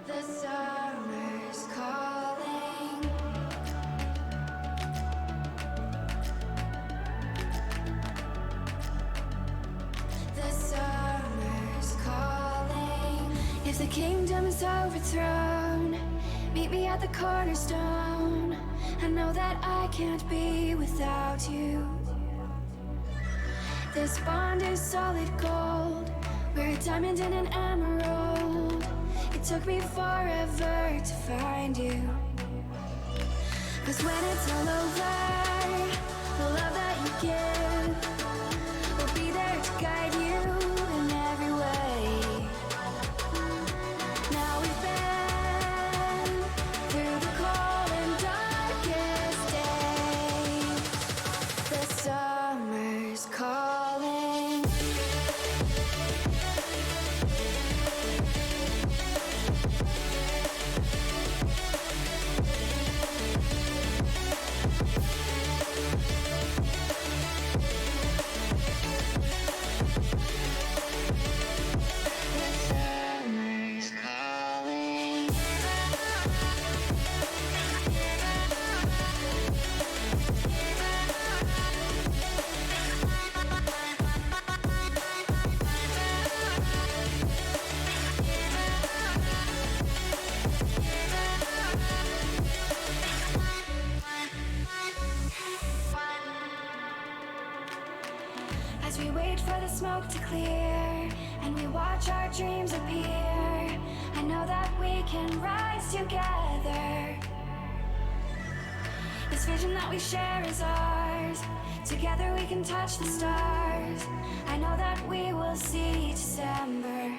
The summer's calling. The summer's calling. If the kingdom is overthrown, meet me at the cornerstone. I know that I can't be without you. This bond is solid gold. We're a diamond and an emerald. It took me forever to find you. 'Cause when it's all over, the love that you give will be there to guide you in every way. Now we've been through the cold and darkest days. The summer's calling. As we wait for the smoke to clear and we watch our dreams appear, I know that we can rise together. This vision that we share is ours. Together we can touch the stars. I know that we will see December.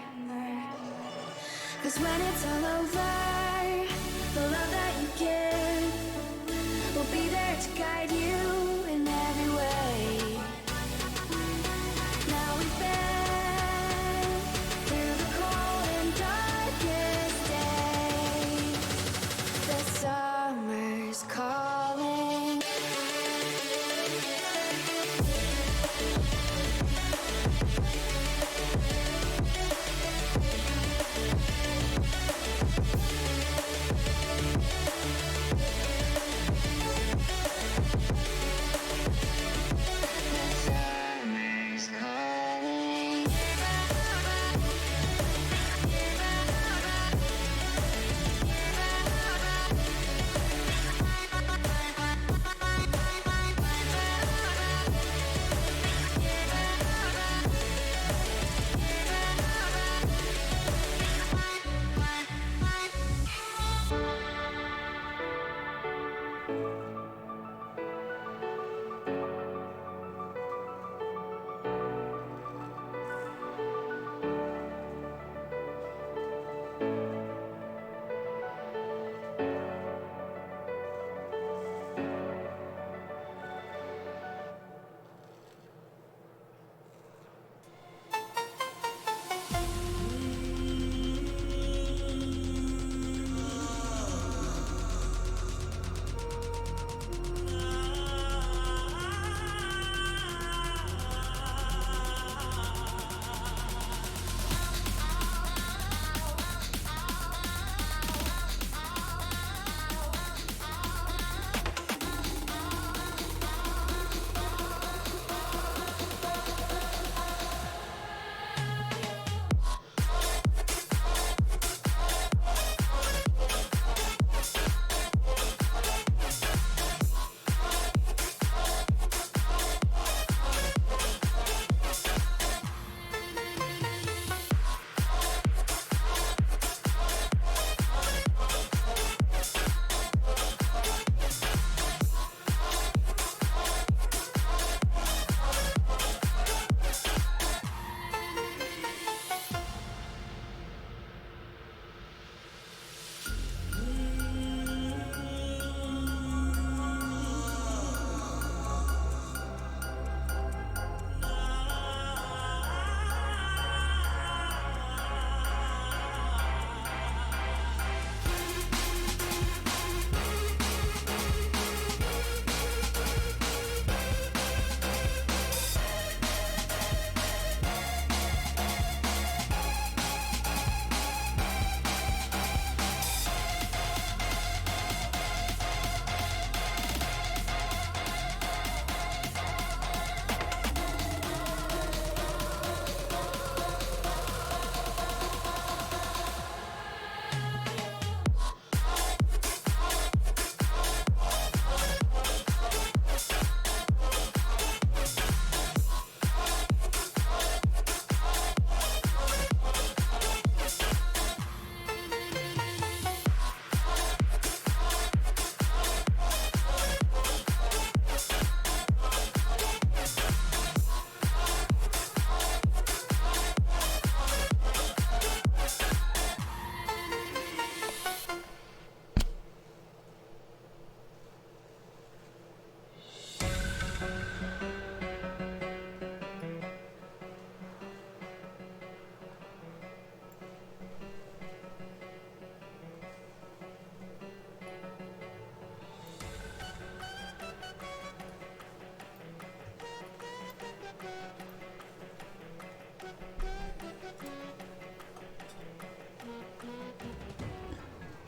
'Cause when it's all over, the love that you give will be there to guide you in every way. Now we've been through the cold and darkest days. The summer's calling.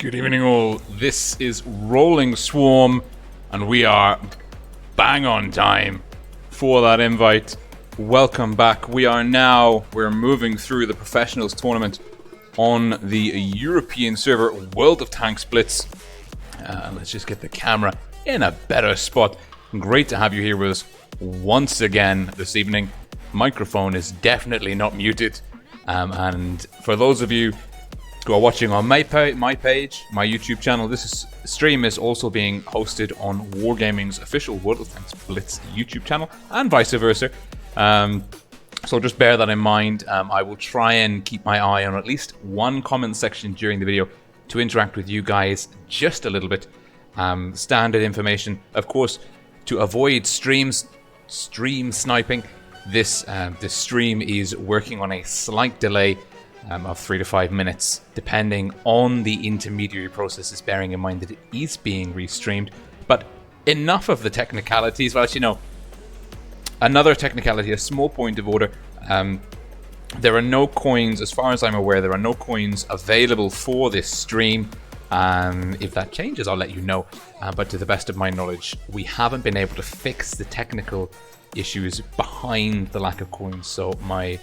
Good evening all, this is Rolling Swarm and we are bang on time for that invite. Welcome back. We're moving through the professionals tournament on the European server World of Tanks Blitz. Let's just get the camera in a better spot. Great to have you here with us once again this evening. Microphone is definitely not muted. And for those of you who are watching on my page, my YouTube channel, stream is also being hosted on Wargaming's official World of Tanks Blitz YouTube channel, and vice versa. So just bear that in mind. I will try and keep my eye on at least one comment section during the video to interact with you guys just a little bit. Standard information, of course, to avoid stream sniping. This stream is working on a slight delay of 3 to 5 minutes, depending on the intermediary processes, bearing in mind that it is being restreamed. But enough of the technicalities. Well, actually, no. Another technicality, a small point of order. There are no coins, as far as I'm aware, there are no coins available for this stream. If that changes, I'll let you know. But to the best of my knowledge, we haven't been able to fix the technical issues behind the lack of coins. So my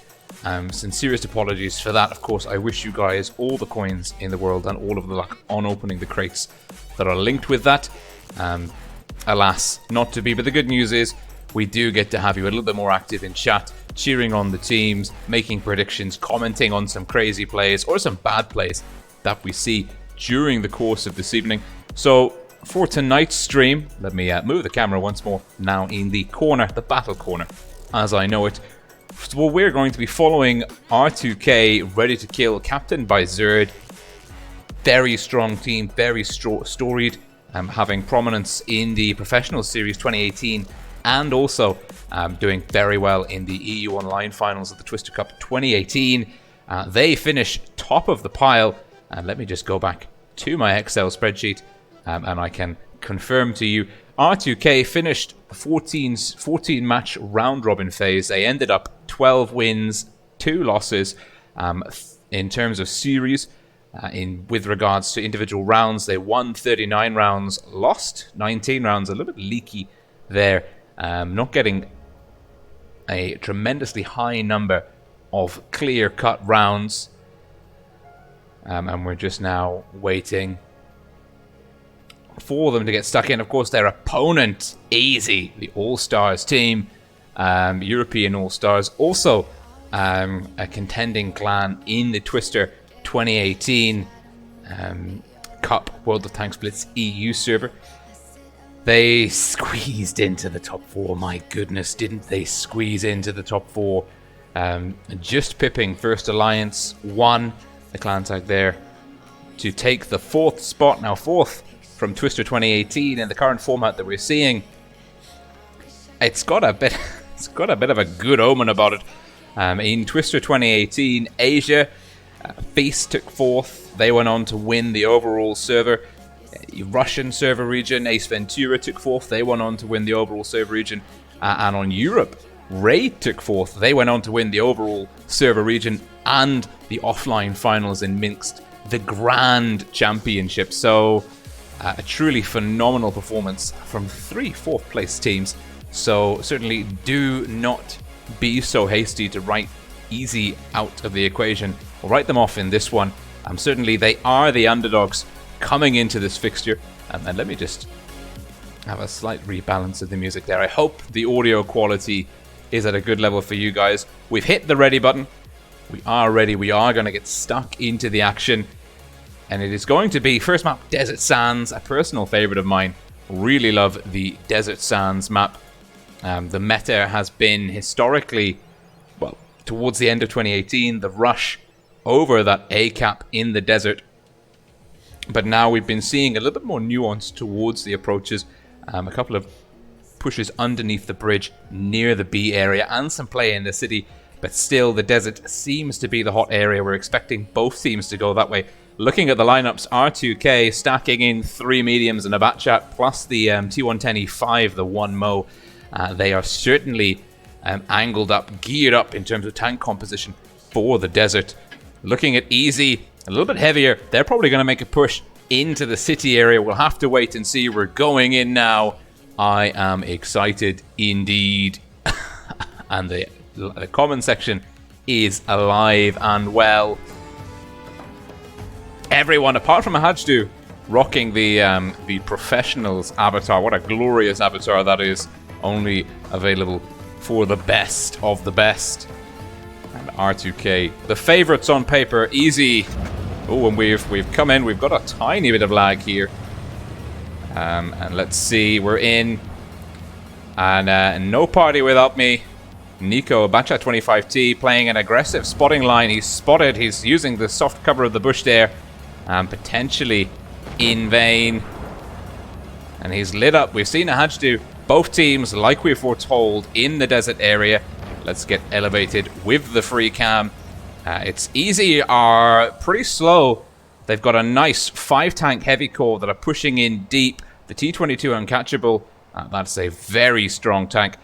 sincerest apologies for that. Of course, I wish you guys all the coins in the world and all of the luck on opening the crates that are linked with that. Alas, not to be. But the good news is we do get to have you a little bit more active in chat, cheering on the teams, making predictions, commenting on some crazy plays or some bad plays that we see during the course of this evening. So for tonight's stream, let me move the camera once more now in the corner, the battle corner, as I know it. Well, we're going to be following R2K, Ready to Kill, captained by Zerd. Very strong team, very storied, having prominence in the Professional Series 2018 and also doing very well in the EU Online Finals of the Twister Cup 2018. They finish top of the pile. And let me just go back to my Excel spreadsheet and I can confirm to you R2K finished 14 match round robin phase. They ended up 12 wins, 2 losses. In terms of series, with regards to individual rounds, they won 39 rounds, lost 19 rounds, a little bit leaky there. Not getting a tremendously high number of clear-cut rounds. And we're just now waiting for them to get stuck in. Of course, their opponent, easy, the All-Stars team, European All-Stars, also a contending clan in the Twister 2018 Cup World of Tanks Blitz EU server. They squeezed into the top 4. My goodness, didn't they squeeze into the top 4? Just pipping First Alliance 1, the clan tag there, to take the 4th spot. Now 4th from Twister 2018 in the current format that we're seeing. It's got a bit of a good omen about it. In Twister 2018, Asia, Faust took 4th. They went on to win the overall server. Russian server region, Ace Ventura took 4th. They went on to win the overall server region. And on Europe, Raid took 4th. They went on to win the overall server region and the offline finals in Minsk, the Grand Championship. So a truly phenomenal performance from 3 4th place teams. So certainly do not be so hasty to write easy out of the equation or write them off in this one. Certainly they are the underdogs coming into this fixture. And let me just have a slight rebalance of the music there. I hope the audio quality is at a good level for you guys. We've hit the ready button. We are ready. We are going to get stuck into the action. And it is going to be first map, Desert Sands, a personal favorite of mine. Really love the Desert Sands map. The meta has been historically, well, towards the end of 2018, the rush over that A cap in the desert. But now we've been seeing a little bit more nuance towards the approaches. A couple of pushes underneath the bridge near the B area and some play in the city. But still, the desert seems to be the hot area. We're expecting both teams to go that way. Looking at the lineups, R2K stacking in 3 mediums and a Batchat, plus the T110E5, the 1 Mo. They are certainly angled up, geared up in terms of tank composition for the desert. Looking at Easy, a little bit heavier. They're probably going to make a push into the city area. We'll have to wait and see. We're going in now. I am excited indeed. And the comment section is alive and well. Everyone, apart from Hajdu, rocking the professionals avatar. What a glorious avatar that is. Only available for the best of the best. And R2K, the favorites on paper, easy. Oh, and we've come in. We've got a tiny bit of lag here. And let's see, we're in. And no party without me. Nico, Bacha 25T, playing an aggressive spotting line. He's spotted. He's using the soft cover of the bush there. Potentially in vain. And he's lit up. We've seen a Hajdu. Both teams, like we foretold, in the desert area. Let's get elevated with the free cam. It's easy, are pretty slow. They've got a nice 5-tank heavy core that are pushing in deep. The T-22 uncatchable. That's a very strong tank.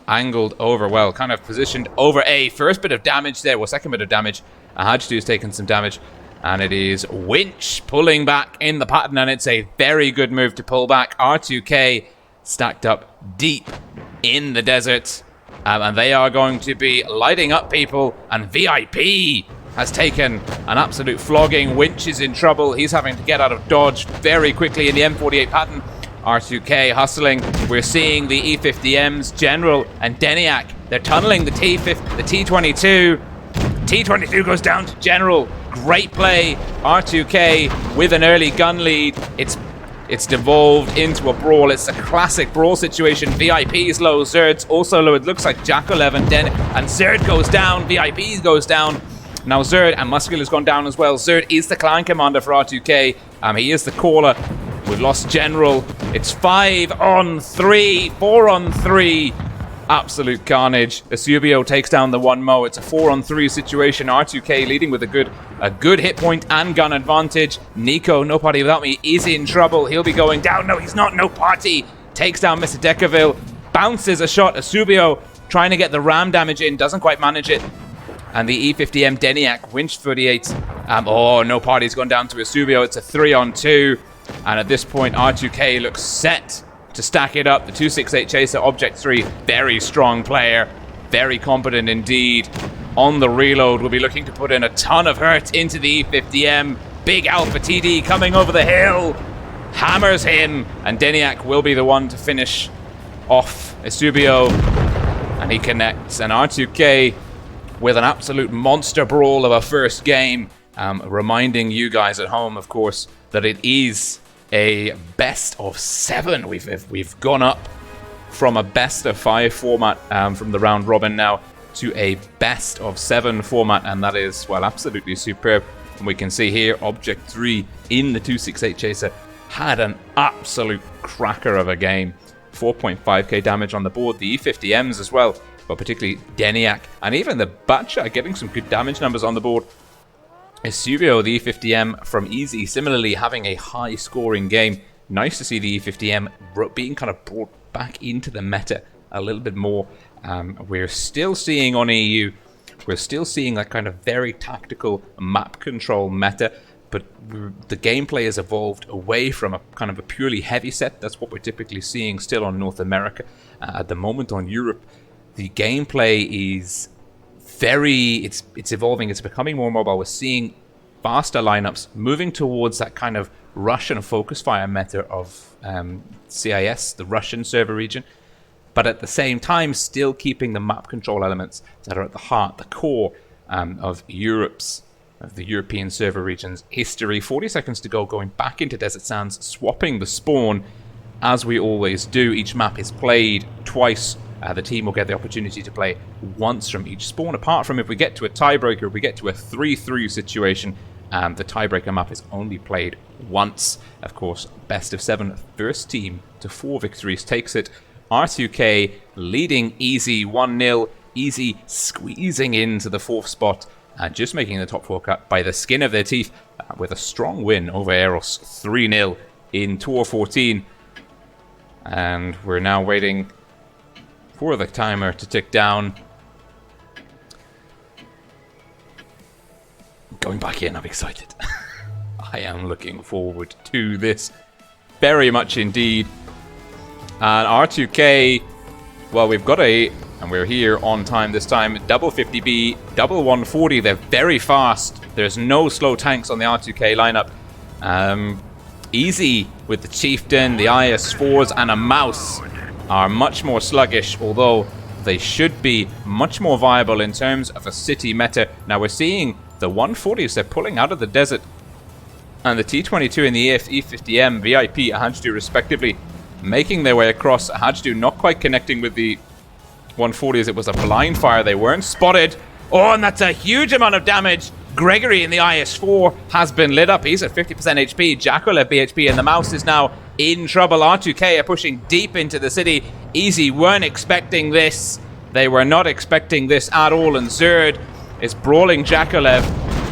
Angled over, well, kind of positioned over A. First bit of damage there, well, second bit of damage. Hajdu's taken some damage. And it is Winch pulling back in the pattern, and it's a very good move to pull back. R2K stacked up deep in the desert. And they are going to be lighting up people. And VIP has taken an absolute flogging. Winch is in trouble. He's having to get out of dodge very quickly in the M48 pattern. R2K hustling. We're seeing the E50Ms, General and Deniak. They're tunneling the T22. T22 goes down to General. Great play. R2K with an early gun lead. It's devolved into a brawl. It's a classic brawl situation. VIP's low. Zerd's also low. It looks like Jack11 and Zerd goes down. VIP goes down. Now Zerd and Muscular's gone down as well. Zerd is the clan commander for R2K. He is the caller. We've lost General. It's 5 on 3. 4 on 3. Absolute carnage. Asubio takes down the 1-mo. It's a 4 on 3 situation. R2K leading with a good hit point and gun advantage. Nico, no party without me, is in trouble. He'll be going down. No, he's not. No party. Takes down Mr. Decaville. Bounces a shot. Asubio trying to get the ram damage in. Doesn't quite manage it. And the E50M Deniak, Winch 38. Oh, no party's gone down to Asubio. It's a 3 on 2. And at this point, R2K looks set to stack it up. The 268 Chaser, Object 3, very strong player. Very competent indeed. On the reload, will be looking to put in a ton of hurt into the E50M. Big Alpha TD coming over the hill. Hammers him. And Deniak will be the one to finish off Asubio. And he connects. And R2K with an absolute monster brawl of a first game. Reminding you guys at home, of course, that it is a best of 7. We've gone up from a best of 5 format from the round robin now to a best of 7 format, and that is, well, absolutely superb. And we can see here, Object 3 in the 268 Chaser had an absolute cracker of a game. 4.5k damage on the board. The E50Ms as well, but particularly Deniak and even the Batcha getting some good damage numbers on the board. Asubio, the E50M from Easy, similarly having a high scoring game. Nice to see the E50M being kind of brought back into the meta a little bit more. We're still seeing on EU, we're still seeing that kind of very tactical map control meta, but the gameplay has evolved away from a kind of a purely heavy set. That's what we're typically seeing still on North America. At the moment on Europe, the gameplay is it's evolving, it's becoming more mobile. We're seeing faster lineups moving towards that kind of Russian focus fire meta of CIS, the Russian server region, but at the same time still keeping the map control elements that are at the heart, the core of the European server region's history. 40 seconds to go, going back into Desert Sands, swapping the spawn as we always do. Each map is played twice. The team will get the opportunity to play once from each spawn. Apart from if we get to a tiebreaker, if we get to a 3-3 situation, the tiebreaker map is only played once. Of course, best of 7, first team to 4 victories takes it. R2K leading Easy 1-0. Easy squeezing into the 4th spot, just making the top 4 cut by the skin of their teeth with a strong win over Eros 3-0 in Tour 14. And we're now waiting for the timer to tick down. Going back in, I'm excited. I am looking forward to this very much indeed. And R2K, well, we've got and we're here on time this time, double 50B, double 140. They're very fast. There's no slow tanks on the R2K lineup. Easy with the Chieftain, the IS-4s, and a Mouse are much more sluggish, although they should be much more viable in terms of a city meta. Now we're seeing the 140s, they're pulling out of the desert, and the T-22 and the E50M, VIP, Ahajdu respectively, making their way across. Ahajdu not quite connecting with the 140s. It was a blind fire. They weren't spotted. Oh, and that's a huge amount of damage. Gregory in the IS-4 has been lit up. He's at 50% HP. Jacolev BHP, and the Mouse is now in trouble. R2K are pushing deep into the city. Easy weren't expecting this. They were not expecting this at all, and Zerd is brawling Jacolev.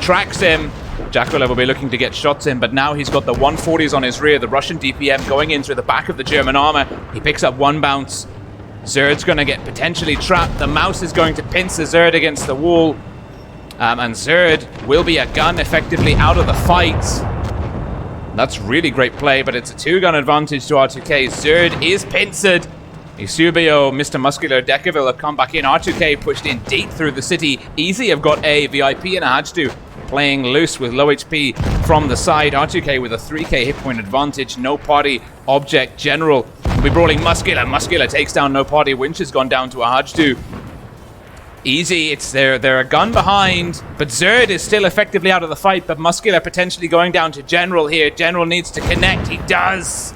Tracks him. Jacolev will be looking to get shots in, but now he's got the 140s on his rear. The Russian DPM going in through the back of the German armor. He picks up one bounce. Zerd's going to get potentially trapped. The Mouse is going to pinch the Zerd against the wall. And Zerd will be a gun effectively out of the fight. That's really great play, but it's a two-gun advantage to R2K. Zerd is pincered. Isubio, Mr. Muscular, Decaville have come back in. R2K pushed in deep through the city. Easy have got a VIP and a Ahajdu playing loose with low HP from the side. R2K with a 3k hit point advantage. No party, Object, General will be brawling Muscular. Muscular takes down No party. Winch has gone down to Ahajdu. Easy, it's they're a gun behind, but Zerd is still effectively out of the fight, but Muscular potentially going down to General here. General needs to connect. He does.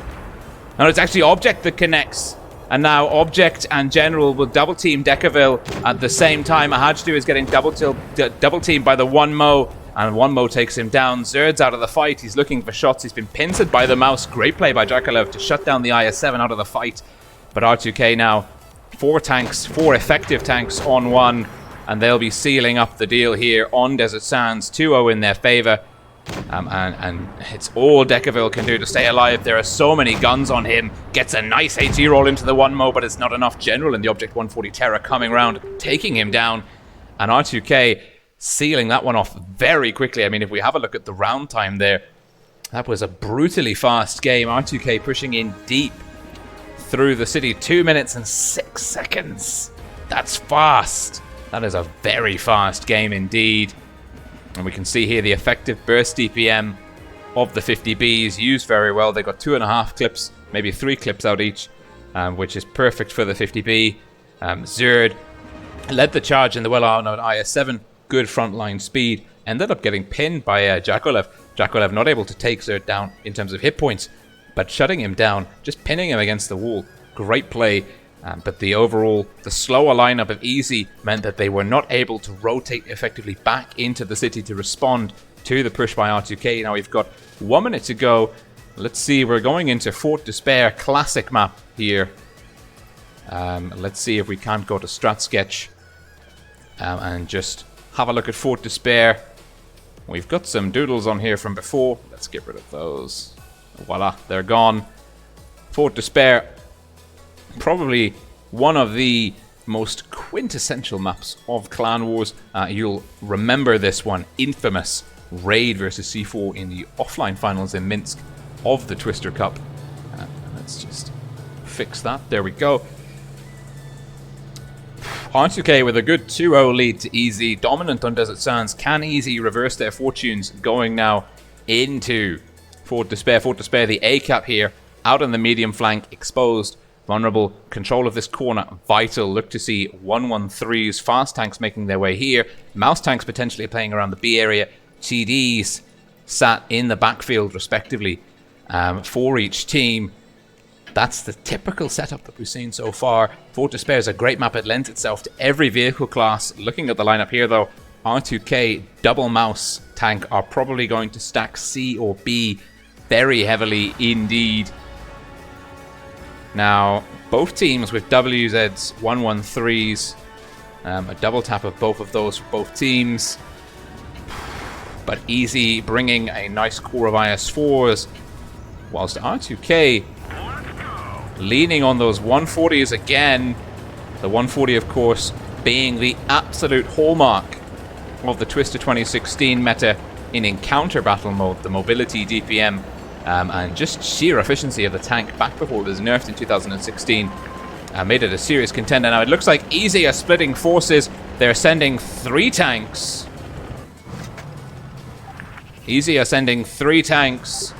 And it's actually Object that connects. And now Object and General will double team Decaville at the same time. Ahajdu is getting double teamed by the 1-mo, and 1-mo takes him down. Zerd's out of the fight. He's looking for shots. He's been pincered by the Mouse. Great play by Jacolev to shut down the IS-7 out of the fight. But R2K now, 4 effective tanks on 1, and they'll be sealing up the deal here on Desert Sands. 2-0 in their favor. And it's all Decaville can do to stay alive. There are so many guns on him. Gets a nice AT roll into the 1-mo, but it's not enough. General in the Object 140 Terror coming around, taking him down. And R2K sealing that one off very quickly. I mean, if we have a look at the round time there, that was a brutally fast game. R2K pushing in deep through the city. 2 minutes and 6 seconds. That's fast. That is a very fast game indeed. And we can see here the effective burst DPM of the 50Bs used very well. They got 2.5 clips, maybe 3 clips out each, which is perfect for the 50B. Zerd led the charge in the well-known IS-7. Good frontline speed. Ended up getting pinned by Jacolev. Jacolev not able to take Zerd down in terms of hit points, but shutting him down, just pinning him against the wall. Great play. But the slower lineup of Easy meant that they were not able to rotate effectively back into the city to respond to the push by R2K. Now we've got 1 minute to go. Let's see, we're going into Fort Despair, classic map here. Let's see if we can't go to Strat Sketch and just have a look at Fort Despair. We've got some doodles on here from before. Let's get rid of those. Voila, they're gone. Fort Despair, probably one of the most quintessential maps of Clan Wars. You'll remember this one, infamous Raid versus C4 in the offline finals in Minsk of the Twister Cup. Let's just fix that. There we go. R2K with a good 2-0 lead to Easy, dominant on Desert Sands. Can Easy reverse their fortunes going now into Fort Despair? Fort Despair, the A-cap here, out on the medium flank, exposed. Vulnerable, control of this corner, vital. Look to see 113s, fast tanks making their way here. Mouse tanks potentially playing around the B area. TDs sat in the backfield respectively for each team. That's the typical setup that we've seen so far. Fort Despair is a great map. It lends itself to every vehicle class. Looking at the lineup here though, R2K double mouse tank are probably going to stack C or B very heavily indeed. Now, both teams with WZs, 113s, a double tap of both of those for both teams. But Easy bringing a nice core of IS-4s, whilst R2K leaning on those 140s again. The 140, of course, being the absolute hallmark of the Twister 2016 meta. in encounter battle mode, the mobility, DPM, and just sheer efficiency of the tank back before it was nerfed in 2016 made it a serious contender. Now it looks like Easy are splitting forces. They're sending 3 tanks. Easy are sending 3 tanks.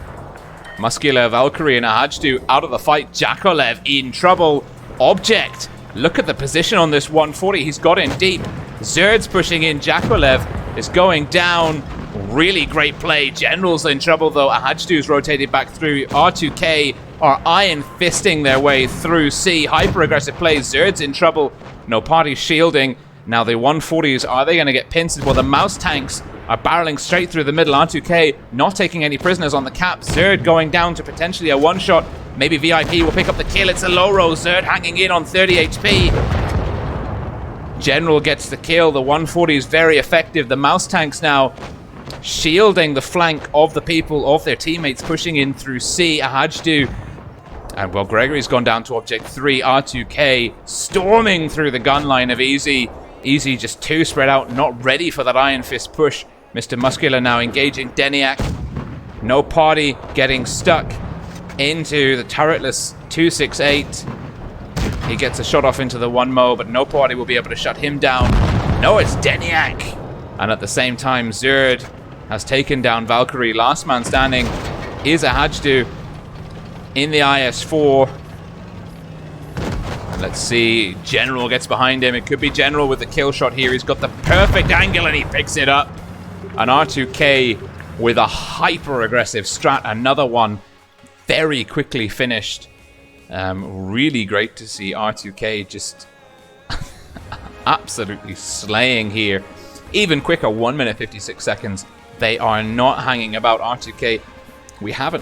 Muscular, Valkyrie, and Ahajdu out of the fight. Jakolev in trouble. Object. Look at the position on this 140. He's got in deep. Zerd's pushing in. Jakolev is going down. Really great play. General's in trouble, though. Ahajdu's rotated back through. R2K are iron fisting their way through C. Hyper-aggressive play. Zerd's in trouble. No party shielding. Now the 140s, are they going to get pinched? Well, the mouse tanks are barreling straight through the middle. R2K not taking any prisoners on the cap. Zerd going down to potentially a one-shot. Maybe VIP will pick up the kill. It's a low roll. Zerd hanging in on 30 HP. General gets the kill. The 140 is very effective. The mouse tanks now shielding the flank of the people, of their teammates, pushing in through C. Ahajdu. And well, Gregory's gone down to Object 3. R2K storming through the gun line of Easy. Easy just too spread out, not ready for that Iron Fist push. Mr. Muscular now engaging Deniak. No party, getting stuck into the turretless 268. He gets a shot off into the 1-mo, but no party will be able to shut him down. No, it's Deniak. And at the same time, Zerd has taken down Valkyrie. Last man standing is Ahajdu in the IS-4. And let's see, General gets behind him. It could be General with the kill shot here. He's got the perfect angle and he picks it up. And R2K with a hyper-aggressive strat. Another one very quickly finished. Really great to see R2K just absolutely slaying here. Even quicker, 1 minute 56 seconds. They are not hanging about. R2K,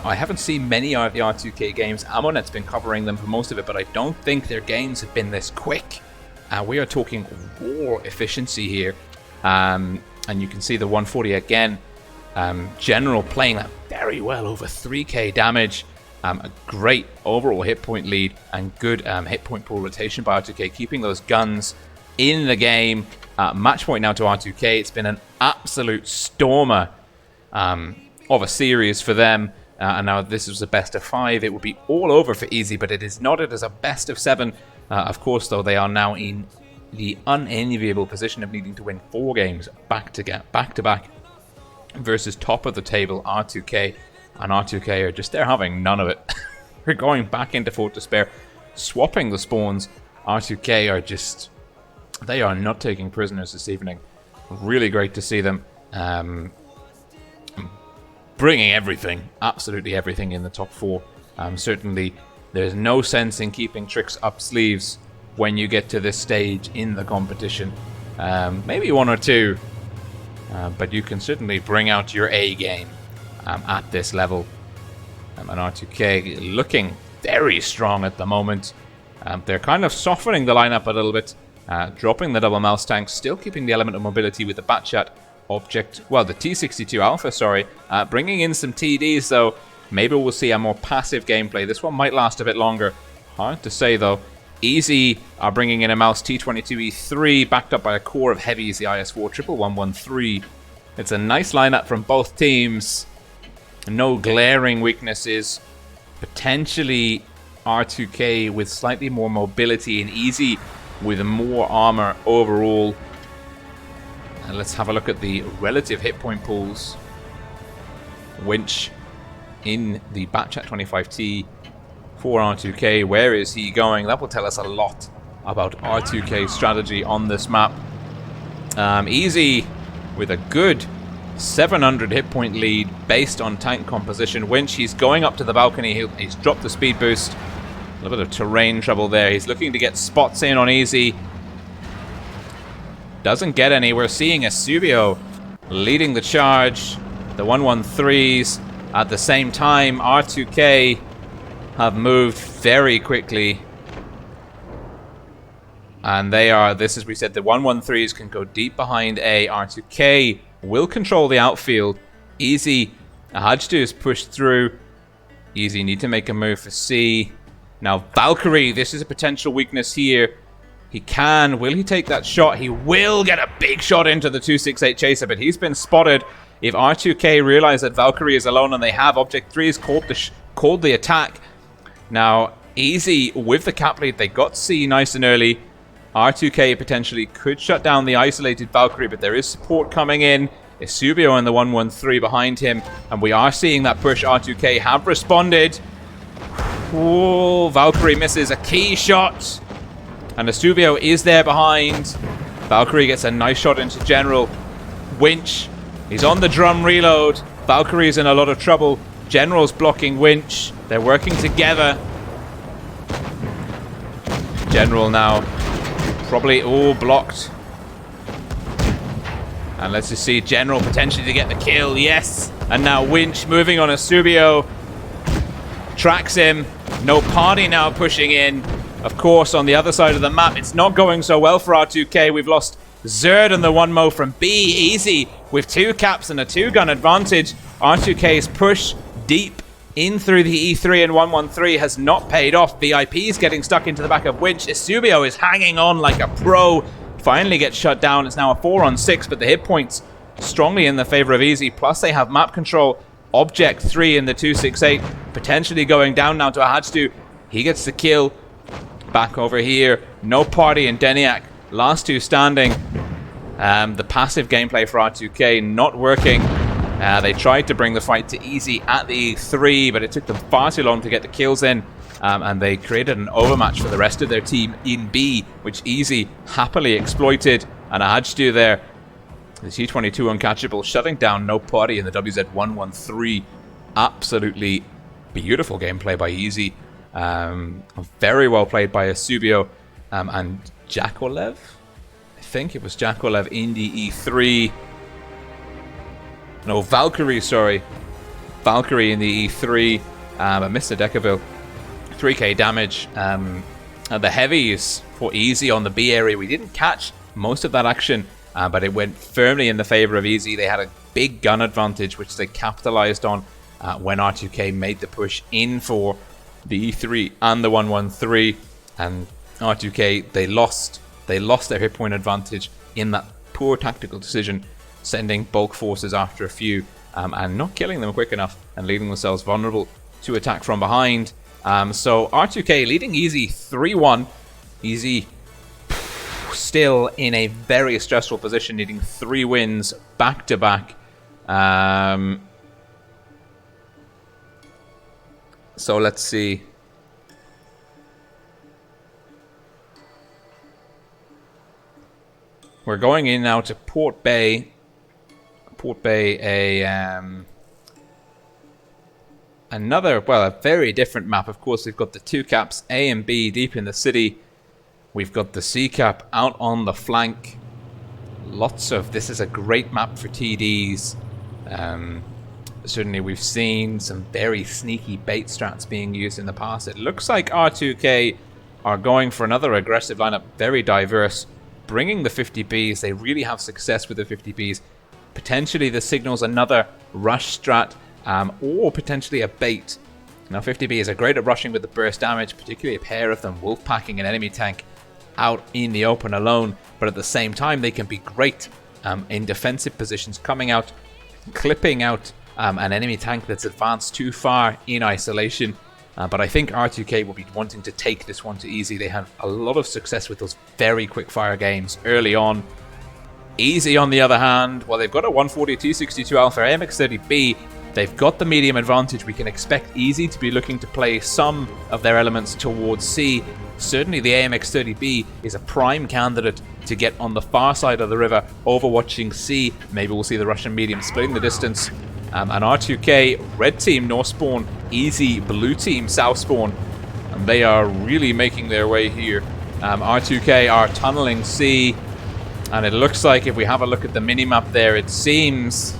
I haven't seen many of the R2K games. Amonet's been covering them for most of it, but I don't think their games have been this quick. We are talking raw efficiency here. And you can see the 140 again. General playing that very well, over 3k damage. A great overall hit point lead and good hit point pool rotation by R2K, keeping those guns in the game. Match point now to R2K. It's been an absolute stormer of a series for them. And now this is a best of 5. It would be all over for Easy, but it is not. It is a best of 7. Of course, though, they are now in the unenviable position of needing to win 4 games back to back versus top of the table R2K. And R2K are just, they're having none of it. We're going back into Fort Despair, swapping the spawns. R2K are just, they are not taking prisoners this evening. Really great to see them bringing everything, absolutely everything in the top 4. Certainly, there's no sense in keeping tricks up sleeves when you get to this stage in the competition. Maybe 1 or 2, but you can certainly bring out your A game at this level. And R2K looking very strong at the moment. They're kind of softening the lineup a little bit, dropping the double mouse tanks, still keeping the element of mobility with the Batchat object, well, the T62 Alpha, sorry, bringing in some TDs, though. Maybe we'll see a more passive gameplay. This one might last a bit longer. Hard to say, though. Easy are bringing in a mouse T22E3, backed up by a core of heavies, the IS-4 1113. It's a nice lineup from both teams. No glaring weaknesses. Potentially R2K with slightly more mobility and Easy with more armor overall. And let's have a look at the relative hit point pools. Winch in the Batchat 25T for R2K. Where is he going? That will tell us a lot about R2K's strategy on this map. Easy with a good 700 hit point lead based on tank composition. Winch, he's going up to the balcony. He's dropped the speed boost. A little bit of terrain trouble there. He's looking to get spots in on Easy. Doesn't get any. We're seeing Asubio leading the charge. The 113s at the same time. R2K have moved very quickly. And they are, this as we said, the 113s can go deep behind A. R2K will control the outfield. Easy. Ahajdu is pushed through. Easy need to make a move for C. Now Valkyrie, this is a potential weakness here. He can. Will he take that shot? He will get a big shot into the 268 chaser, but he's been spotted. If R2K realize that Valkyrie is alone and they have Object 3's called the attack. Now, Easy with the cap lead. They got C nice and early. R2K potentially could shut down the isolated Valkyrie, but there is support coming in. Isubio and the 113 behind him, and we are seeing that push. R2K have responded. Oh, Valkyrie misses a key shot, and Isubio is there behind. Valkyrie gets a nice shot into General. Winch, he's on the drum reload. Valkyrie's in a lot of trouble. General's blocking Winch. They're working together. General now probably all blocked. And let's just see General potentially to get the kill. Yes. And now Winch moving on Isubio. Tracks him. No Party now pushing in. Of course, on the other side of the map, it's not going so well for R2K. We've lost Zerd and the 1-mo from B. Easy with 2 caps and a 2-gun advantage. R2K's push deep in through the E3 and 113 has not paid off. VIP is getting stuck into the back of Winch. Isubio is hanging on like a pro. Finally gets shut down. It's now a 4-on-6, but the hit points strongly in the favor of Easy. Plus they have map control. Object 3 in the 268 potentially going down now to a Hajdu. He gets the kill. Back over here. No Party and Deniak. Last 2 standing. The passive gameplay for R2K not working. They tried to bring the fight to Easy at the E3, but it took them far too long to get the kills in. And they created an overmatch for the rest of their team in B, which Easy happily exploited. And a Hajdu there. The T22 uncatchable, shutting down No Party in the WZ113. Absolutely beautiful gameplay by Easy. Very well played by Isubio and Jakolev. I think it was Jakolev in the E3. No, Valkyrie, sorry. Valkyrie in the E3. Mr. Decaville. 3k damage. The heavies for Easy on the B area. We didn't catch most of that action, but it went firmly in the favor of Easy. They had a big gun advantage, which they capitalized on when R2K made the push in for the E3 and the 113. And R2K, they lost their hit point advantage in that poor tactical decision, sending bulk forces after a few and not killing them quick enough and leaving themselves vulnerable to attack from behind. So R2K leading Easy 3-1. Easy still in a very stressful position, needing 3 wins back to back. So let's see. We're going in now to Port Bay. Port Bay, another, well, a very different map. Of course, we've got the 2 caps, A and B, deep in the city. We've got the C cap out on the flank. This is a great map for TDs. Certainly, we've seen some very sneaky bait strats being used in the past. It looks like R2K are going for another aggressive lineup, very diverse, bringing the 50Bs. They really have success with the 50Bs. Potentially, this signals another rush strat, or potentially a bait. Now, 50B is a great at rushing with the burst damage, particularly a pair of them wolf-packing an enemy tank out in the open alone. But at the same time, they can be great in defensive positions, coming out, clipping out an enemy tank that's advanced too far in isolation. But I think R2K will be wanting to take this one to Easy. They had a lot of success with those very quick fire games early on. Easy, on the other hand, well, they've got a 140 T62 Alpha AMX30B. They've got the medium advantage. We can expect Easy to be looking to play some of their elements towards C. Certainly the AMX30B is a prime candidate to get on the far side of the river, overwatching C. Maybe we'll see the Russian medium splitting the distance. And R2K, red team north spawn, Easy blue team south spawn. And they are really making their way here. R2K are tunneling C. And it looks like, if we have a look at the minimap there, it seems...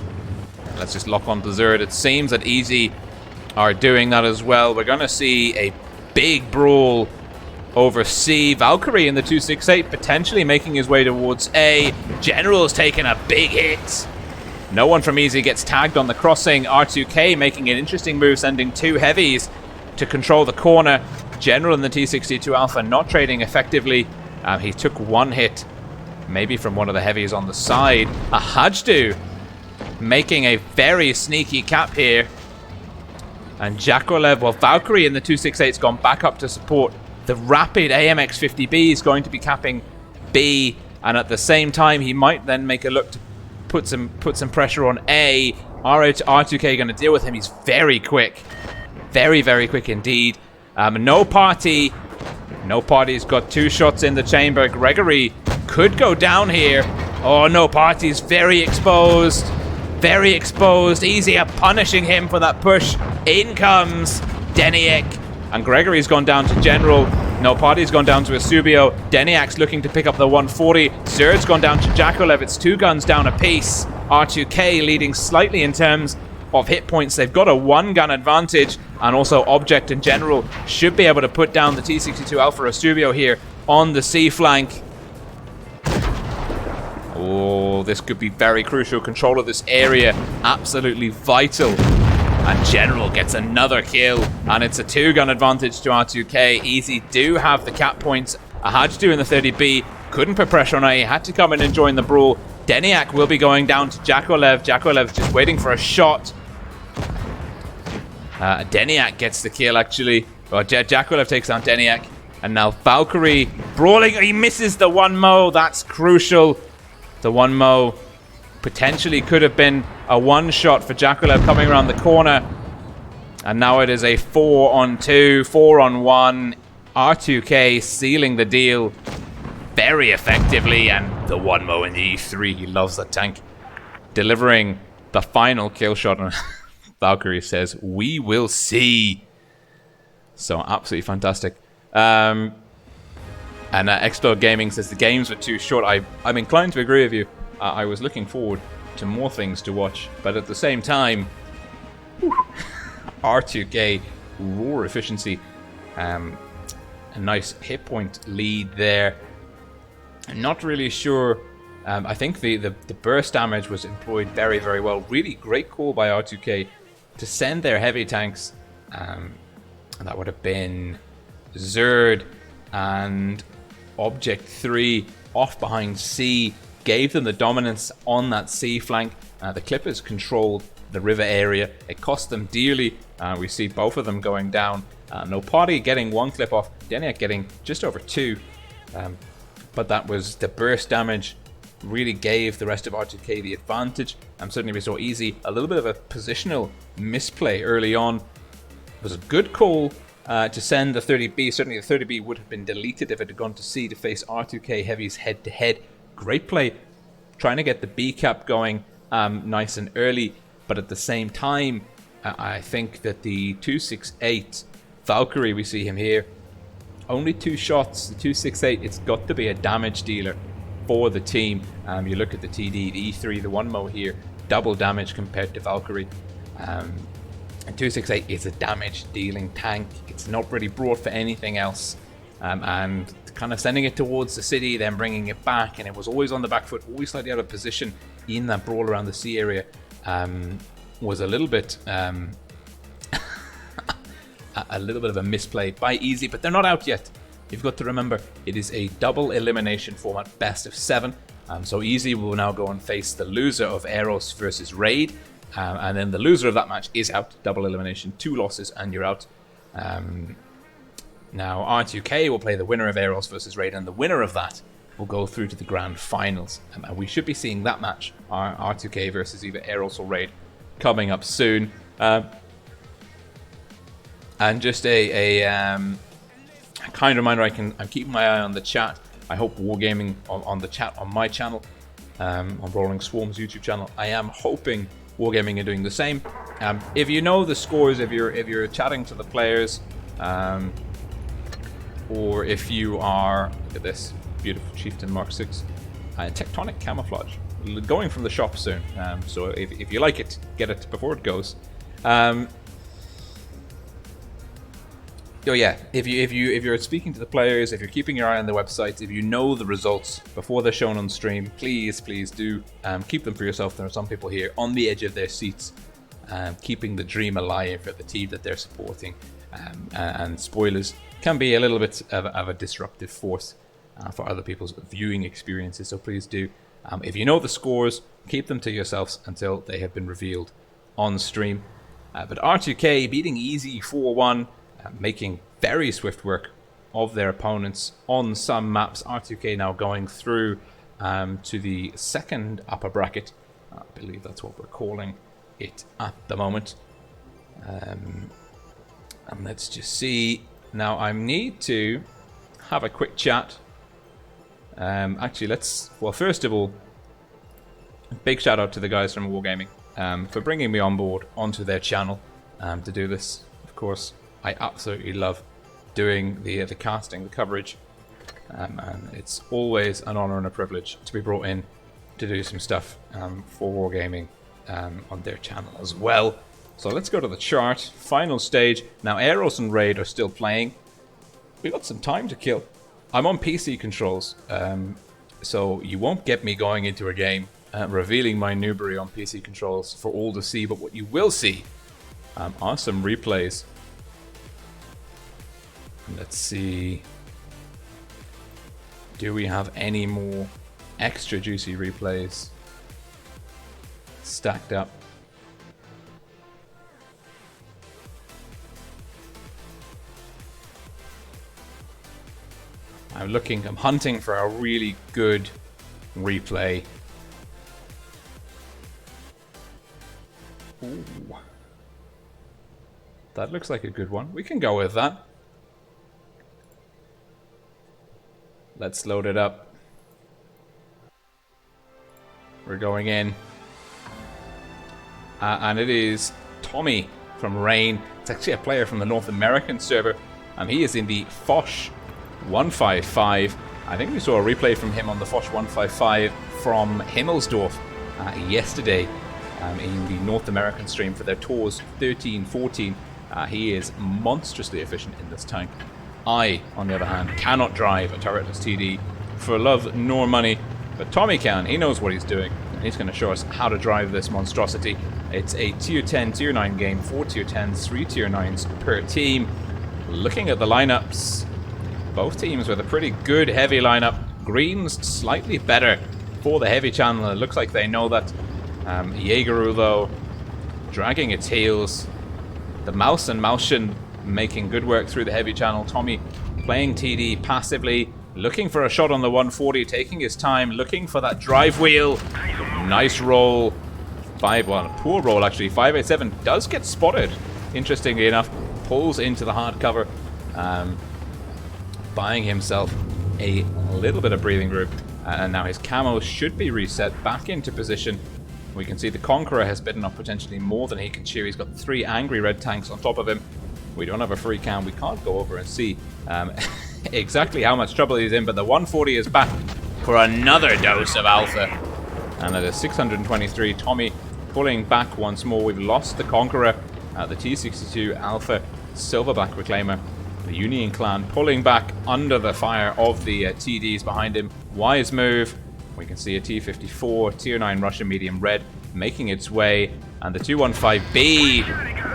Let's just lock on to Zerd. It seems that Easy are doing that as well. We're going to see a big brawl over C. Valkyrie in the 268 potentially making his way towards A. General's taking a big hit. No one from Easy gets tagged on the crossing. R2K making an interesting move, sending 2 heavies to control the corner. General in the T62 Alpha not trading effectively. He took 1 hit, maybe from one of the heavies on the side. A Hajdu making a very sneaky cap here. And Jakolev, well, Valkyrie in the 268's gone back up to support. The rapid AMX-50B is going to be capping B, and at the same time, he might then make a look to put some pressure on A. R2K going to deal with him. He's very quick. Very, very quick indeed. No Party. No Party's got 2 shots in the chamber. Gregory could go down here. Oh, No Party's very exposed. Very exposed. Easy up punishing him for that push. In comes Deniak. And Gregory's gone down to General. No Party's gone down to Asubio. Deniak's looking to pick up the 140. Zerd's gone down to Jakolev. It's 2 guns down apiece. R2K leading slightly in terms of hit points. They've got a 1-gun advantage, and also Object in general should be able to put down the T-62 Alpha Asubio here on the C flank. Oh, this could be very crucial. Control of this area, absolutely vital. And General gets another kill, and it's a 2-gun advantage to R2K. Easy do have the cap points. I had to do in the 30B, couldn't put pressure on A, had to come in and join the brawl. Deniak will be going down to Jakolev. Jakolev just waiting for a shot. Deniak gets the kill, actually. Well, Jakolev takes down Deniak. And now Valkyrie brawling. He misses the 1-mo. That's crucial. The 1-mo potentially could have been a 1-shot for Jakolev coming around the corner. And now it is a 4-on-2, 4-on-1. R2K sealing the deal very effectively, and the 1-mo in the E3. He loves that tank. Delivering the final kill shot. And Valkyrie says, "We will see." So absolutely fantastic. And Explode Gaming says the games were too short. I'm inclined to agree with you. I was looking forward to more things to watch, but at the same time, R2K raw efficiency, a nice hit point lead there. I'm not really sure. I think the burst damage was employed very, very well. Really great call by R2K to send their heavy tanks. And that would have been Zerd and Object 3 off behind C. Gave them the dominance on that C flank. The Clippers controlled the river area. It cost them dearly. We see both of them going down. No Party getting 1 clip off. Deniak getting just over 2. But that was the burst damage. Really gave the rest of R2K the advantage. Certainly we saw Easy a little bit of a positional misplay early on. It was a good call to send the 30B. Certainly the 30B would have been deleted if it had gone to C to face R2K heavies head to head. Great play, trying to get the B cap going nice and early, but at the same time, I think that the 268 Valkyrie, we see him here, only 2 shots. The 268, it's got to be a damage dealer for the team. You look at the TD, the E3, the 1-mo here, double damage compared to Valkyrie. And 268 is a damage dealing tank. It's not really brought for anything else. And kind of sending it towards the city, then bringing it back, and it was always on the back foot, always slightly out of position in that brawl around the C area, was a little bit a little bit of a misplay by Easy, but they're not out yet. You've got to remember, it is a double elimination format, best of 7. So Easy will now go and face the loser of Eros versus Raid, and then the loser of that match is out. Double elimination, 2 losses, and you're out. Now R2K will play the winner of Eros versus Raid, and the winner of that will go through to the grand finals. And we should be seeing that match, R2K versus either Eros or Raid, coming up soon. And just a kind reminder, I'm keeping my eye on the chat. I hope Wargaming on the chat on my channel, on Rolling Swarm's YouTube channel. I am hoping Wargaming are doing the same. If you know the scores, if you're chatting to the players, or if you are, look at this beautiful Chieftain Mark 6, Tectonic Camouflage, going from the shop soon. So if you like it, get it before it goes. So yeah, if you're speaking to the players, if you're keeping your eye on the websites, if you know the results before they're shown on stream, please do keep them for yourself. There are some people here on the edge of their seats, keeping the dream alive for the team that they're supporting. And spoilers can be a little bit of a disruptive force for other people's viewing experiences. So please do. If you know the scores, keep them to yourselves until they have been revealed on stream. But R2K beating Easy 4-1, making very swift work of their opponents on some maps. R2K now going through to the second upper bracket. I believe that's what we're calling it at the moment. And let's just see. Now I need to have a quick chat. Actually, well, first of all, big shout out to the guys from Wargaming for bringing me on board onto their channel to do this. Of course, I absolutely love doing the casting, the coverage, and it's always an honor and a privilege to be brought in to do some stuff for Wargaming on their channel as well. So let's go to the chart. Final stage. Now Eros and Raid are still playing. We've got some time to kill. I'm on PC controls, so you won't get me going into a game revealing my noobery on PC controls for all to see, but what you will see are some replays. Let's see. Do we have any more extra juicy replays stacked up? I'm hunting for a really good replay. Ooh. That looks like a good one. We can go with that. Let's load it up. We're going in. And it is Tommy from Rain. It's actually a player from the North American server. He is in the Foch 155. I think we saw a replay from him on the Foch 155 from Himmelsdorf yesterday in the North American stream for their tours 13-14. He is monstrously efficient in this tank. I, on the other hand, cannot drive a turretless TD for love nor money, but Tommy can. He knows what he's doing, and he's going to show us how to drive this monstrosity. It's a tier 10, tier 9 game, 4 tier 10s, 3 tier 9s per team. Looking at the lineups, both teams with a pretty good heavy lineup. Green's slightly better for the heavy channel. It looks like they know that. Jaegeru, though, dragging its heels. The Mouse and Mauschen making good work through the heavy channel. Tommy playing TD passively, looking for a shot on the 140, taking his time, looking for that drive wheel. Nice roll. Poor roll actually. 587 does get spotted, interestingly enough. Pulls into the hard cover, buying himself a little bit of breathing room. And now his camo should be reset back into position. We can see the Conqueror has bitten off potentially more than he can chew. He's got 3 angry red tanks on top of him. We don't have a free cam. We can't go over and see exactly how much trouble he's in, but the 140 is back for another dose of alpha. And at a 623, Tommy pulling back once more. We've lost the Conqueror, the T62 Alpha Silverback Reclaimer. The Union Clan pulling back under the fire of the TDs behind him. Wise move. We can see a T54, tier 9 Russian medium red making its way, and the 215B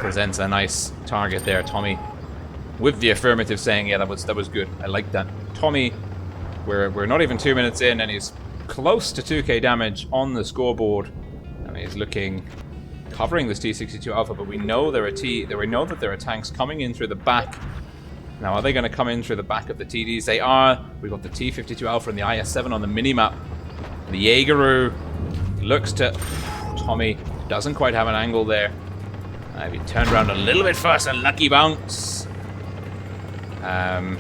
presents a nice target there. Tommy with the affirmative saying, yeah, that was good. I like that. Tommy, we're not even 2 minutes in, and he's close to 2k damage on the scoreboard, and he's covering this T62 Alpha, but we know that there are tanks coming in through the back. Now, are they going to come in through the back of the TDs? They are. We've got the T52 Alpha and the IS-7 on the minimap. The Jaegeru looks to... Tommy doesn't quite have an angle there. If he turned around a little bit faster, lucky bounce. And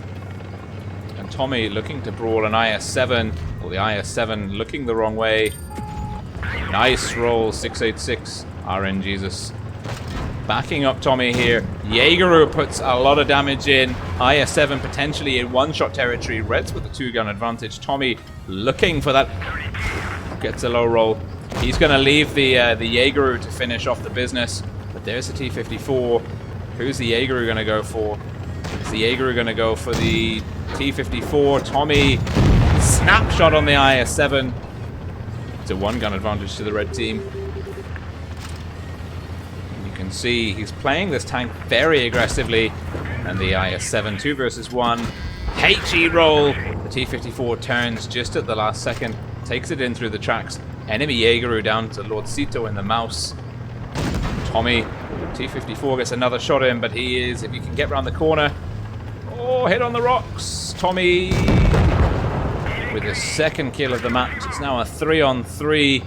Tommy looking to brawl an IS-7. Well, the IS-7 looking the wrong way. Nice roll, 686. RN Jesus. Backing up Tommy here. Jaegeru puts a lot of damage in. IS-7 potentially in one-shot territory. Reds with the 2-gun advantage. Tommy looking for that. Gets a low roll. He's going to leave the Jaegeru to finish off the business. But there's the T-54. Who's the Jaegeru going to go for? Is the Jaegeru going to go for the T-54? Tommy, snapshot on the IS-7. It's a 1-gun advantage to the red team. You can see he's playing this tank very aggressively. And the IS-7, 2 versus 1. HE roll. The T-54 turns just at the last second. Takes it in through the tracks. Enemy Jaegeru down to Lord Sito in the mouse. Tommy, T-54 gets another shot in, but he is, if he can get around the corner. Oh, hit on the rocks. Tommy with his second kill of the match. It's now a 3-on-3.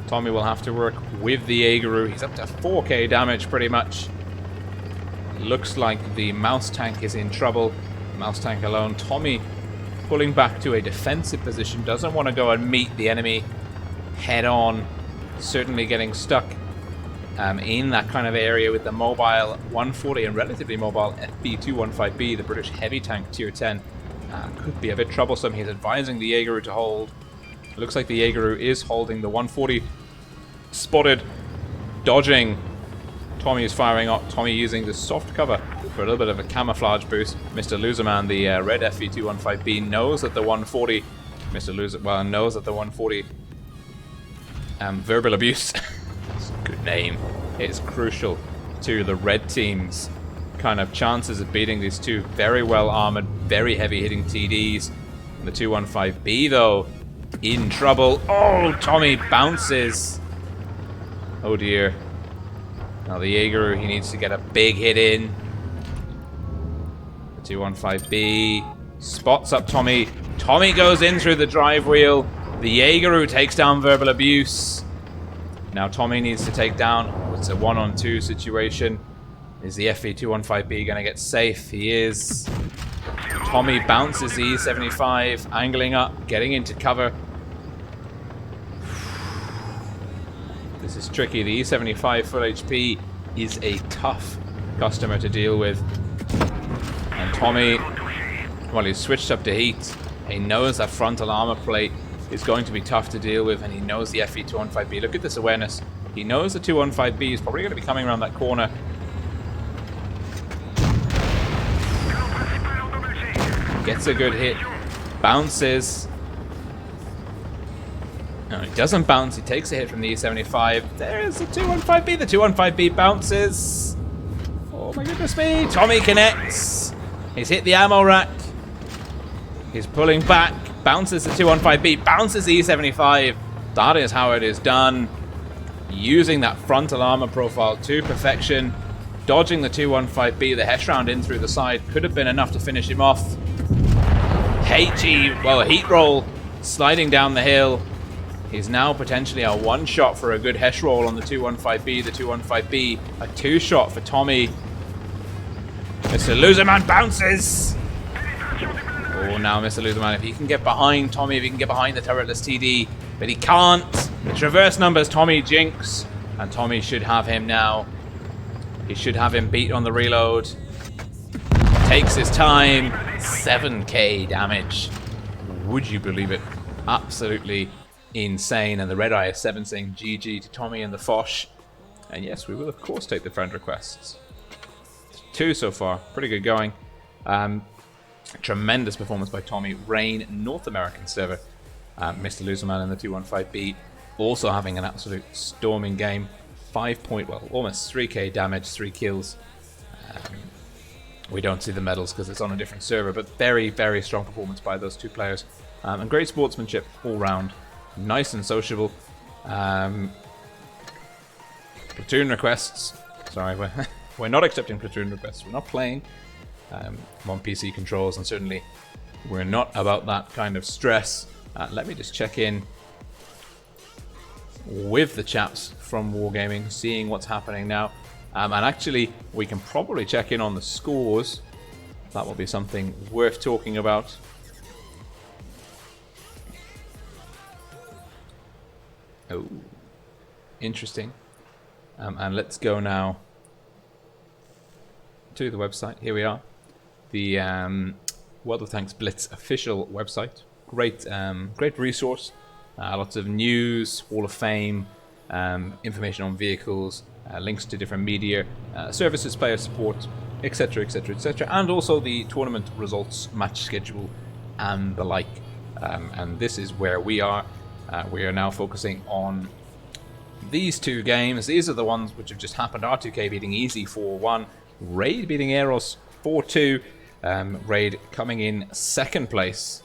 Tommy will have to work with the Jaegeru. He's up to 4k damage pretty much. Looks like the mouse tank is in trouble. Mouse tank alone. Tommy pulling back to a defensive position. Doesn't want to go and meet the enemy head on. Certainly getting stuck in that kind of area with the mobile 140 and relatively mobile FB215B, the British heavy tank tier 10. Could be a bit troublesome. He's advising the Jaegeru to hold. Looks like the Jaegeru is holding. The 140 spotted, dodging. Tommy is firing up. Tommy using the soft cover for a little bit of a camouflage boost. Mr. Loserman, the red FV215B, knows that the 140... Mr. Loser, well, knows that the 140 verbal abuse, good name, is crucial to the red team's kind of chances of beating these two very well armored, very heavy hitting TDs. And the 215B, though, in trouble. Oh, Tommy bounces. Oh dear. Now the Jaegeru, he needs to get a big hit in. The 215B spots up Tommy. Tommy goes in through the drive wheel. The Jaegeru takes down verbal abuse. Now Tommy needs to take down. Oh, it's a 1-on-2 situation. Is the FV215B going to get safe? He is. Tommy bounces the E75, angling up, getting into cover. This is tricky. The E75 full HP is a tough customer to deal with. And Tommy, well, he's switched up to heat. He knows that frontal armor plate is going to be tough to deal with, and he knows the FV215B. Look at this awareness. He knows the 215B is probably going to be coming around that corner. Gets a good hit. Bounces. No, he doesn't bounce. He takes a hit from the E75. There's the 215B. The 215B bounces. Oh my goodness me. Tommy connects. He's hit the ammo rack. He's pulling back. Bounces the 215B. Bounces the E75. That is how it is done. Using that frontal armor profile to perfection. Dodging the 215B. The Hesh round in through the side could have been enough to finish him off. Heat roll. Sliding down the hill. He's now potentially a one-shot for a good Hesh roll on the 215B. The 215B, a two-shot for Tommy. Mr. Loserman bounces. Oh, now Mr. Loserman, if he can get behind Tommy, if he can get behind the turretless TD, but he can't. It's reverse numbers. Tommy jinx, and Tommy should have him now. He should have him beat on the reload. Takes his time. 7k damage. Would you believe it? Absolutely insane. And the Red Eye is 7 saying GG to Tommy and the Fosh. And yes, we will of course take the friend requests. 2 so far. Pretty good going. Tremendous performance by Tommy. Rain, North American server. Mr. Loserman and the 215B also having an absolute storming game. Almost 3k damage, 3 kills. We don't see the medals because it's on a different server, but very, very strong performance by those two players. And great sportsmanship all round. Nice and sociable. Platoon requests. Sorry, we're not accepting platoon requests. We're not playing. I'm on PC controls, and certainly we're not about that kind of stress. Let me just check in with the chaps from Wargaming, seeing what's happening now. And actually, we can probably check in on the scores. That will be something worth talking about. Oh, interesting. And let's go now to the website. Here we are. The World of Tanks Blitz official website. Great resource. Lots of news, Hall of Fame, information on vehicles, links to different media, services, player support, etc, etc, etc, and also the tournament results, match schedule, and the like. And this is where we are. We are now focusing on these two games. These are the ones which have just happened. R2K beating Easy 4-1, Raid beating Eros 4-2, Raid coming in second place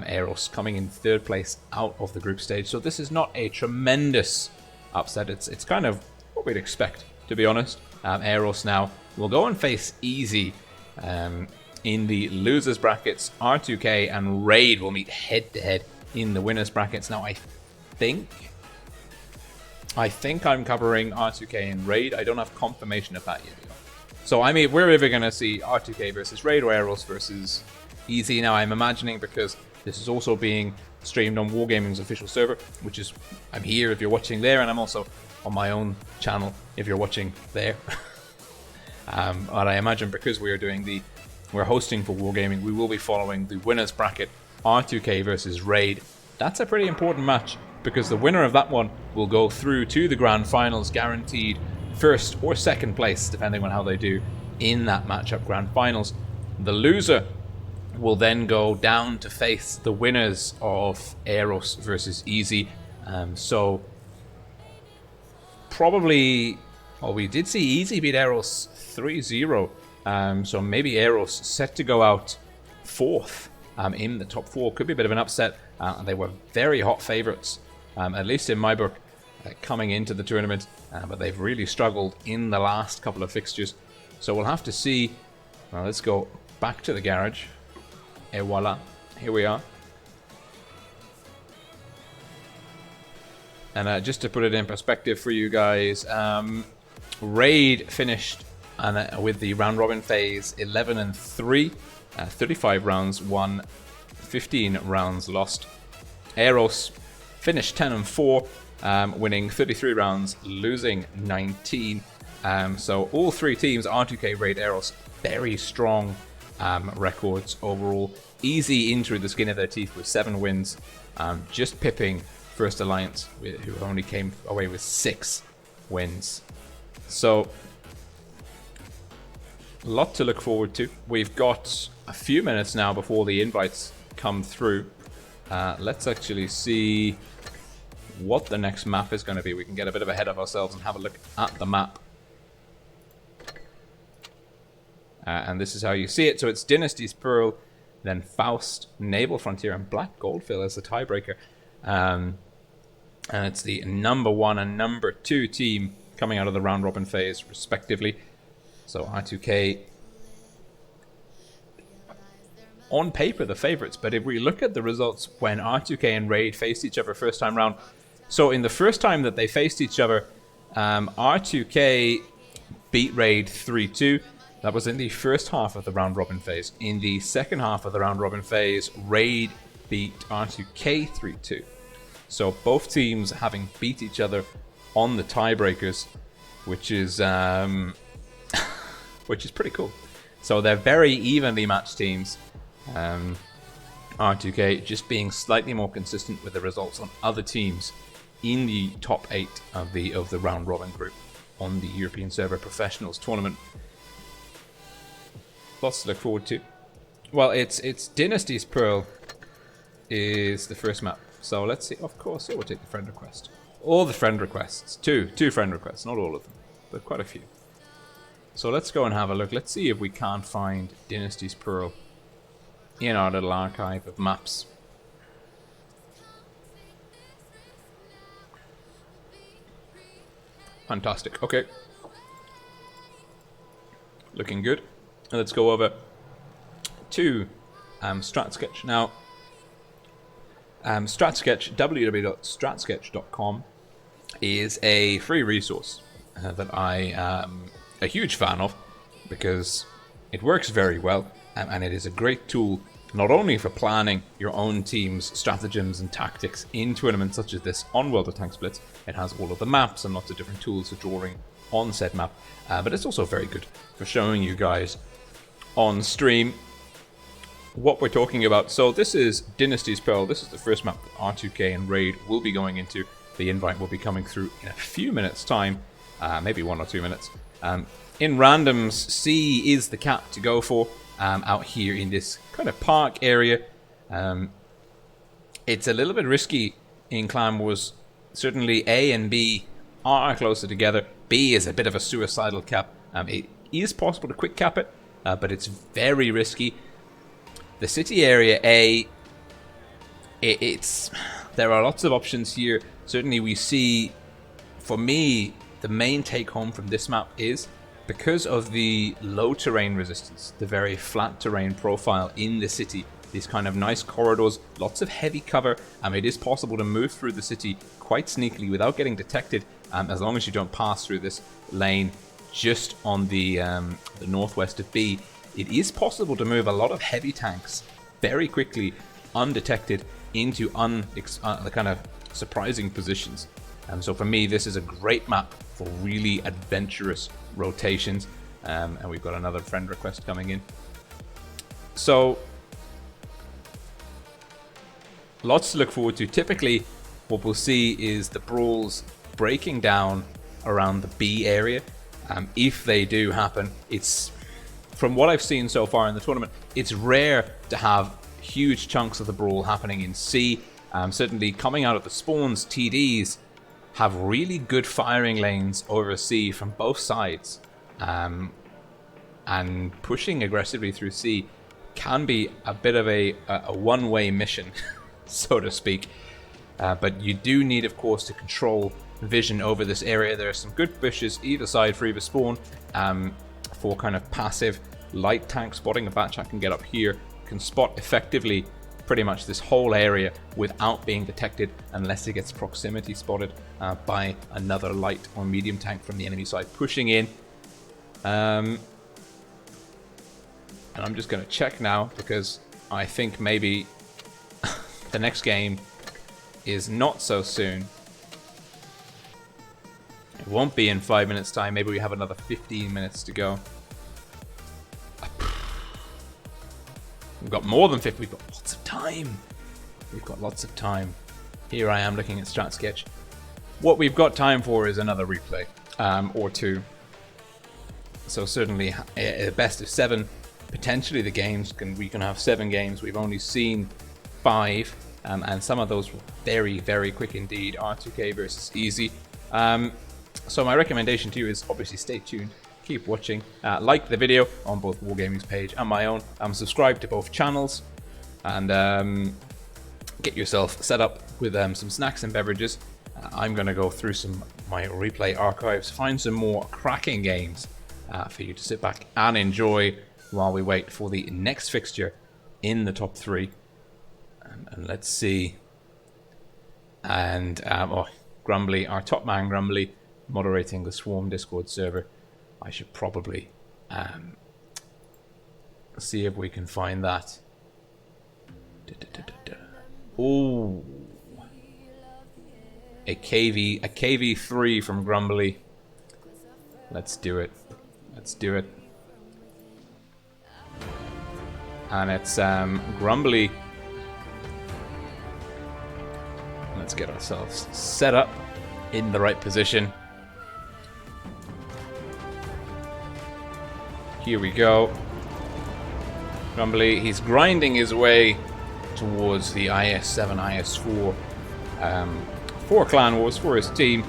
Eros coming in 3rd place out of the group stage. So this is not a tremendous upset. It's kind of what we'd expect, to be honest. Eros now will go and face Easy in the losers brackets. R2K and Raid will meet head-to-head in the winners brackets. Now I think I'm covering R2K and Raid. I don't have confirmation of that yet. So I mean, we're either going to see R2K versus Raid or Eros versus Easy. Now I'm imagining, because this is also being streamed on Wargaming's official server, which is, I'm here if you're watching there, and I'm also on my own channel if you're watching there. But I imagine because we're hosting for Wargaming, we will be following the winners bracket, R2K versus Raid. That's a pretty important match, because the winner of that one will go through to the grand finals, guaranteed 1st or 2nd place, depending on how they do in that matchup grand finals. The loser will then go down to face the winners of Eros versus Easy. So probably, well, we did see Easy beat Eros 3-0. So maybe Eros set to go out 4th in the top 4. Could be a bit of an upset. They were very hot favorites, at least in my book, coming into the tournament. But they've really struggled in the last couple of fixtures. So we'll have to see. Well, let's go back to the garage. Et voila, here we are. And just to put it in perspective for you guys, Raid finished with the round robin phase 11-3, 35 rounds won, 15 rounds lost. Eros finished 10-4, winning 33 rounds, losing 19. So all 3 teams, R2K, Raid, Eros, very strong records overall. Easy in through the skin of their teeth with 7 wins, just pipping First Alliance, who only came away with 6 wins. So a lot to look forward to. We've got a few minutes now before the invites come through. Let's actually see what the next map is going to be. We can get a bit of ahead of ourselves and have a look at the map. And this is how you see it. So it's Dynasty's Pearl, then Faust, Naval Frontier, and Black Goldville as the tiebreaker. And it's the number 1 and number 2 team coming out of the round robin phase, respectively. So R2K, on paper, the favorites. But if we look at the results when R2K and Raid faced each other first time round. So in the first time that they faced each other, R2K beat Raid 3-2. That was in the first half of the round robin phase. In the second half of the round robin phase, Raid beat R2K 3-2. So both teams having beat each other on the tiebreakers, which is pretty cool. So they're very evenly matched teams. R2K just being slightly more consistent with the results on other teams in the top 8 of the round robin group on the European Server Professionals tournament. Lots to look forward to. Well, it's Dynasty's Pearl is the first map. So let's see. Of course, it will take the friend request. All the friend requests. Two friend requests. Not all of them, but quite a few. So let's go and have a look. Let's see if we can't find Dynasty's Pearl in our little archive of maps. Fantastic. Okay. Looking good. Let's go over to StratSketch. Now, StratSketch, www.stratsketch.com, is a free resource that I am a huge fan of because it works very well and it is a great tool not only for planning your own team's stratagems and tactics in tournaments such as this on WoT Tanks Blitz. It has all of the maps and lots of different tools for drawing on said map, but it's also very good for showing you guys on stream what we're talking about. So this is Dynasty's Pearl. This is the first map that R2K and Raid will be going into. The invite will be coming through in a few minutes time, maybe 1 or 2 minutes. In randoms, C is the cap to go for out here in this kind of park area. It's a little bit risky in Clan Wars. Certainly A and B are closer together. B is a bit of a suicidal cap. It is possible to quick cap it, but it's very risky. The city area A there are lots of options here. Certainly we see, for me, the main take home from this map is because of the low terrain resistance, the very flat terrain profile in the city, these kind of nice corridors, lots of heavy cover. It is possible to move through the city quite sneakily without getting detected, as long as you don't pass through this lane just on the northwest of B. It is possible to move a lot of heavy tanks very quickly, undetected, into the kind of surprising positions. So for me, this is a great map for really adventurous rotations. And we've got another friend request coming in. So lots to look forward to. Typically, what we'll see is the brawls breaking down around the B area. If they do happen, it's, from what I've seen so far in the tournament, it's rare to have huge chunks of the brawl happening in C. Certainly coming out of the spawns, TDs have really good firing lanes over C from both sides. And pushing aggressively through C can be a bit of a one-way mission, so to speak. But you do need, of course, to control vision over this area. There are some good bushes either side for either spawn, for kind of passive light tank spotting. A Batchat can get up here, can spot effectively pretty much this whole area without being detected unless it gets proximity spotted by another light or medium tank from the enemy side pushing in. And I'm just going to check now because I think maybe the next game is not so soon. It won't be in 5 minutes time. Maybe we have another 15 minutes to go. We've got more than 50. We've got lots of time. We've got lots of time. Here I am looking at Strat Sketch. What we've got time for is another replay or two. So certainly a best of 7. Potentially the games we can have 7 games. We've only seen 5, and some of those were very, very quick indeed. R2K versus Easy. So my recommendation to you is obviously stay tuned, keep watching, like the video on both Wargaming's page and my own, subscribe to both channels, and get yourself set up with some snacks and beverages. I'm going to go through my replay archives, find some more cracking games for you to sit back and enjoy while we wait for the next fixture in the top 3. And let's see. And Grumbly, our top man Grumbly, moderating the Swarm Discord server. I should probably see if we can find that. Oh, a KV3 from Grumbly. Let's do it. Let's do it. And it's Grumbly. Let's get ourselves set up in the right position. Here we go. Grumbly, he's grinding his way towards the IS-7, IS-4 for Clan Wars, for his team.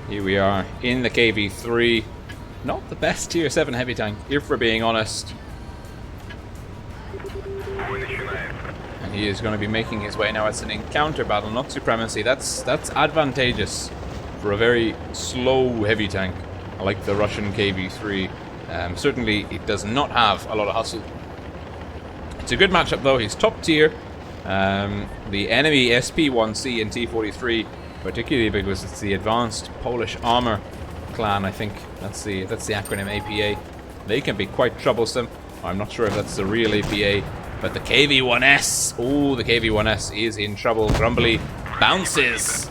Here we are in the KV3. Not the best tier 7 heavy tank, if we're being honest. And he is going to be making his way now. It's an encounter battle, not supremacy. That's advantageous for a very slow heavy tank like the Russian KV3. Certainly, it does not have a lot of hustle. It's a good matchup, though. He's top tier. The enemy SP1C and T43, particularly because it's the Advanced Polish Armor clan. I think that's the acronym APA. They can be quite troublesome. I'm not sure if that's the real APA, but the KV1S. Oh, the KV1S is in trouble. Grumbly bounces,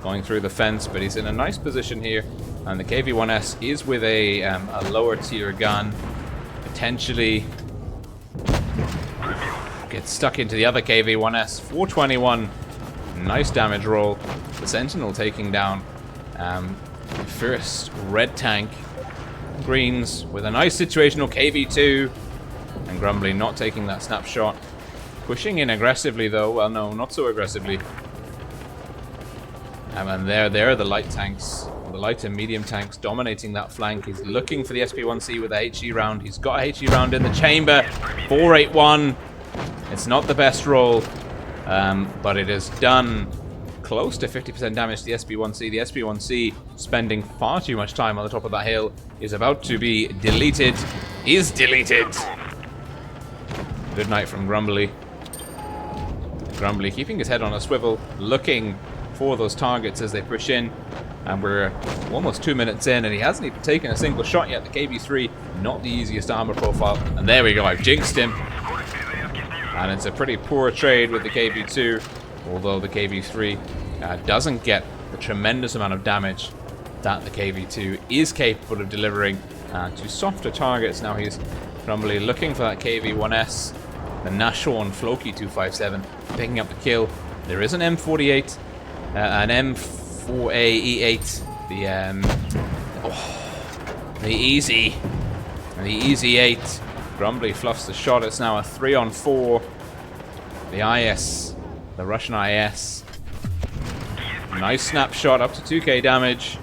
going through the fence, but he's in a nice position here. And the KV1S is with a lower tier gun. Potentially gets stuck into the other KV1S. 421. Nice damage roll. The Sentinel taking down the first red tank. Greens with a nice situational KV2. And Grumbly not taking that snapshot. Pushing in aggressively though. Well, no, not so aggressively. And there are the light tanks. The light and medium tanks dominating that flank. He's looking for the SP1C with a HE round. He's got a HE round in the chamber. 481. It's not the best roll, but it has done close to 50% damage to the SB1C. The SB1C, spending far too much time on the top of that hill, is about to be deleted. Is deleted! Good night from Grumbly. Grumbly keeping his head on a swivel, looking for those targets as they push in. And we're almost 2 minutes in, and he hasn't even taken a single shot yet. The KB3, not the easiest armor profile. And there we go, I've jinxed him. And it's a pretty poor trade with the KB2, although the KB3 doesn't get the tremendous amount of damage that the KB2 is capable of delivering to softer targets. Now he's Grumbly looking for that KV1S, the Nashorn Floki 257, picking up the kill. There is an M48, an M4A-E8, the Easy 8. Grumbly fluffs the shot. It's now a 3-on-4. The IS, the Russian IS. Nice snapshot, up to 2k damage.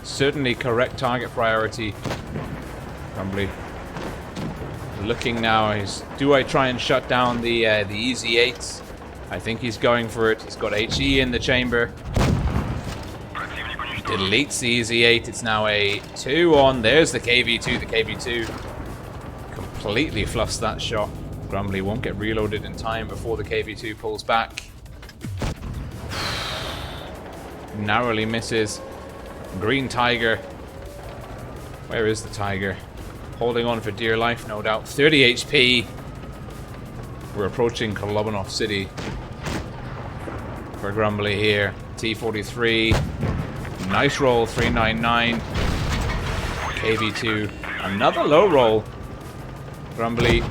Certainly correct target priority. Grumbly looking now. Do I try and shut down the Easy 8? I think he's going for it. He's got HE in the chamber. Deletes the Easy 8. It's now a 2-on. There's the KV2. The KV2 completely fluffs that shot. Grumbly won't get reloaded in time before the KV2 pulls back. Narrowly misses. Green Tiger. Where is the Tiger? Holding on for dear life, no doubt. 30 HP. We're approaching Kolobanov City for Grumbly here. T-43. Nice roll, 399. KV2. Another low roll. Grumbly.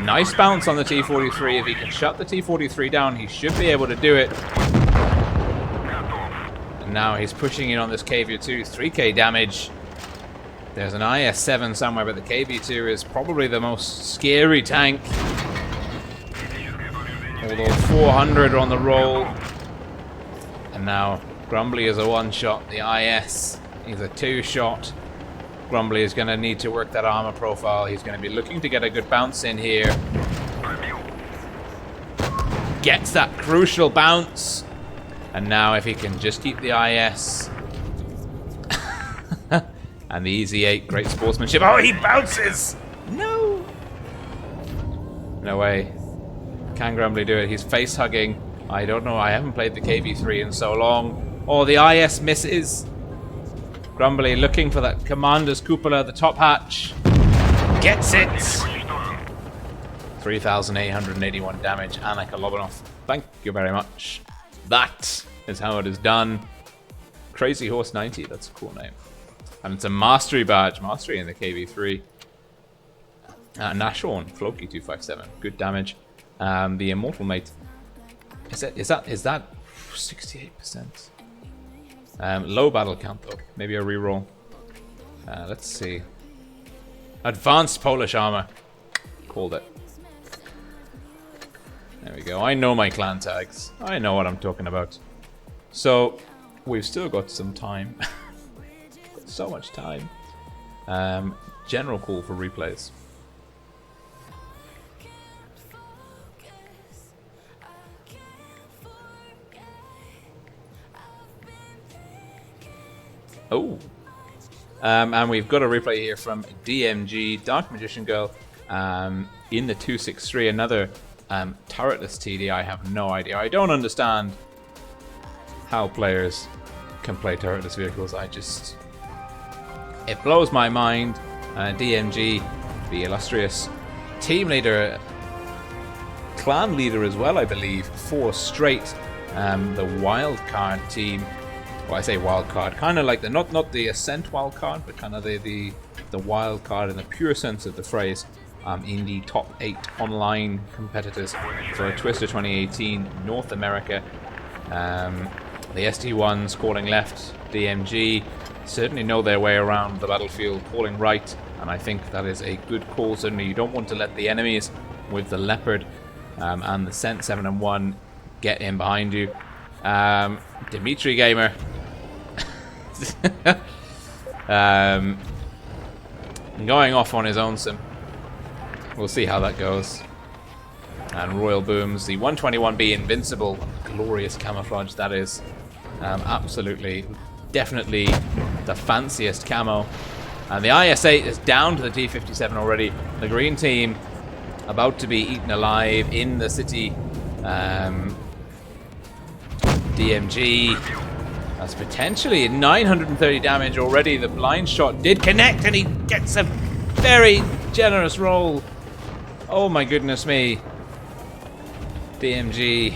Nice bounce on the T-43. If he can shut the T-43 down, he should be able to do it. And now he's pushing in on this KV2. 3k damage. There's an IS-7 somewhere, but the KV2 is probably the most scary tank. Although 400 on the roll. And now Grumbly is a one-shot. The IS is a two-shot. Grumbly is going to need to work that armor profile. He's going to be looking to get a good bounce in here. Gets that crucial bounce. And now if he can just keep the IS. And the Easy 8, great sportsmanship. Oh, he bounces! No! No way. Can Grumbly do it? He's face hugging. I don't know. I haven't played the KV3 in so long. Oh, the IS misses. Grumbly looking for that Commander's Cupola, the top hatch. Gets it! 3,881 damage. Anna Kolobanov. Thank you very much. That is how it is done. Crazy Horse 90. That's a cool name. And it's a mastery badge. Mastery in the KV3. Nashorn Floki 257. Good damage. The Immortal Mate. Is that 68%? Low battle count though. Maybe a reroll. Let's see. Advanced Polish armor. Called it. There we go. I know my clan tags. I know what I'm talking about. So we've still got some time. So much time. General call for replays. Oh. And we've got a replay here from DMG, Dark Magician Girl, in the 263. Another turretless TD. I have no idea. I don't understand how players can play turretless vehicles. It blows my mind. DMG, the illustrious team leader, clan leader as well, I believe, for straight the wildcard team. Well, I say wildcard, kind of like the not the Ascent wildcard, but kind of the wildcard in the pure sense of the phrase. In the top 8 online competitors for Twister 2018 North America. The ST1s calling left, DMG certainly know their way around the battlefield, calling right, and I think that is a good call. Certainly you don't want to let the enemies with the Leopard and the Cent 7 and 1 get in behind you. Dimitri Gamer going off on his own sim. We'll see how that goes. And Royal Booms, the 121B Invincible. Glorious camouflage that is. Absolutely, definitely the fanciest camo. And the IS-8 is down to the T-57 already. The green team about to be eaten alive in the city. DMG, that's potentially 930 damage already. The blind shot did connect, and he gets a very generous roll. Oh my goodness me. DMG,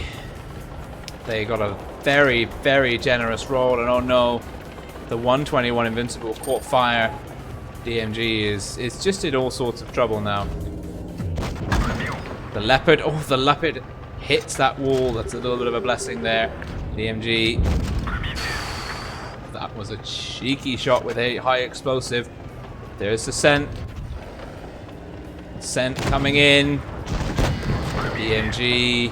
they got a very, very generous roll, and oh no, the 121 Invincible caught fire. DMG is just in all sorts of trouble now. The Leopard, oh, the Leopard hits that wall. That's a little bit of a blessing there. DMG, that was a cheeky shot with a high explosive. There's the Scent. Scent coming in. DMG.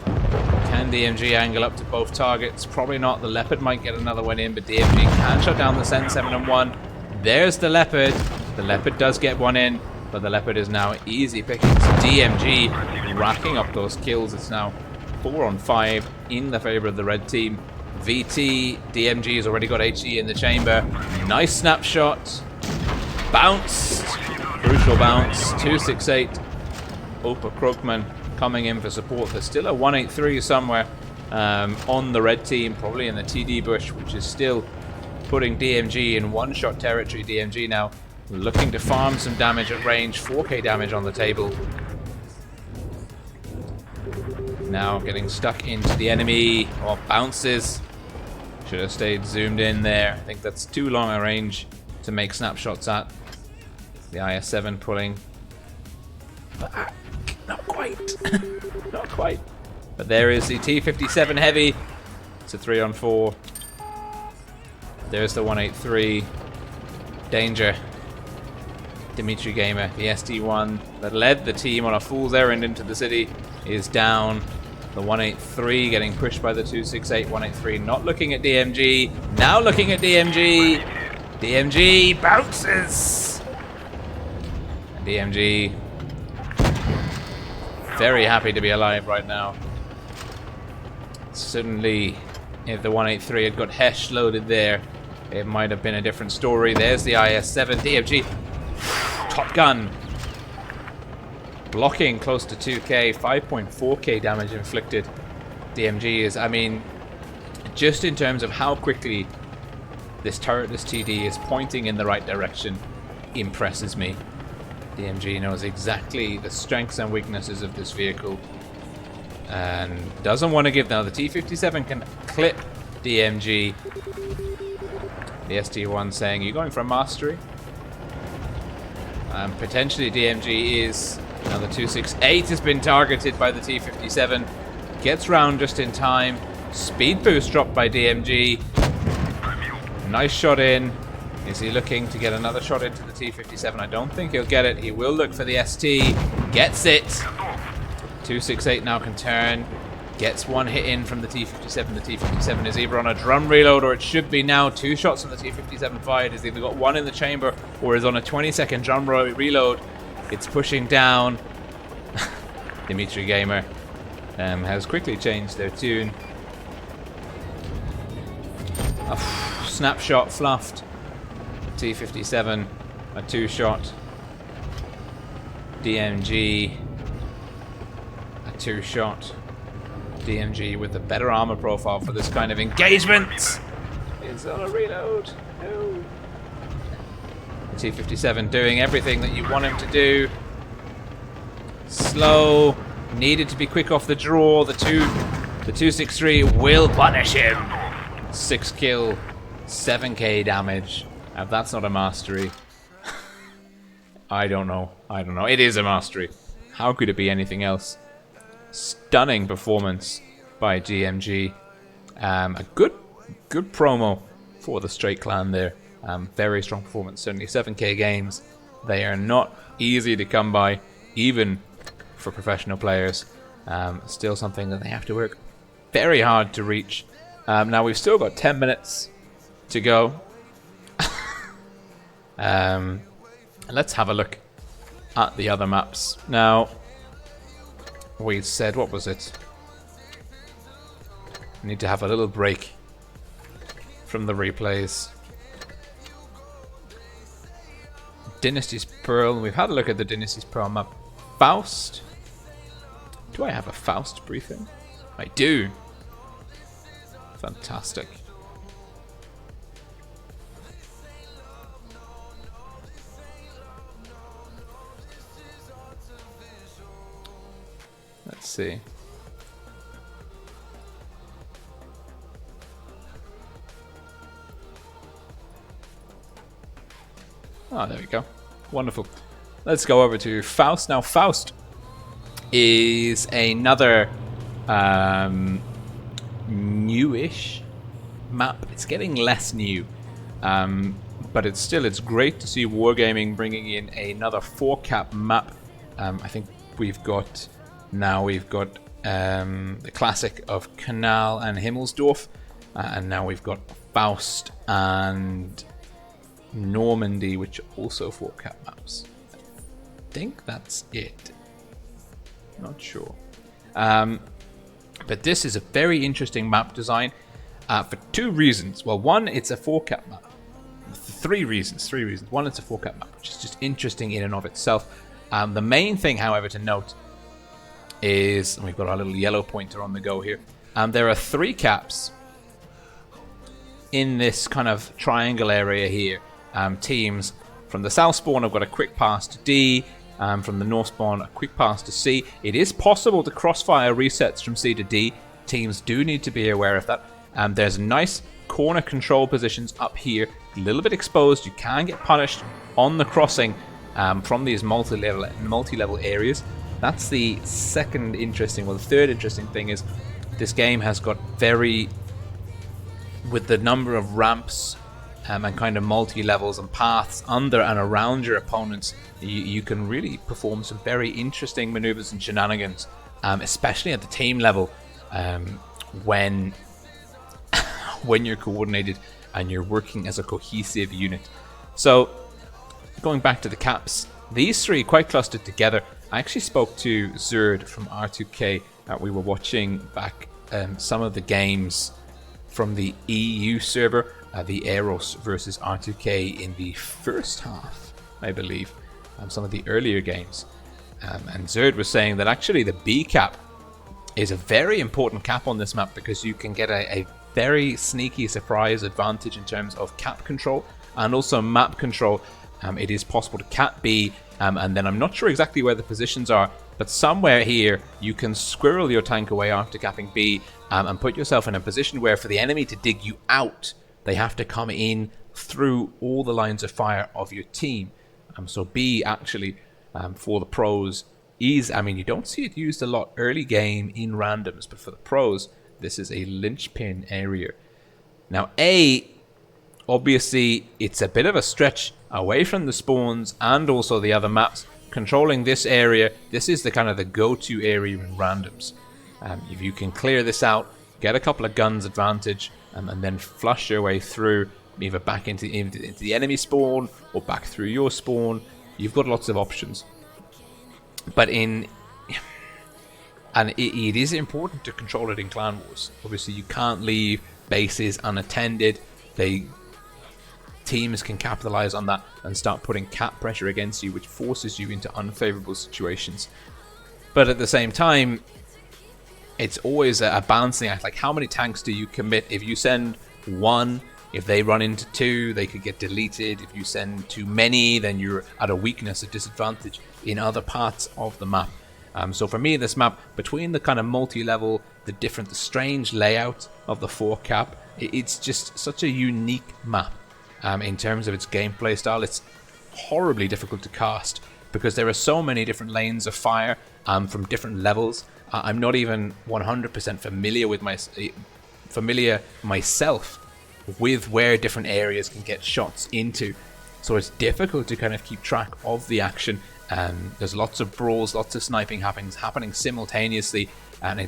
Can DMG angle up to both targets? Probably not. The Leopard might get another one in, but DMG can shut down the Scent 7-1. There's the Leopard. The Leopard does get one in, but the Leopard is now easy pickings. DMG racking up those kills. It's now 4-on-5 in the favor of the red team. VT, DMG has already got HE in the chamber. Nice snapshot. Bounced. Crucial bounce. 268. Opa Krogman coming in for support. There's still a 183 somewhere on the red team, probably in the TD bush, which is still putting DMG in one-shot territory. DMG now looking to farm some damage at range. 4k damage on the table. Now getting stuck into the enemy. Oh, bounces. Should have stayed zoomed in there. I think that's too long a range to make snapshots at. The IS-7 pulling back. Not quite. Not quite. But there is the T-57 Heavy. It's a 3-on-4. There's the 183. Danger. Dimitri Gamer, the SD1 that led the team on a fool's errand into the city, is down. The 183 getting pushed by the 268. 183 not looking at DMG. Now looking at DMG. DMG bounces. And DMG very happy to be alive right now. Certainly, if the 183 had got Hesh loaded there, it might have been a different story. There's the IS-7. DMG. Top gun. Blocking close to 2k. 5.4k damage inflicted. DMG is, I mean, just in terms of how quickly this turretless TD is pointing in the right direction, impresses me. DMG knows exactly the strengths and weaknesses of this vehicle and doesn't want to give. Now the T-57 can clip DMG. The SD1 saying, "You're going for mastery?" Potentially DMG is. Now the 268 has been targeted by the T-57. Gets round just in time. Speed boost dropped by DMG. Nice shot in. Is he looking to get another shot into the T-57? I don't think he'll get it. He will look for the ST. Gets it. 268 now can turn. Gets one hit in from the T-57. The T-57 is either on a drum reload, or it should be now. 2 shots from the T-57 fired. He's either got one in the chamber or is on a 20-second drum reload. It's pushing down. Dimitri Gamer has quickly changed their tune. Snapshot fluffed. T-57, a 2-shot. DMG, a 2-shot. DMG with the better armor profile for this kind of engagement. Is on a reload. No. The T-57 doing everything that you want him to do. Slow. Needed to be quick off the draw. The 263 will punish him. 6 kill, 7k damage. If that's not a mastery, I don't know. I don't know. It is a mastery. How could it be anything else? Stunning performance by DMG. A good promo for the Straight Clan there. Very strong performance. Certainly 7k games. They are not easy to come by, even for professional players. Still something that they have to work very hard to reach. Now we've still got 10 minutes to go. Let's have a look at the other maps. Now, we said, what was it? We need to have a little break from the replays. Dynasty's Pearl. We've had a look at the Dynasty's Pearl map. Faust. Do I have a Faust briefing? I do. Fantastic. Let's see. Oh, there we go. Wonderful. Let's go over to Faust. Now, Faust is another newish map. It's getting less new, but it's great to see Wargaming bringing in another 4-cap map. I think we've got the classic of Canal and Himmelsdorf, and now we've got Faust and Normandy, which are also 4-cap maps. I think that's it. Not sure. But this is a very interesting map design for 2 reasons. Well, one, it's a 4-cap map. 3 reasons. One, it's a 4-cap map, which is just interesting in and of itself. The main thing, however, to note is, and we've got our little yellow pointer on the go here, there are 3 caps in this kind of triangle area here. Teams from the south spawn have got a quick pass to D, from the north spawn a quick pass to C. It is possible to crossfire resets from C to D. Teams do need to be aware of that. There's nice corner control positions up here, a little bit exposed. You can get punished on the crossing from these multi-level areas. That's the second interesting, well, the third interesting thing is this game has got with the number of ramps and kind of multi-levels and paths under and around your opponents, you can really perform some very interesting maneuvers and shenanigans, especially at the team level, when you're coordinated and you're working as a cohesive unit. So, going back to the caps, these 3 quite clustered together. I actually spoke to Zerd from R2K. We were watching back some of the games from the EU server, the Eros versus R2K in the first half, I believe, some of the earlier games. And Zerd was saying that actually the B cap is a very important cap on this map because you can get a very sneaky surprise advantage in terms of cap control and also map control. It is possible to cap B, and then I'm not sure exactly where the positions are, but somewhere here you can squirrel your tank away after capping B and put yourself in a position where for the enemy to dig you out, they have to come in through all the lines of fire of your team. So B actually, for the pros, is, I mean, you don't see it used a lot early game in randoms, but for the pros, this is a linchpin area. Now A, obviously, it's a bit of a stretch away from the spawns and also the other maps. Controlling this area, this is the kind of the go-to area in randoms. If you can clear this out, get a couple of guns advantage, and then flush your way through, either back into the enemy spawn or back through your spawn, you've got lots of options. But it is important to control it in Clan Wars. Obviously, you can't leave bases unattended. Teams can capitalize on that and start putting cap pressure against you, which forces you into unfavorable situations. But at the same time, it's always a balancing act. Like, how many tanks do you commit? If you send 1, if they run into 2, they could get deleted. If you send too many, then you're at a weakness, a disadvantage in other parts of the map. So for me, this map, between the kind of multi-level, the strange layout of the 4-cap, it's just such a unique map. In terms of its gameplay style, it's horribly difficult to cast because there are so many different lanes of fire from different levels. I'm not even 100% familiar myself with where different areas can get shots into. So it's difficult to kind of keep track of the action. There's lots of brawls, lots of sniping happening simultaneously, and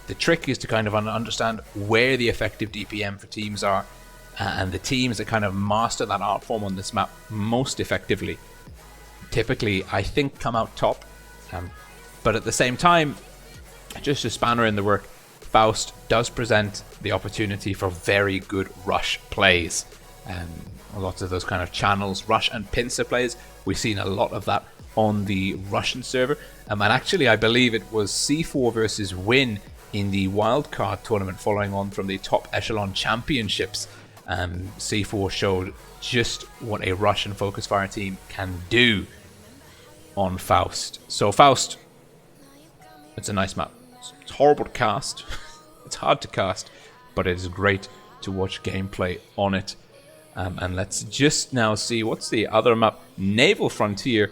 the trick is to kind of understand where the effective DPM for teams are. And the teams that kind of master that art form on this map most effectively, typically, I think, come out top. But at the same time, just a spanner in the work, Faust does present the opportunity for very good rush plays. Lots of those kind of channels, rush and pincer plays. We've seen a lot of that on the Russian server. And actually, I believe it was C4 versus Win in the wildcard tournament following on from the top echelon championships. C4 showed just what a Russian focus fire team can do on Faust. So Faust, it's a nice map. It's horrible to cast. It's hard to cast, but it is great to watch gameplay on it. And let's just now see what's the other map, Naval Frontier.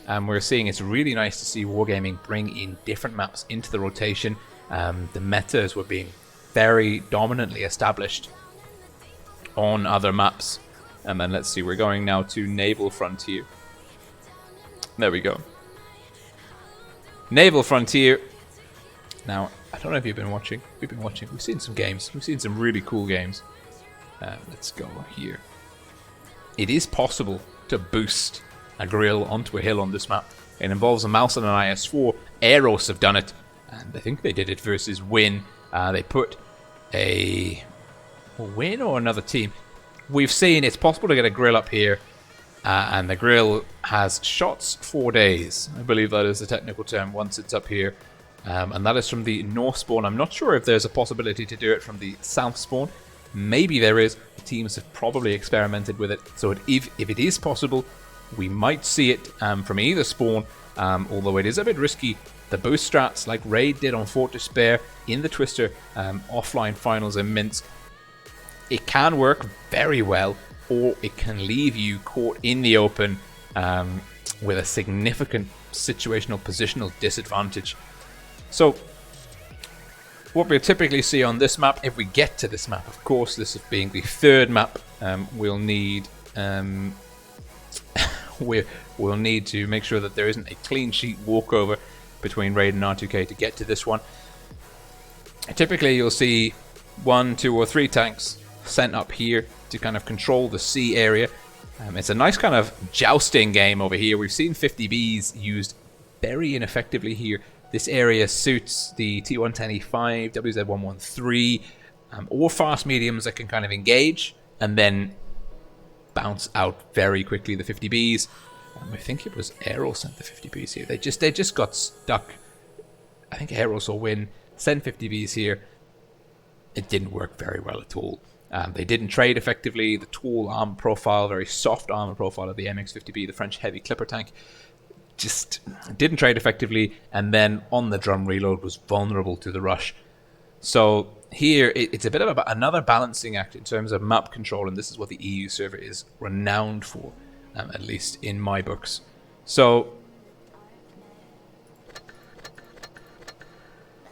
We're seeing it's really nice to see Wargaming bring in different maps into the rotation. The metas were being very dominantly established on other maps. And then let's see, we're going now to Naval Frontier. There we go. Naval Frontier. Now, I don't know if you've been watching. We've been watching. We've seen some games. We've seen some really cool games. Let's go here. It is possible to boost a grill onto a hill on this map. It involves a mouse and an IS-4. Aeros have done it, and I think they did it versus Win. They put a Win or another team. We've seen it's possible to get a grill up here, and the grill has shots 4 days. I believe that is the technical term once it's up here. And that is from the north spawn. I'm not sure if there's a possibility to do it from the south spawn. Maybe there is. The teams have probably experimented with it. So if it is possible, we might see it from either spawn. Although it is a bit risky. The boost strats, like Raid did on Fort Despair in the Twister offline finals in Minsk, it can work very well, or it can leave you caught in the open with a significant situational positional disadvantage. So, what we'll typically see on this map, if we get to this map, of course, this being the third map, we'll need we'll need to make sure that there isn't a clean sheet walkover between Raid and R2K to get to this one. Typically, you'll see 1, 2, or 3 tanks sent up here to kind of control the C area. It's a nice kind of jousting game over here. We've seen 50Bs used very ineffectively here. This area suits the T110E5, WZ113, or fast mediums that can kind of engage and then bounce out very quickly. The 50Bs, I think it was Aero sent the 50Bs here. They just got stuck. I think Aeros or Win sent 50Bs here. It didn't work very well at all. They didn't trade effectively. The tall armor profile, very soft armor profile of the MX-50B, the French heavy clipper tank, just didn't trade effectively, and then on the drum reload was vulnerable to the rush. So here it's a bit of another balancing act in terms of map control, and this is what the EU server is renowned for, at least in my books. So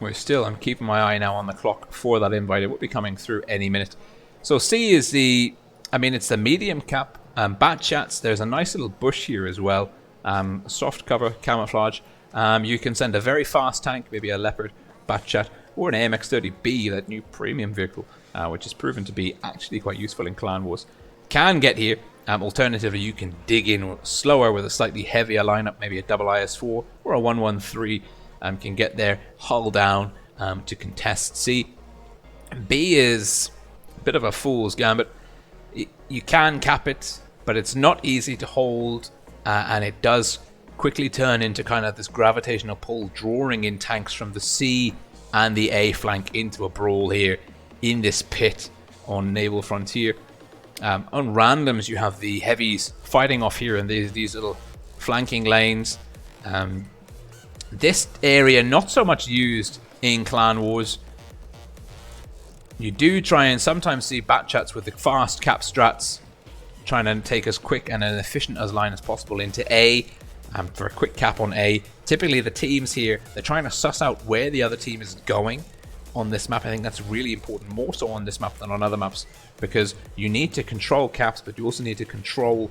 I'm keeping my eye now on the clock for that invite. It will be coming through any minute. So C is it's the medium cap. Bat chats, there's a nice little bush here as well. Soft cover, camouflage. You can send a very fast tank, maybe a Leopard, Batchat, or an AMX-30B, that new premium vehicle, which has proven to be actually quite useful in Clan Wars. Can get here. Alternatively, you can dig in slower with a slightly heavier lineup, maybe a double IS-4 or a 113. Can get there, hull down to contest C. B is a bit of a fool's gambit. You can cap it, but it's not easy to hold. And it does quickly turn into kind of this gravitational pull, drawing in tanks from the C and the A flank into a brawl here in this pit on Naval Frontier. On randoms, you have the heavies fighting off here in these little flanking lanes. This area not so much used in Clan Wars. You do try and sometimes see bat chats with the fast cap strats, trying to take as quick and as efficient as line as possible into A, for a quick cap on A. Typically the teams here, they're trying to suss out where the other team is going on this map. I think that's really important, more so on this map than on other maps, because you need to control caps, but you also need to control...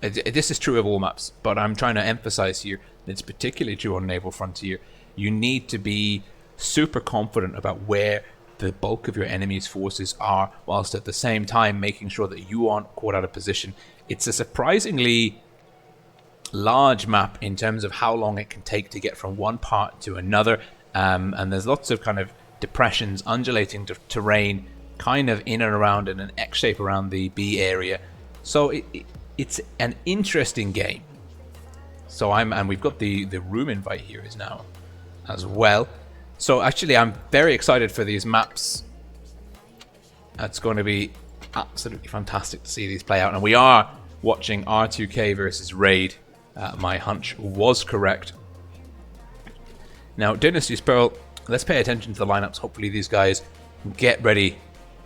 This is true of all maps, but I'm trying to emphasize here that it's particularly true on Naval Frontier. You need to be super confident about where the bulk of your enemy's forces are, whilst at the same time making sure that you aren't caught out of position. It's a surprisingly large map in terms of how long it can take to get from one part to another. And there's lots of kind of depressions, undulating terrain, kind of in and around in an X shape around the B area. So it's an interesting game. So and we've got the room invite here is now as well. So actually I'm very excited for these maps. It's going to be absolutely fantastic to see these play out. And we are watching R2K versus Raid. My hunch was correct. Now, Dynasty's Pearl, let's pay attention to the lineups. Hopefully these guys get ready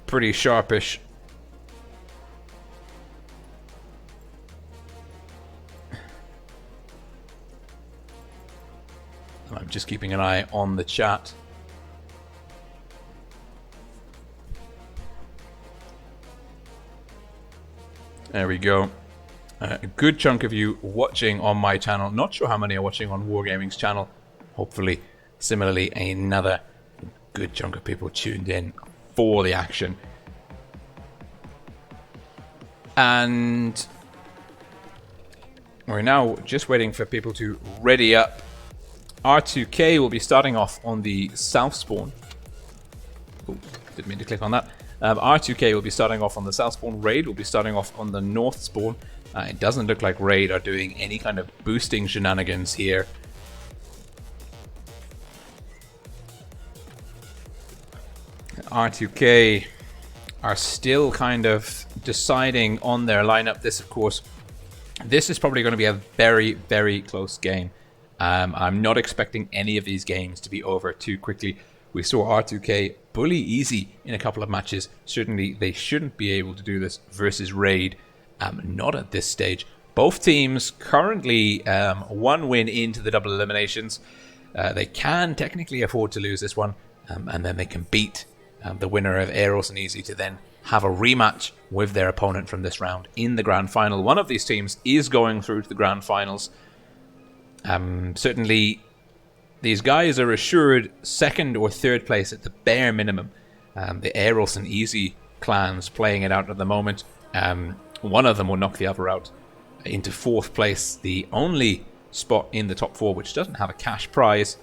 pretty sharpish. I'm just keeping an eye on the chat. There we go. A good chunk of you watching on my channel. Not sure how many are watching on Wargaming's channel. Hopefully, similarly, another good chunk of people tuned in for the action. And we're now just waiting for people to ready up. R2K will be starting off on the south spawn. Oh, didn't mean to click on that. R2K will be starting off on the south spawn. Raid will be starting off on the north spawn. It doesn't look like Raid are doing any kind of boosting shenanigans here. R2K are still kind of deciding on their lineup. This, of course, this is probably going to be a very, very close game. I'm not expecting any of these games to be over too quickly. We saw R2K bully easy in a couple of matches. Certainly, they shouldn't be able to do this versus Raid. Not at this stage. Both teams currently one win into the double eliminations. They can technically afford to lose this one, and then they can beat the winner of Eros and Easy to then have a rematch with their opponent from this round in the grand final. One of these teams is going through to the grand finals. Certainly, these guys are assured second or third place at the bare minimum. The Eros and Easy clans playing it out at the moment. One of them will knock the other out into fourth place, the only spot in the top four which doesn't have a cash prize.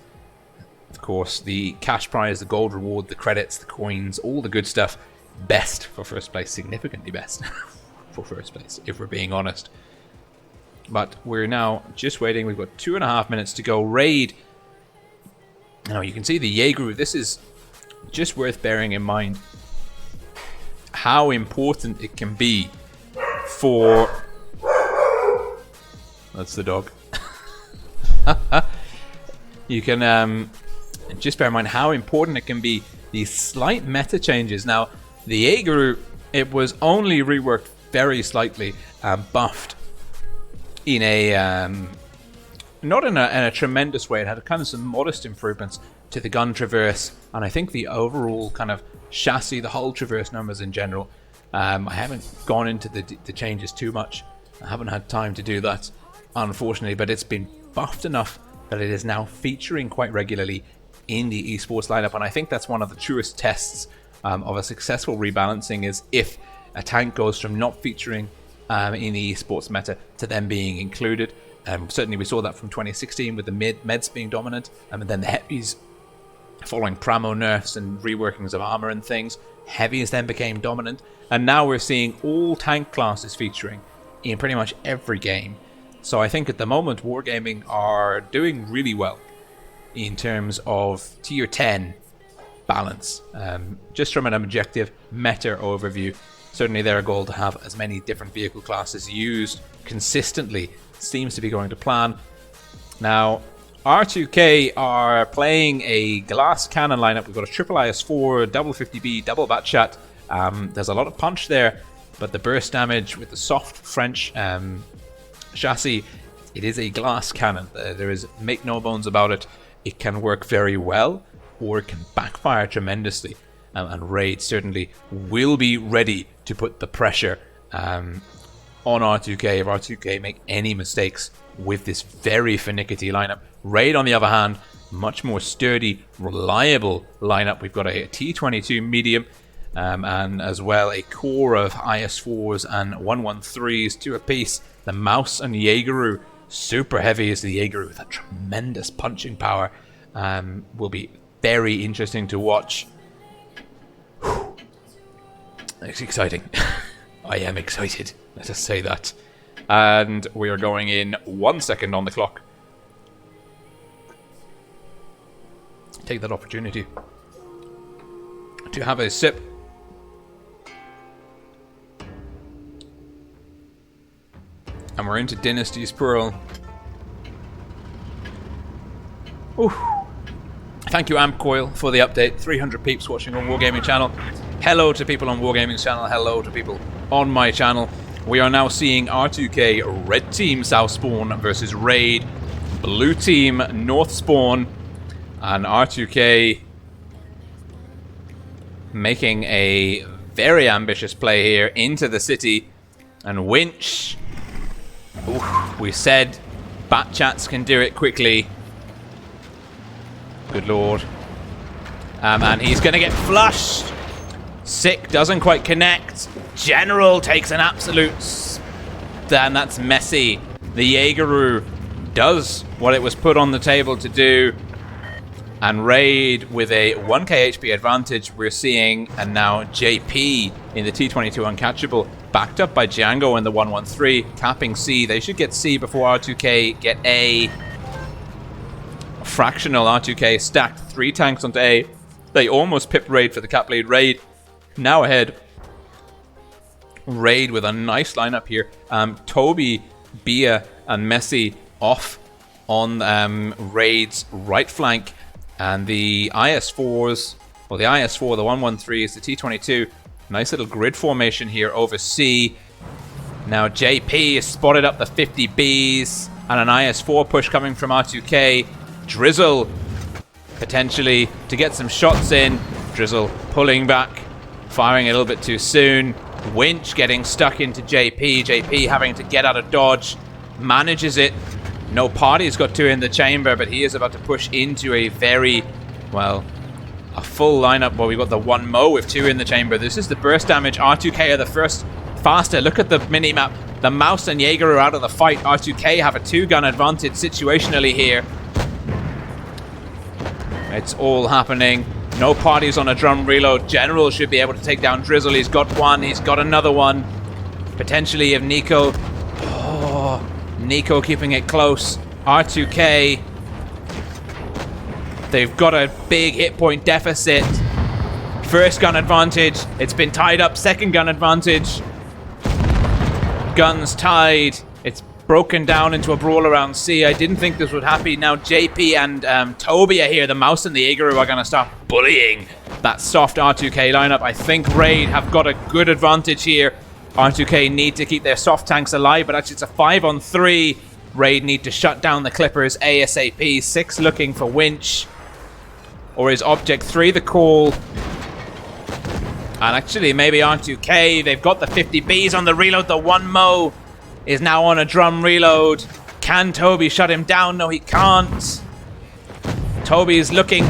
Of course, the cash prize, the gold reward, the credits, the coins, all the good stuff, best for first place, significantly best for first place, if we're being honest. But we're now just waiting. We've got 2.5 minutes to go. Raid. Now you can see the Jaeger. This is just worth bearing in mind how important it can be for... That's the dog. You can just bear in mind how important it can be, these slight meta changes. Now, the Jaeger, it was only reworked very slightly, buffed in a not in a tremendous way. It had kind of some modest improvements to the gun traverse, and I think the overall kind of chassis, the hull traverse numbers in general. I haven't gone into the changes too much. I haven't had time to do that, unfortunately, but it's been buffed enough that it is now featuring quite regularly in the esports lineup, and I think that's one of the truest tests of a successful rebalancing, is if a tank goes from not featuring in the esports meta to them being included. Certainly we saw that from 2016 with the meds being dominant, and then the heavies following Pramo nerfs and reworkings of armor and things. Heavies then became dominant, and now we're seeing all tank classes featuring in pretty much every game. So I think at the moment Wargaming are doing really well in terms of tier 10 balance. Just from an objective meta overview, certainly their goal to have as many different vehicle classes used consistently seems to be going to plan. Now, R2K are playing a glass cannon lineup. We've got a triple IS-4, double 50B, double Batchat. There's a lot of punch there, but the burst damage with the soft French chassis, it is a glass cannon. There is, make no bones about it, it can work very well, or it can backfire tremendously. And Raid certainly will be ready to put the pressure on R2K if R2K make any mistakes with this very finicky lineup. Raid, on the other hand, much more sturdy, reliable lineup. We've got a T22 medium and as well a core of IS-4s and 113s, two apiece. The Mouse and Jaegeru super heavy is the Jaeger with a tremendous punching power. Will be very interesting to watch. Whew. It's exciting. I am excited. Let us say that. And we are going in 1 second on the clock. Take that opportunity to have a sip. And we're into Dynasty's Pearl. Ooh. Thank you, Ampcoil, for the update. 300 peeps watching on Wargaming channel. Hello to people on Wargaming's channel. Hello to people on my channel. We are now seeing R2K Red Team South Spawn versus Raid Blue Team North Spawn. And R2K making a very ambitious play here into the city. And Winch. Ooh, we said Bat Chats can do it quickly. Good lord. And he's going to get flushed. Sick doesn't quite connect. General takes an absolute... Damn, that's messy. The Jaegeru does what it was put on the table to do. And Raid with a 1k HP advantage we're seeing. And now JP in the T22 uncatchable. Backed up by Django in the 113. Capping C. They should get C before R2K get A. Fractional R2K stacked 3 tanks onto A. They almost pipped Raid for the cap lead. Raid now ahead. Raid with a nice lineup here. Toby, Bia, and Messi off on Raid's right flank. And the IS-4s, well, the IS-4, the 113s, the T22. Nice little grid formation here over C. Now JP has spotted up the 50Bs. And an IS-4 push coming from R2K. Drizzle potentially to get some shots in. Drizzle pulling back, firing a little bit too soon. Winch getting stuck into JP. JP having to get out of dodge. Manages it. No Party's got 2 in the chamber, but he is about to push into a very, well, a full lineup. Well, we've got the 1 Mo with 2 in the chamber. This is the burst damage. R2K are the first faster. Look at the minimap. The Mouse and Jaeger are out of the fight. R2K have a 2-gun advantage situationally here. It's all happening. No Parties on a drum reload. General should be able to take down Drizzle. He's got 1. He's got another one. Potentially if Nico. Oh, Nico keeping it close. R2K. They've got a big hit point deficit. First gun advantage. It's been tied up. Second gun advantage. Guns tied. It's broken down into a brawl around C. I didn't think this would happen. Now JP and Toby are here. The Mouse and the Jaeger are going to start bullying that soft R2K lineup. I think Raid have got a good advantage here. R2K need to keep their soft tanks alive, but actually it's a 5-on-3. Raid need to shut down the Clippers ASAP. 6 looking for Winch. Or is Object 3 the call? And actually maybe R2K. They've got the 50Bs on the reload. The 1 Mo is now on a drum reload. Can Toby shut him down? No, he can't. Toby's looking.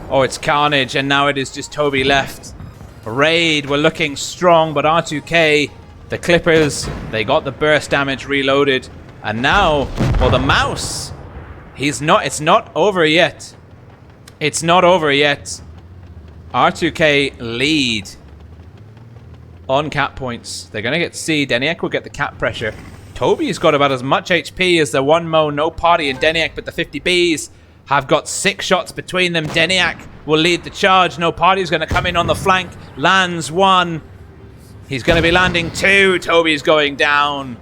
Oh, it's carnage, and now it is just Toby left. Raid were looking strong, but R2K, the Clippers, they got the burst damage reloaded. And now, well, the Mouse, it's not over yet. It's not over yet. R2K lead on cap points. They're going to get C. Deniak will get the cap pressure. Toby's got about as much HP as the 1 Mo, no Party, and Deniak, but the 50Bs have got 6 shots between them. Deniak will lead the charge. No Party's going to come in on the flank. Lands 1. He's going to be landing 2. Toby's going down.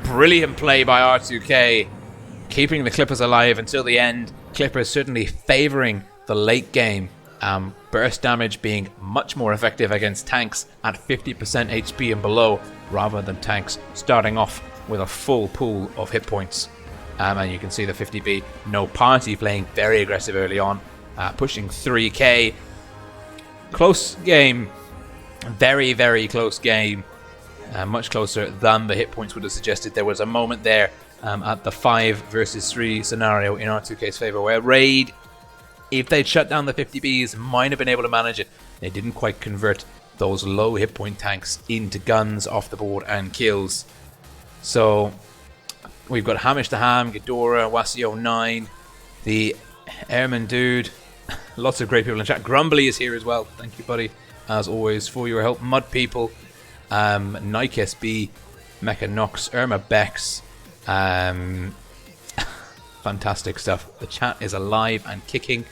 Brilliant play by R2K. Keeping the Clippers alive until the end. Clippers certainly favoring the late game. Burst damage being much more effective against tanks at 50% HP and below, rather than tanks starting off with a full pool of hit points. And you can see the 50B, no Party playing very aggressive early on, pushing 3k. Close game, very, very close game. Much closer than the hit points would have suggested. There was a moment there at the 5 versus 3 scenario in R2K's favor where Raid, if they'd shut down the 50Bs, might have been able to manage it. They didn't quite convert those low hit point tanks into guns off the board and kills. So we've got Hamish the Ham, Ghidorah, Wasio9, the Airman Dude. Lots of great people in chat. Grumbly is here as well. Thank you, buddy, as always, for your help. Mud People, Nike SB, Mecha Nox, Irma Bex. Fantastic stuff. The chat is alive and kicking.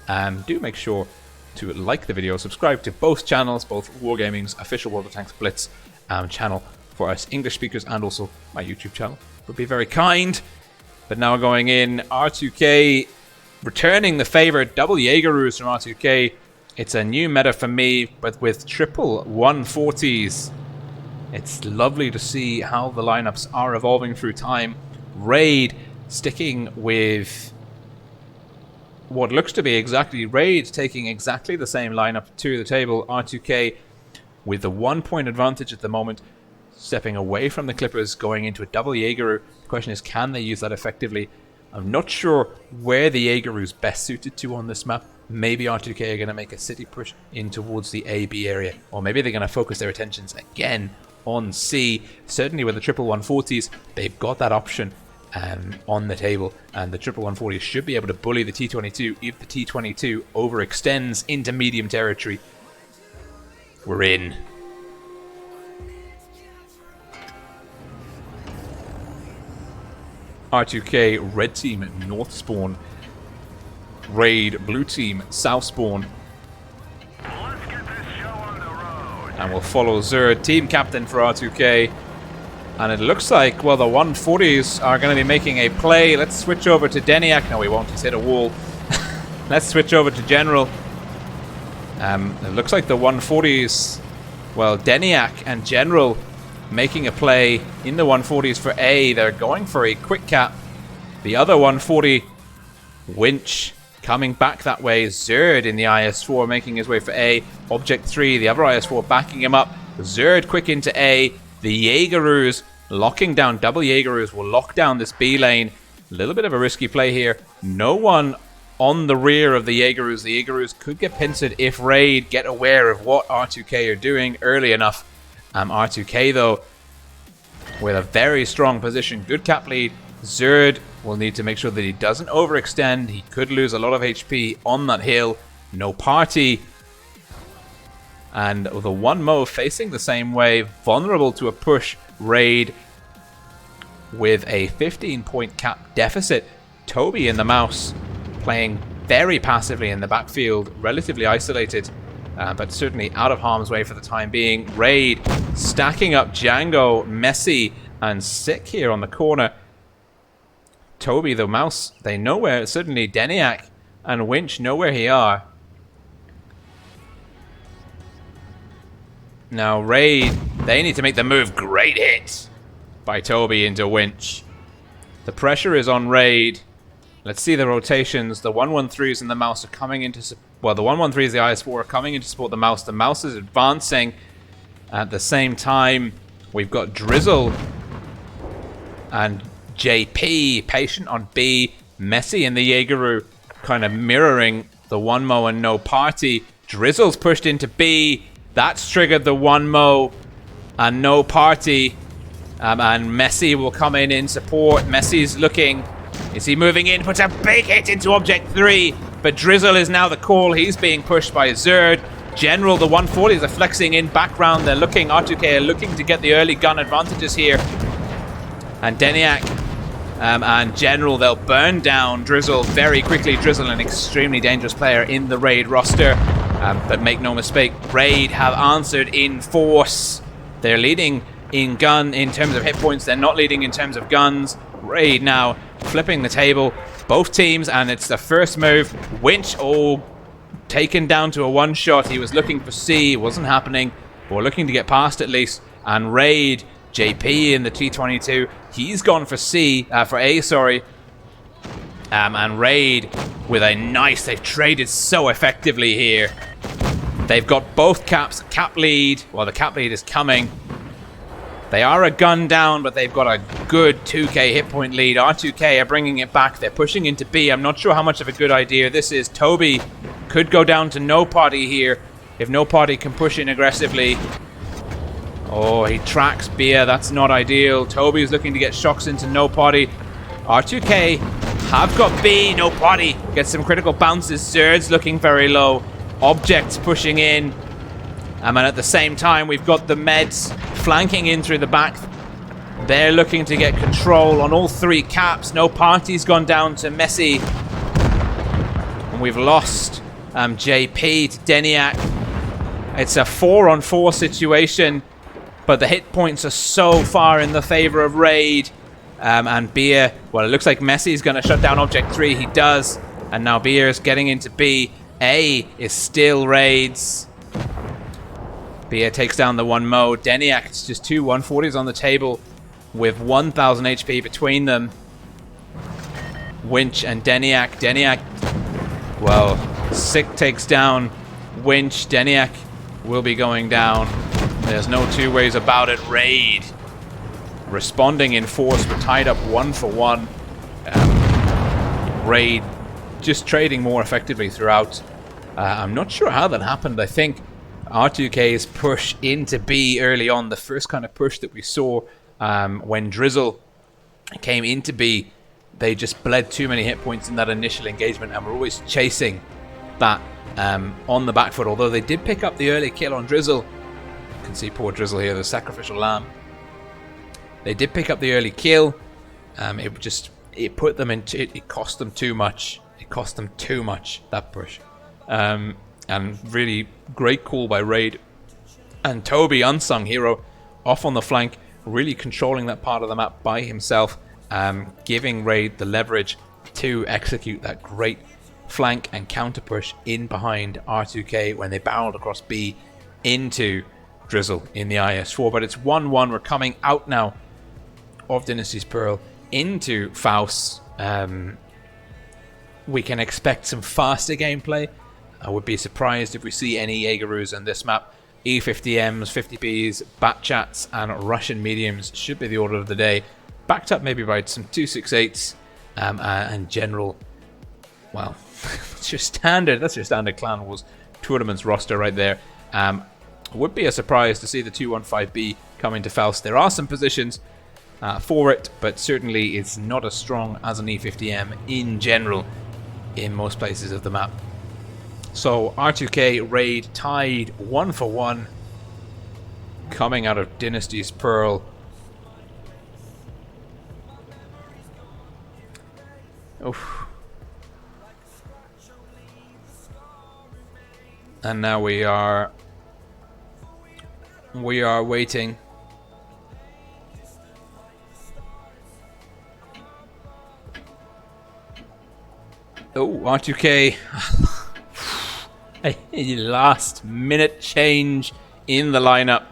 Do make sure to like the video, subscribe to both channels, both Wargaming's official World of Tanks Blitz channel for us English speakers, and also my YouTube channel. Would be very kind. But now going in, R2K returning the favourite, double Jaegeroos from R2K. It's a new meta for me, but with triple 140s. It's lovely to see how the lineups are evolving through time. Raid sticking with what looks to be exactly Raid, taking exactly the same lineup to the table. R2K with the 1 point advantage at the moment, stepping away from the Clippers, going into a double Jaegeroo. The question is, can they use that effectively? I'm not sure where the Jaegeroo is best suited to on this map. Maybe R2K are going to make a city push in towards the A-B area, or maybe they're going to focus their attentions again on C. Certainly with the triple 140s, they've got that option on the table, and the triple 140s should be able to bully the T22 if the T22 overextends into medium territory. We're in. R2K, red team, north spawn. Raid, blue team, south spawn. Let's get this show on the road. And we'll follow Zerd, team captain for R2K. And it looks like, well, the 140s are going to be making a play. Let's switch over to Deniak. No, we won't. He's hit a wall. Let's switch over to General. It looks like the 140s, well, Deniak and General making a play in the 140s for A. They're going for a quick cap. The other 140, Winch, coming back that way. Zerd in the IS-4 making his way for A. Object 3, the other IS-4 backing him up. Zerd quick into A. The Jaegeroos locking down. Double Jaegeroos will lock down this B lane. A little bit of a risky play here. No one on the rear of the Jaegeroos. The Jaegeroos could get pincered if Raid get aware of what R2K are doing early enough. R2K, though, with a very strong position. Good cap lead. Zerd will need to make sure that he doesn't overextend. He could lose a lot of HP on that hill. No party. And the one Mo facing the same way, vulnerable to a push. Raid with a 15-point cap deficit. Toby in the mouse playing very passively in the backfield, relatively isolated, but certainly out of harm's way for the time being. Raid stacking up Django, Messi, and Sick here on the corner. Toby, the mouse, they know where, certainly Deniak and Winch know where he are. Now Raid, they need to make the move. Great hit by Toby into Winch. The pressure is on Raid. Let's see the rotations. The 113s and the mouse are coming into... Well, the 113s, the IS-4 are coming in to support the mouse. The mouse is advancing. At the same time, we've got Drizzle and JP patient on B. Messi and the Jaegeroo kind of mirroring the 1-mo and no party. Drizzle's pushed into B. That's triggered the 1-mo and no party. And Messi will come in support. Messi's looking. Is he moving in? Puts a big hit into Object 3. But Drizzle is now the call. He's being pushed by Zerd. General, the 140s are flexing in background. They're looking. R2K are looking to get the early gun advantages here. And Deniak and General, they'll burn down Drizzle very quickly. Drizzle, an extremely dangerous player in the Raid roster. But make no mistake, Raid have answered in force. They're leading in gun in terms of hit points. They're not leading in terms of guns. Raid now flipping the table. Both teams, and it's the first move. Winch, taken down to a one-shot. He was looking for C. It wasn't happening. Or looking to get past at least. And Raid, JP in the T22. He's gone for for A, sorry. And Raid with a nice... They've traded so effectively here. They've got both caps. Cap lead. Well, the cap lead is coming. They are a gun down, but they've got a good 2k hit point lead. R2K are bringing it back. They're pushing into B. I'm not sure how much of a good idea this is. Toby could go down to no party here if no party can push in aggressively. Oh, he tracks Beer. That's not ideal. Toby's looking to get shocks into No Potty. R2K have got B. No Potty gets some critical bounces. Zerd's looking very low. Objects pushing in. And at the same time, we've got the Meds flanking in through the back. They're looking to get control on all three caps. No Party's gone down to Messi. And we've lost JP to Deniak. It's a 4-on-4 situation. But the hit points are so far in the favor of Raid. And Beer, well, it looks like Messi's going to shut down Object 3. He does. And now Beer is getting into B. A is still Raid's. Beer takes down the one Mo. Deniak, it's just two 140s on the table with 1,000 HP between them. Winch and Deniak. Deniak, well, Sick takes down Winch. Deniak will be going down. There's no two ways about it. Raid responding in force. We're tied up 1-for-1. Raid just trading more effectively throughout. I'm not sure how that happened. I think R2K's push into B early on, the first kind of push that we saw when Drizzle came into B, they just bled too many hit points in that initial engagement and were always chasing that on the back foot. Although they did pick up the early kill on Drizzle. You can see poor Drizzle here, the sacrificial lamb. They did pick up the early kill. It put them into it cost them too much. It cost them too much, that push. And really great call by Raid. And Toby, unsung hero, off on the flank, really controlling that part of the map by himself, giving Raid the leverage to execute that great flank and counter push in behind R2K when they barreled across B into Drizzle in the IS-4. But it's 1-1. We're coming out now of Dynasty's Pearl into Faust. We can expect some faster gameplay. I would be surprised if we see any Jaegeroos on this map. E50Ms, 50Bs, Batchats, and Russian mediums should be the order of the day. Backed up maybe by some 268s and general. Well, that's your standard Clan Wars tournaments roster right there. Would be a surprise to see the 215B come into Faust. There are some positions for it, but certainly it's not as strong as an E50M in general in most places of the map. So R2K Raid tied 1-for-1 coming out of Dynasty's Pearl. Oof. And now we are waiting. Oh, R2K. A last minute change in the lineup.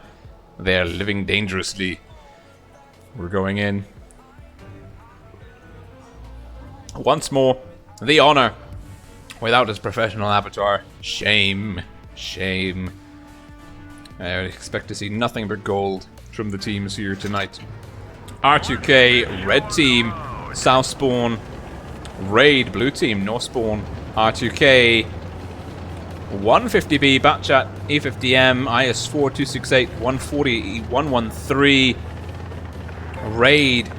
They're living dangerously. We're going in. Once more, the honor without his professional avatar. Shame. Shame. I expect to see nothing but gold from the teams here tonight. R2K, red team, south spawn. Raid, blue team, north spawn. R2K, 150B, Batchat, E50M, IS4, 268, 140, 113. Raid,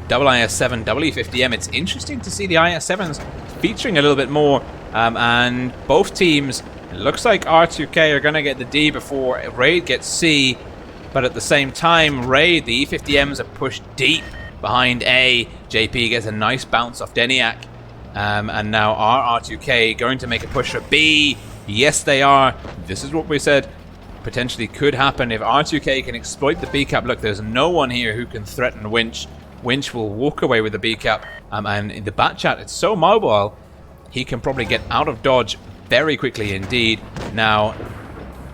double IS7, double E50M. It's interesting to see the IS7s featuring a little bit more. And both teams, it looks like R2K are going to get the D before Raid gets C. But at the same time, Raid, the E50Ms are pushed deep behind A. JP gets a nice bounce off Deniak. And now are R2K going to make a push for B? Yes, they are. This is what we said potentially could happen if R2K can exploit the B cap. Look, there's no one here who can threaten Winch. Winch will walk away with the B cap. And in the Batchat, it's so mobile, he can probably get out of dodge very quickly indeed. Now,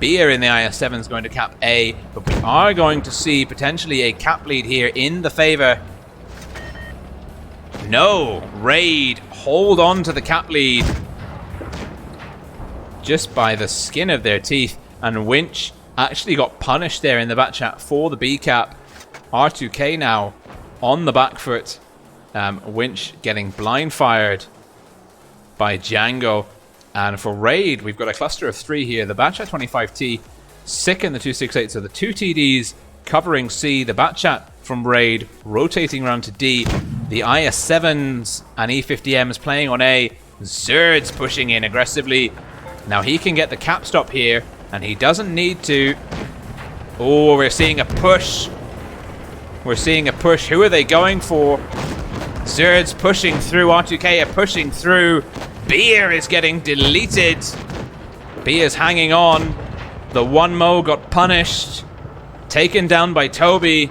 Beer in the IS-7 is going to cap A, but we are going to see potentially a cap lead here in the favor. No, Raid hold on to the cap lead just by the skin of their teeth, and Winch actually got punished there in the Batchat for the B cap. R2K now on the back foot. Winch getting blind fired by Django. And for Raid, we've got a cluster of 3 here. The Batchat 25T Sick in the 268. So the two TDs covering C. The Batchat from Raid rotating around to D. The IS-7s and E50Ms playing on A. Zerd's pushing in aggressively. Now he can get the cap stop here, and he doesn't need to. Oh, we're seeing a push. We're seeing a push. Who are they going for? Zerd's pushing through. R2K are pushing through. Beer is getting deleted. Beer's hanging on. The 1-mo got punished. Taken down by Toby.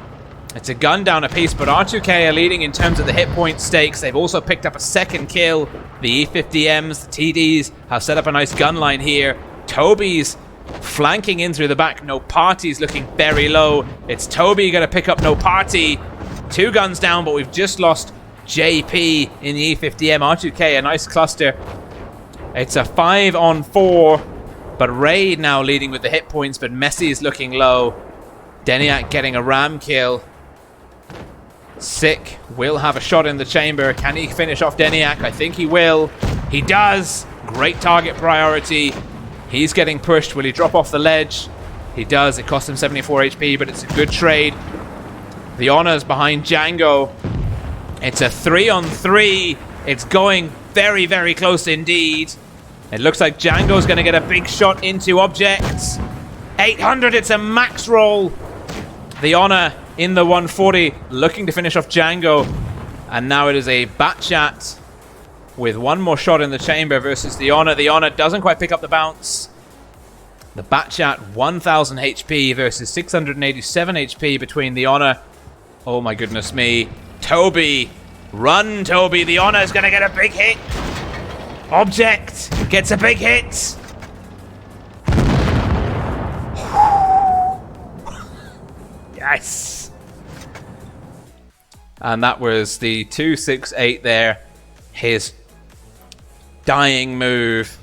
It's a gun down apiece, but R2K are leading in terms of the hit point stakes. They've also picked up a second kill. The E50Ms, the TDs have set up a nice gun line here. Toby's flanking in through the back. No Party's looking very low. It's Toby going to pick up No Party. 2 guns down, but we've just lost JP in the E50M. R2K, a nice cluster. It's a 5-on-4, but Raid now leading with the hit points, but Messi is looking low. Deniak getting a ram kill. Sick will have a shot in the chamber. Can he finish off Deniak? I think he will. He does. Great target priority. He's getting pushed. Will he drop off the ledge? He does. It cost him 74 HP, but it's a good trade. The Honor's behind Django. It's a 3-on-3. It's going very, very close indeed. It looks like Django's going to get a big shot into objects. 800, it's a max roll. The Honor in the 140, looking to finish off Django. And now it is a Batchat with one more shot in the chamber versus the Honor. The Honor doesn't quite pick up the bounce. The Batchat, 1000 HP versus 687 HP between the Honor. Oh my goodness me. Toby, run Toby. The Honor is going to get a big hit. Object gets a big hit. Yes. And that was the 268 there. His dying move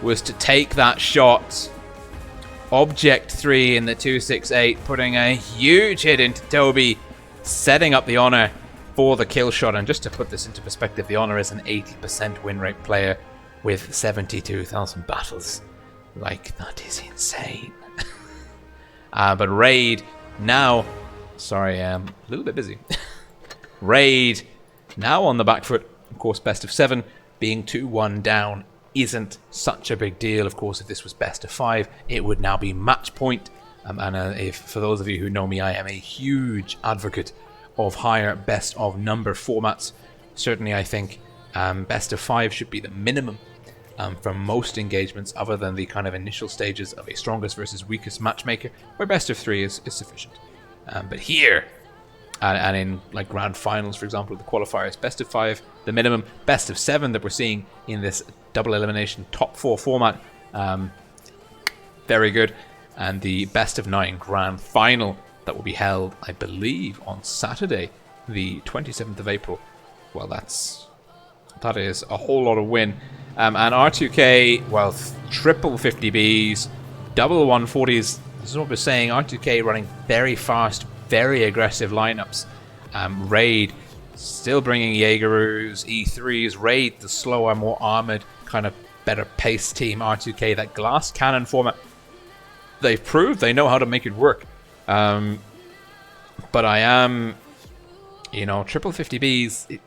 was to take that shot. Object 3 in the 268, putting a huge hit into Toby, setting up the Honor for the kill shot. And just to put this into perspective, the Honor is an 80% win rate player with 72,000 battles. Like, that is insane. But Raid now... Sorry, I'm a little bit busy. Raid now on the back foot. Of course, best of 7 being 2-1 down isn't such a big deal. Of course, if this was best of 5, it would now be match point. If for those of you who know me, I am a huge advocate of higher best of number formats. Certainly, I think best of 5 should be the minimum for most engagements, other than the kind of initial stages of a strongest versus weakest matchmaker, where best of 3 is sufficient. But here, and in like grand finals, for example, the qualifiers, best of 5, the minimum, best of 7 that we're seeing in this double elimination top 4 format, very good. And the best of 9 grand final that will be held, I believe, on Saturday, the 27th of April. Well, that is a whole lot of win. And R2K, well, triple 50Bs, double 140s. This is what we're saying. R2K running very fast, very aggressive lineups. Raid still bringing Jaegeroos, E3s. Raid, the slower, more armored, kind of better paced team. R2K, that glass cannon format. They've proved they know how to make it work. But I am, triple 50Bs.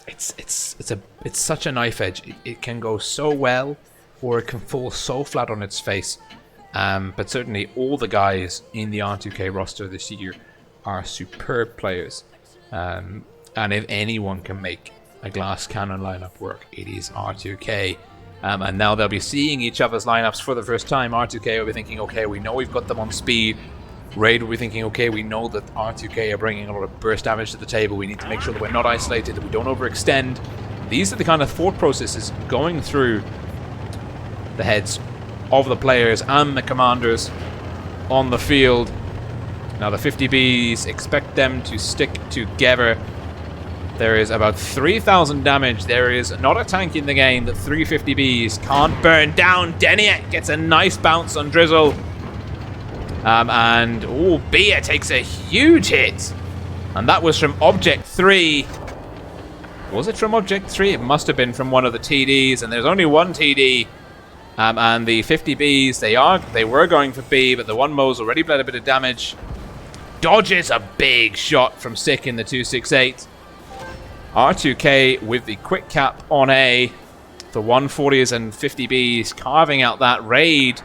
It's such a knife edge. It can go so well, or it can fall so flat on its face. But certainly all the guys in the R2K roster this year are superb players. And if anyone can make a glass cannon lineup work, it is R2K. And now they'll be seeing each other's lineups for the first time. R2K will be thinking, okay, we know we've got them on speed. Raid will be thinking, okay, we know that R2K are bringing a lot of burst damage to the table. We need to make sure that we're not isolated, that we don't overextend. These are the kind of thought processes going through the heads of the players and the commanders on the field. Now the 50Bs, expect them to stick together. There is about 3,000 damage. There is not a tank in the game that 350Bs can't burn down. Deniak gets a nice bounce on Drizzle. Bia takes a huge hit. And that was from Object 3. Was it from Object 3? It must have been from one of the TDs. And there's only one TD. And the 50Bs, they were going for B, but the 1Mo's already bled a bit of damage. Dodges a big shot from Sick in the 268. R2K with the quick cap on A. The 140s and 50Bs carving out that raid.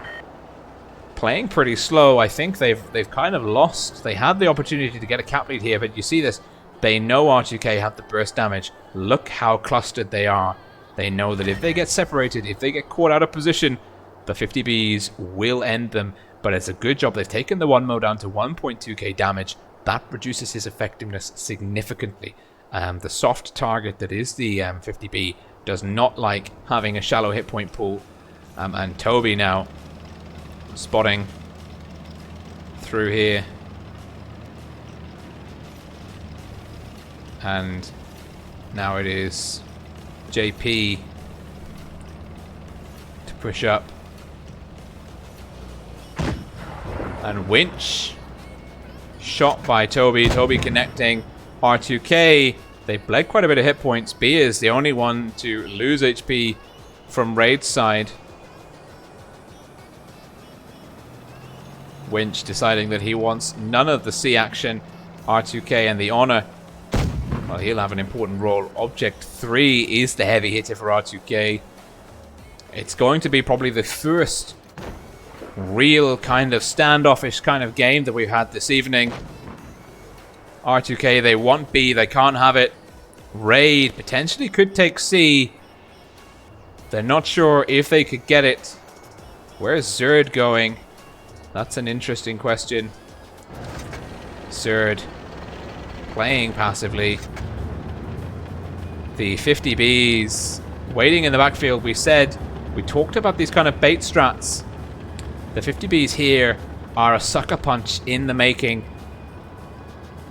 Playing pretty slow. I think they've kind of lost. They had the opportunity to get a cap lead here, but you see this. They know R2K have the burst damage. Look how clustered they are. They know that if they get separated, if they get caught out of position, the 50Bs will end them. But it's a good job. They've taken the 1Mo down to 1.2k damage. That reduces his effectiveness significantly. The soft target that is the 50B does not like having a shallow hit point pool. And Toby now spotting through here. And now it is JP to push up. And Winch shot by Toby. Toby connecting. R2K, they bled quite a bit of hit points. B is the only one to lose HP from Raid's side. Winch deciding that he wants none of the C action. R2K and the Honor, well, he'll have an important role. Object 3 is the heavy hitter for R2K. It's going to be probably the first real kind of standoffish kind of game that we've had this evening. R2K, they want B, they can't have it. Raid potentially could take C. They're not sure if they could get it. Where's Zerd going? That's an interesting question. Zerd playing passively. The 50Bs waiting in the backfield. We talked about these kind of bait strats. The 50Bs here are a sucker punch in the making.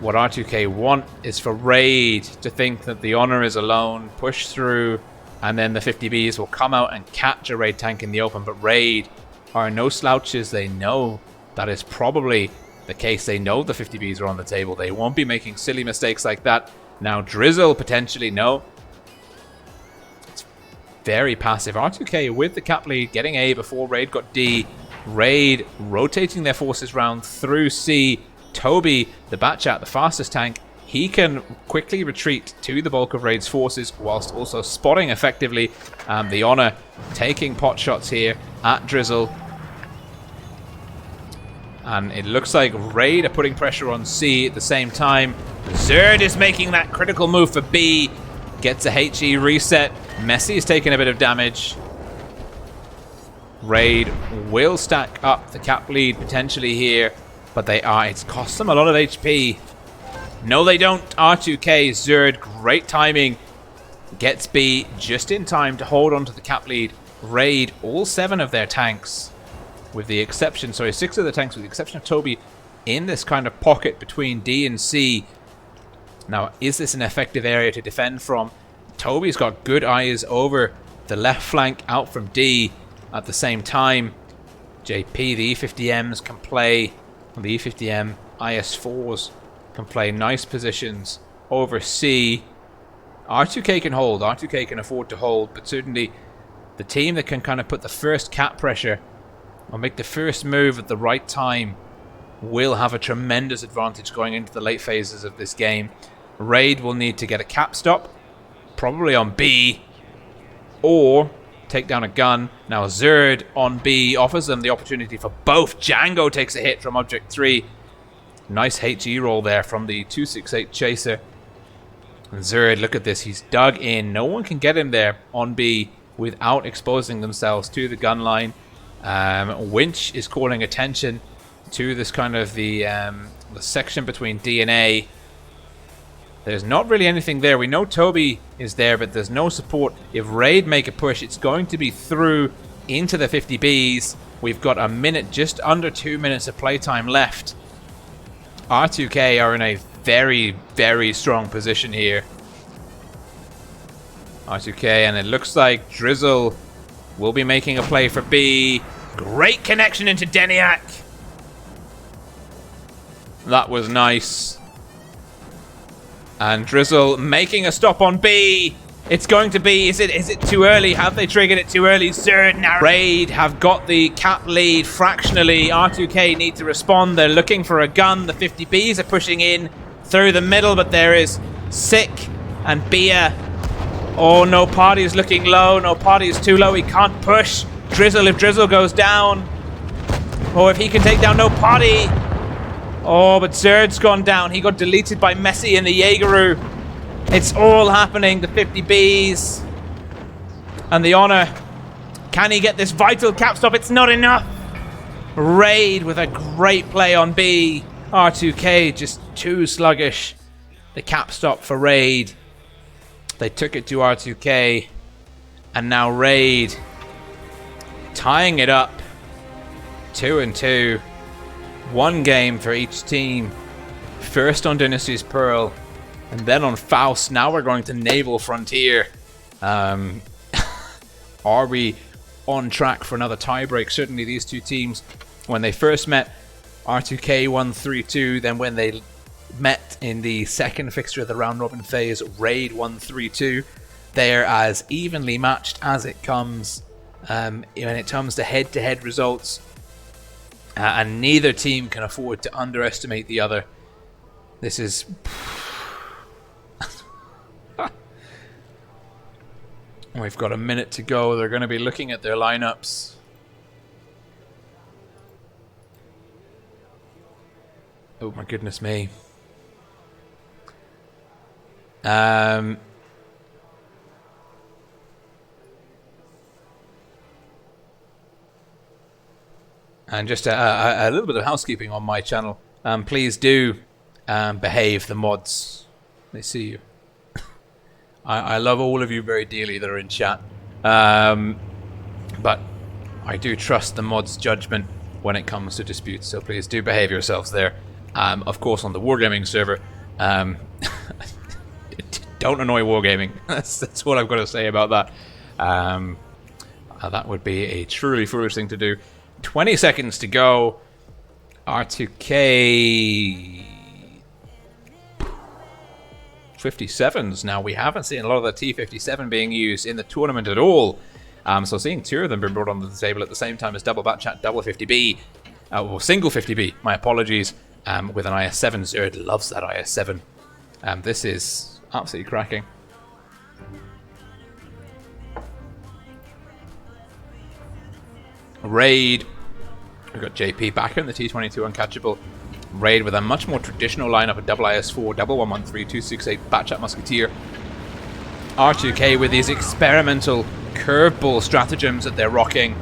What R2K want is for Raid to think that the Honor is alone, push through, and then the 50Bs will come out and catch a Raid tank in the open. But Raid are no slouches. They know that is probably the case. They know the 50Bs are on the table. They won't be making silly mistakes like that. Now Drizzle potentially, no. It's very passive. R2K with the cap lead, getting A before Raid got D. Raid rotating their forces round through C. Toby, the Batchat, the fastest tank, he can quickly retreat to the bulk of Raid's forces whilst also spotting effectively. The Honor taking pot shots here at Drizzle. And it looks like Raid are putting pressure on C at the same time. Zerd is making that critical move for B. Gets a HE reset. Messi is taking a bit of damage. Raid will stack up the cap lead potentially here. But it's cost them a lot of HP. No, they don't. R2K, Zerd, great timing. Gets B just in time to hold on to the cap lead. Raid, all 7 of their tanks, with the exception, 6 of the tanks with the exception of Toby, in this kind of pocket between D and C. Now, is this an effective area to defend from? Toby's got good eyes over the left flank out from D at the same time. JP, the E50Ms can play. The E50M IS4s can play nice positions over C. R2K can hold. R2K can afford to hold, but certainly the team that can kind of put the first cap pressure or make the first move at the right time will have a tremendous advantage going into the late phases of this game. Raid will need to get a cap stop, probably on B, or take down a gun. Now Zerd on B offers them the opportunity for both. Django takes a hit from Object 3. Nice HE roll there from the 268 Chaser. And Zerd, look at this. He's dug in. No one can get him there on B without exposing themselves to the gun line. Winch is calling attention to this kind of the section between D and A. There's not really anything there. We know Toby is there, but there's no support. If Raid make a push, it's going to be through into the 50Bs. We've got a minute, just under 2 minutes of playtime left. R2K are in a very, very strong position here. R2K, and it looks like Drizzle will be making a play for B. Great connection into Deniak. That was nice. And Drizzle making a stop on B. It's going to be, is it too early? Have they triggered it too early? Zerd and Raid have got the cap lead fractionally. R2K need to respond. They're looking for a gun. The 50Bs are pushing in through the middle, but there is Sick and Bia. Oh, no party is looking low. No party is too low. He can't push. Drizzle, if Drizzle goes down. Oh, if he can take down no party. Oh, but Zerd's gone down. He got deleted by Messi in the Jaegeru. It's all happening. The 50Bs and the Honor. Can he get this vital cap stop? It's not enough. Raid with a great play on B. R2K just too sluggish. The cap stop for Raid. They took it to R2K. And now Raid tying it up. 2-2. One game for each team. First on Dynasty's Pearl. And then on Faust. Now we're going to Naval Frontier. Are we on track for another tiebreak? Certainly these two teams, when they first met, R2K won 3-2. Then when they met in the second fixture of the round robin phase, Raid won 3-2. They're as evenly matched as it comes when it comes to head-to-head results. And neither team can afford to underestimate the other. This is... We've got a minute to go. They're going to be looking at their lineups. Oh my goodness me. And just a little bit of housekeeping on my channel. Please do behave, the mods. They see you. I love all of you very dearly that are in chat. But I do trust the mods' judgment when it comes to disputes, so please do behave yourselves there. Of course, on the Wargaming server, don't annoy Wargaming. That's what I've got to say about that. That would be a truly foolish thing to do. 20 seconds to go. R2K 57s. Now, we haven't seen a lot of the T57 being used in the tournament at all. So seeing two of them being brought onto the table at the same time as double Batchat, double 50B, or single 50B, my apologies, with an IS-7. Zerd loves that IS-7. This is absolutely cracking. Raid. We've got JP back in the T22 uncatchable. Raid with a much more traditional lineup of double IS-4, double 113, 268 Batchat Musketeer. R2K with these experimental curveball stratagems that they're rocking.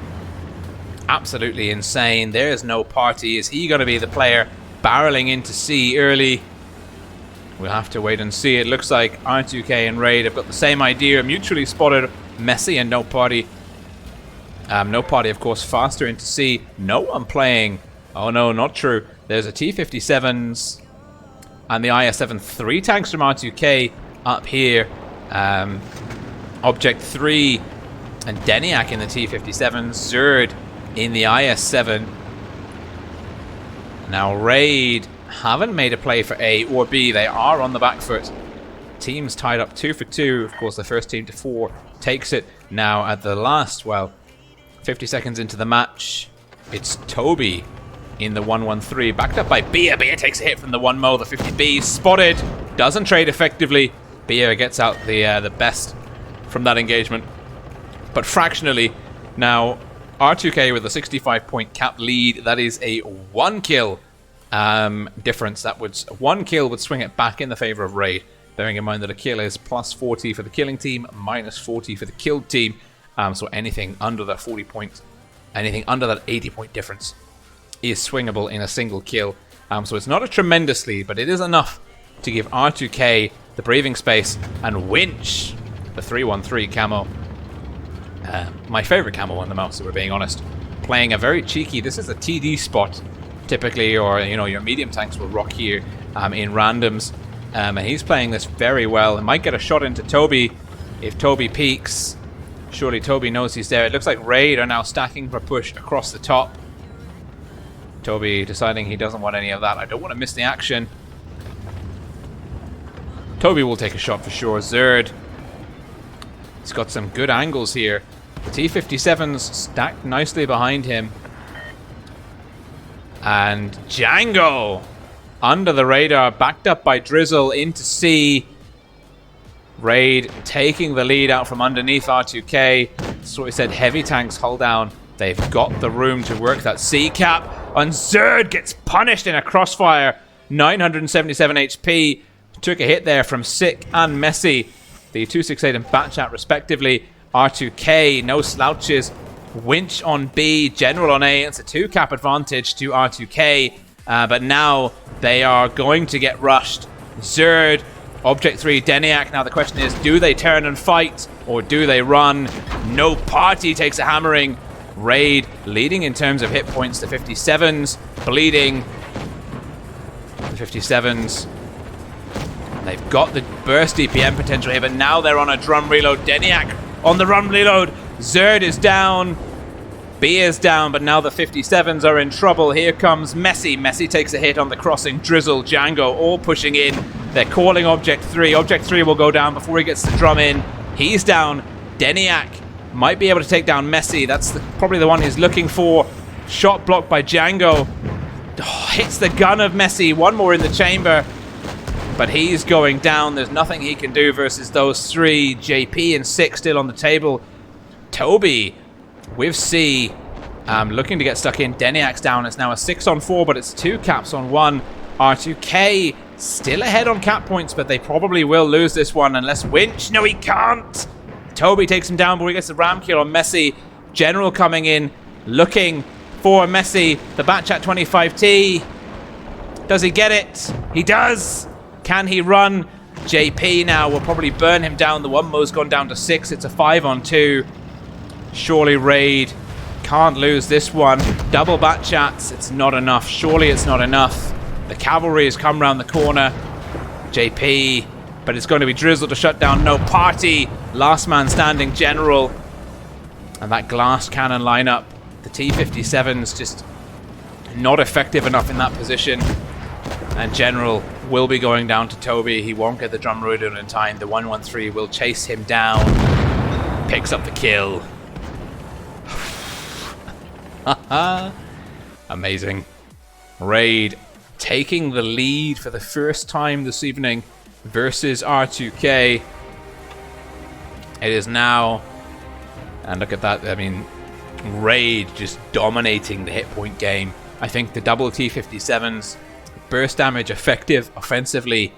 Absolutely insane. There's no party. Is he going to be the player barreling into C early? We'll have to wait and see. It looks like R2K and Raid have got the same idea. Mutually spotted Messi and no party. No party, of course, faster into C. No one playing. Oh no, not true. There's a T-57s and the IS-7. 3 tanks from R2K up here. Object 3 and Deniak in the T-57. Zerd in the IS-7. Now Raid haven't made a play for A or B. They are on the back foot. Teams tied up 2 for 2. Of course, the first team to 4 takes it. Now at the last, 50 seconds into the match, it's Toby in the 113, backed up by Bia. Bia takes a hit from the 1-mo. The 50B spotted, doesn't trade effectively. Bia gets out the best from that engagement, but fractionally. Now R2K with a 65-point cap lead. That is a 1 kill difference. That would 1 kill would swing it back in the favor of Raid. Bearing in mind that a kill is plus 40 for the killing team, minus 40 for the killed team. So anything under that 40 point, anything under that 80 point difference is swingable in a single kill. So it's not a tremendous lead, but it is enough to give R2K the breathing space and winch the 313 camo. My favorite camo on the mouse, if we're being honest. Playing a very cheeky, this is a TD spot typically, or your medium tanks will rock here in randoms. And he's playing this very well. It might get a shot into Toby if Toby peeks. Surely Toby knows he's there. It looks like Raid are now stacking for push across the top. Toby deciding he doesn't want any of that. I don't want to miss the action. Toby will take a shot for sure. Zerd He's got some good angles here. The T-57's stacked nicely behind him. And Django under the radar, backed up by Drizzle into C. Raid taking the lead out from underneath R2K. That's what we said, heavy tanks hold down. They've got the room to work that C cap. And Zerd gets punished in a crossfire. 977 HP. Took a hit there from Sick and Messi. The 268 and Batchat respectively. R2K, no slouches. Winch on B, General on A. It's a 2-cap advantage to R2K. But now they are going to get rushed. Zerd, Object 3, Deniak. Now the question is, do they turn and fight or do they run? No Party takes a hammering. Raid leading in terms of hit points. The 57s bleeding. The 57s. They've got the burst DPM potential here, but now they're on a drum reload. Deniak on the run reload. Zerd is down. B is down, but now the 57s are in trouble. Here comes Messi. Messi takes a hit on the crossing. Drizzle, Django, all pushing in. They're calling Object 3. Object 3 will go down before he gets the drum in. He's down. Deniak might be able to take down Messi. That's probably the one he's looking for. Shot blocked by Django. Oh, hits the gun of Messi. One more in the chamber. But he's going down. There's nothing he can do versus those three. JP and 6 still on the table. Toby with C looking to get stuck in. Deniak's down. It's now a 6-on-4, but it's 2 caps on 1. R2K still ahead on cap points, but they probably will lose this one unless Winch. No, he can't. Toby takes him down, but he gets the ram kill on Messi. General coming in, looking for Messi. The Batchat 25T. Does he get it? He does. Can he run? JP now will probably burn him down. The one mo's gone down to 6. It's a 5-on-2. Surely Raid can't lose this one. Double Batchats. It's not enough. Surely it's not enough. The cavalry has come round the corner. JP. But it's going to be Drizzle to shut down. No Party. Last man standing, General. And that glass cannon lineup. The T-57's just not effective enough in that position. And General will be going down to Toby. He won't get the drum reload in time. The 113 will chase him down. Picks up the kill. Amazing. Raid taking the lead for the first time this evening versus R2K. It is now, and look at that, I mean, Raid just dominating the hit point game. I think the double T-57's burst damage effective offensively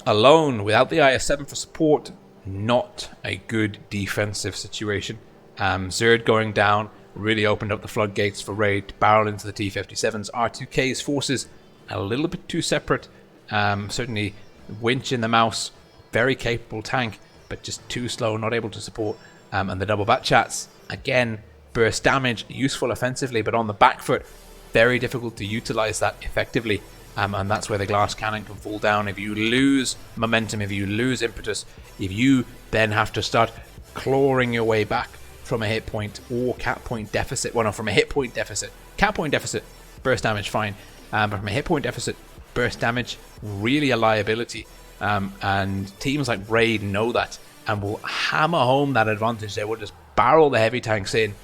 alone without the IS-7 for support, not a good defensive situation. Zerd going down really opened up the floodgates for Raid to barrel into the T-57s. R2K's forces a little bit too separate. Certainly Winch in the mouse, very capable tank, but just too slow, not able to support. And the double Batchats, again, burst damage, useful offensively, but on the back foot, very difficult to utilize that effectively. And that's where the glass cannon can fall down. If you lose momentum, if you lose impetus, if you then have to start clawing your way back from a hit point or cap point deficit. Well, no, from a hit point deficit. Cap point deficit, burst damage, fine. But from a hit point deficit, burst damage, really a liability. And teams like Raid know that and will hammer home that advantage. They will just barrel the heavy tanks in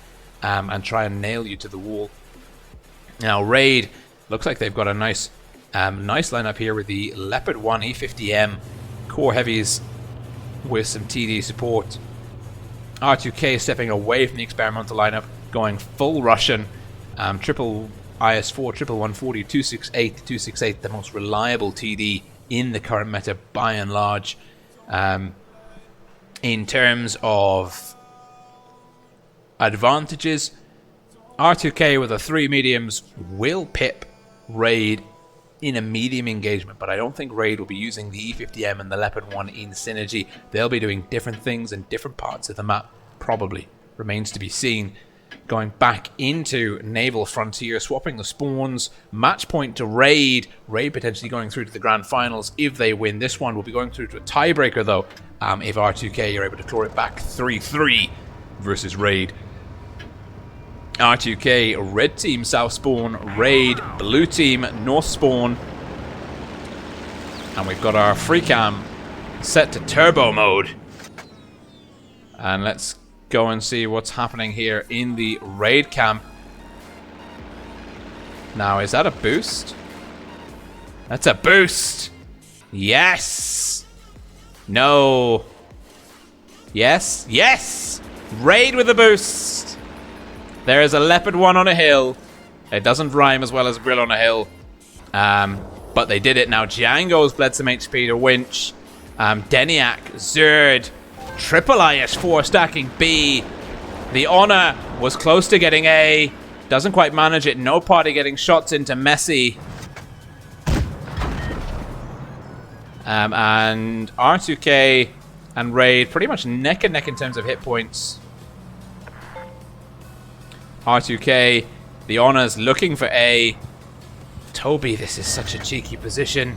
and try and nail you to the wall. Now, Raid looks like they've got a nice lineup here with the Leopard 1 E50M, core heavies with some TD support. R2K stepping away from the experimental lineup, going full Russian. Triple IS-4, triple 140, 268, the most reliable TD in the current meta by and large. In terms of advantages, R2K with the 3 mediums will pip Raid in a medium engagement, but I don't think Raid will be using the E50M and the Leopard 1 in synergy. They'll be doing different things in different parts of the map, probably. Remains to be seen. Going back into Naval Frontier, swapping the spawns, match point to Raid. Raid potentially going through to the grand finals if they win this one. Will be going through to a tiebreaker though, if R2K are able to claw it back 3-3 versus Raid. R2K, red team south spawn, Raid, blue team north spawn. And we've got our free cam set to turbo mode. And let's go and see what's happening here in the raid camp. Now, is that a boost? That's a boost! Yes! No. Yes? Yes! Raid with a boost! There is a Leopard 1 on a hill. It doesn't rhyme as well as Grill on a hill. But they did it. Now Django's bled some HP to Winch. Deniak, Zerd, Triple IS4 stacking B. The Honor was close to getting A. Doesn't quite manage it. No party getting shots into Messi. And R2K and Raid pretty much neck and neck in terms of hit points. R2K, the Honor's looking for A. Toby, this is such a cheeky position.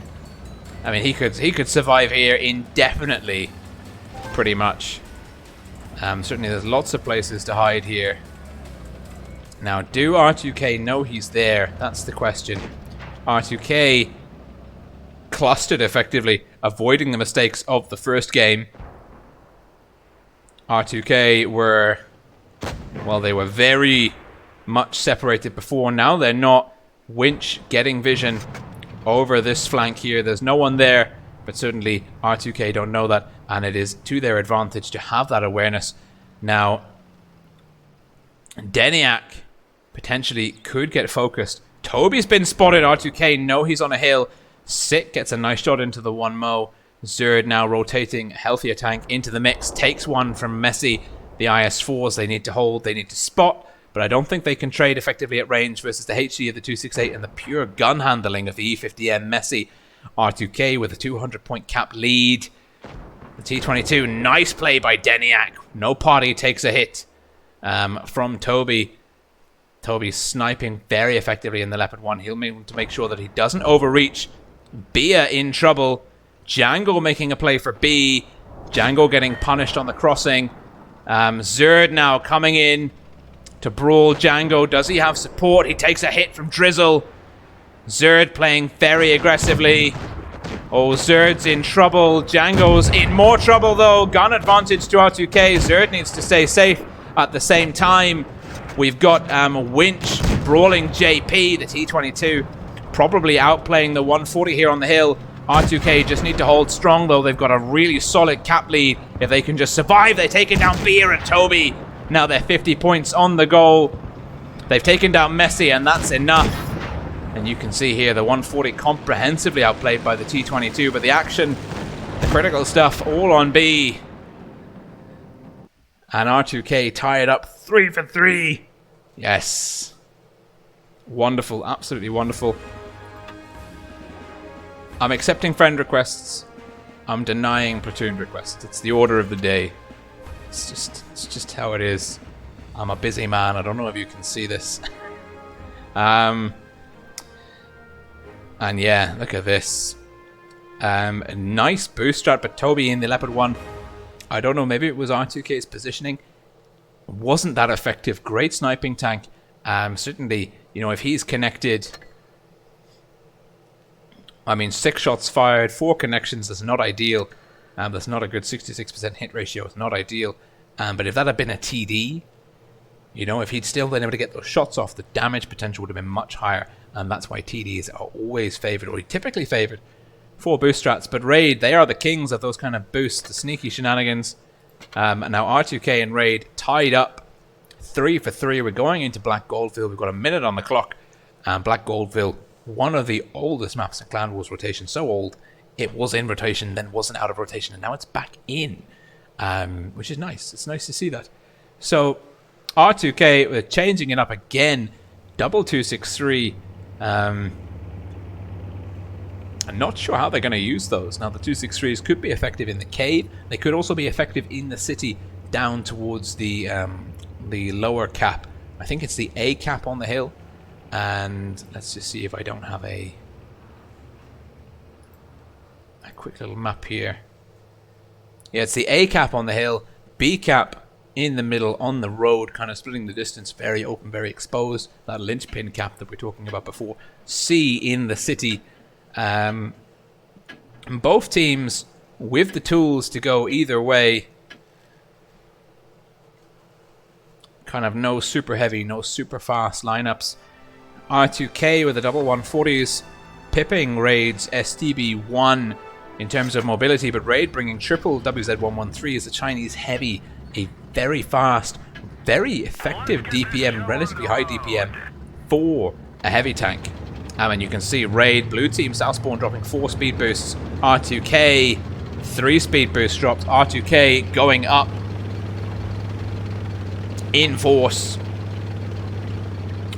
I mean, he could survive here indefinitely, pretty much. Certainly there's lots of places to hide here. Now, do R2K know he's there? That's the question. R2K clustered effectively, avoiding the mistakes of the first game. R2K were, well, they were very much separated before. Now they're not. Winch getting vision over this flank here. There's no one there, but certainly R2K don't know that, and it is to their advantage to have that awareness. Now, Deniak potentially could get focused. Toby's been spotted. R2K know he's on a hill. Sick gets a nice shot into the 1-mo. Zerd now rotating, healthier tank into the mix. Takes one from Messi. The IS-4s they need to hold, they need to spot. But I don't think they can trade effectively at range versus the HD of the 268 and the pure gun handling of the E50M Messi. R2K with a 200-point cap lead. The T22, nice play by Deniak. No party takes a hit from Toby. Toby sniping very effectively in the Leopard 1. He'll need to make sure that he doesn't overreach. Bia in trouble. Django making a play for B. Django getting punished on the crossing. Zerd now coming in to brawl Django. Does he have support? He takes a hit from Drizzle. Zerd playing very aggressively. Oh, Zerd's in trouble. Django's in more trouble, though. Gun advantage to R2K. Zerd needs to stay safe. At the same time, we've got Winch brawling JP, the T22, probably outplaying the 140 here on the hill. R2K just need to hold strong, though. They've got a really solid cap lead. If they can just survive, they're taking down Beer and Toby. Now they're 50 points on the goal. They've taken down Messi, and that's enough. And you can see here the 140 comprehensively outplayed by the T22, but the action, the critical stuff, all on B. And R2K tied up 3 for 3. Yes. Wonderful, absolutely wonderful. I'm accepting friend requests. I'm denying platoon requests. It's the order of the day. It's just how it is. I'm a busy man. I don't know if you can see this. And yeah, look at this. A nice boost strat, but Toby in the Leopard 1. I don't know, maybe it was R2K's positioning. Wasn't that effective. Great sniping tank. Certainly, you know, if he's connected... I mean, 6 shots fired, 4 connections, that's not ideal. That's not a good 66% hit ratio. It's not ideal. But if that had been a TD, you know, if he'd still been able to get those shots off, the damage potential would have been much higher. And that's why TDs are always favored, or typically favored, for boost strats. But Raid, they are the kings of those kind of boosts, the sneaky shenanigans. And now R2K and Raid tied up 3 for 3. We're going into Black Goldville. We've got a minute on the clock. Black Goldville, one of the oldest maps in Clan Wars rotation. So old, it was in rotation, then wasn't out of rotation, and now it's back in, which is nice. It's nice to see that. So R2K, we're changing it up again. Double 263. I'm not sure how they're going to use those. Now, the 263s could be effective in the cave. They could also be effective in the city down towards the lower cap. I think it's the A cap on the hill. And let's just see if I don't have a quick little map here. Yeah, it's the A cap on the hill, B cap in the middle on the road, kind of splitting the distance, very open, very exposed. That linchpin cap that we were talking about before. C in the city. And both teams with the tools to go either way. kind of no super heavy, no super fast lineups. R2K with the double 140s, pipping Raid's STB1 in terms of mobility, but Raid bringing triple WZ113 as a Chinese heavy, a very fast, very effective DPM, relatively high DPM for a heavy tank. And you can see Raid, blue team, Southspawn dropping 4 speed boosts, R2K 3 speed boosts dropped, R2K going up in force.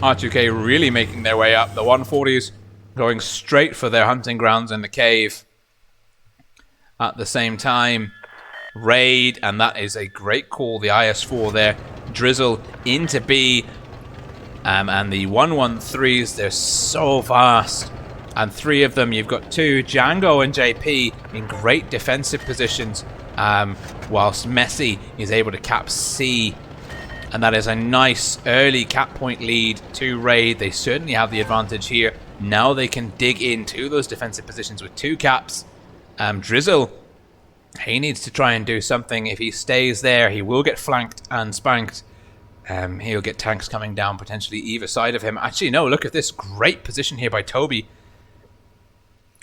R2K really making their way up. The 140s going straight for their hunting grounds in the cave. At the same time, Raid, and that is a great call, the IS-4 there. Drizzle into B. And the 113s, they're so fast. And 3 of them, you've got 2, Django and JP, in great defensive positions. Whilst Messi is able to cap C. And that is a nice early cap point lead to Raid. They certainly have the advantage here. Now they can dig into those defensive positions with 2 caps. Drizzle, he needs to try and do something. If he stays there, he will get flanked and spanked. He'll get tanks coming down potentially either side of him. Actually, no, look at this great position here by Toby.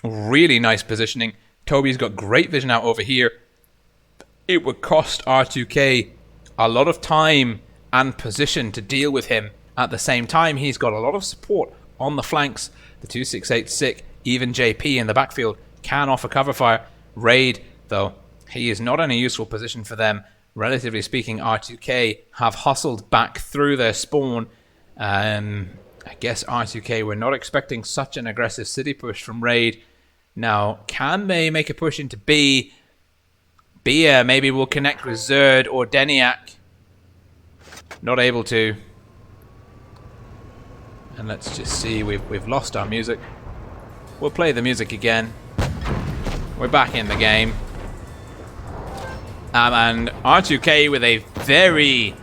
Really nice positioning. Toby's got great vision out over here. It would cost R2K a lot of time and position to deal with him. At the same time, he's got a lot of support on the flanks. The 268 Sick, even JP in the backfield can offer cover fire. Raid, though, he is not in a useful position for them. Relatively speaking, R2K have hustled back through their spawn. I guess R2K were not expecting such an aggressive city push from Raid. Now, can they make a push into B? Bia maybe will connect with Zerd or Deniak. Not able to. And let's just see, we've lost our music. We'll play the music again. We're back in the game. And R2K with a very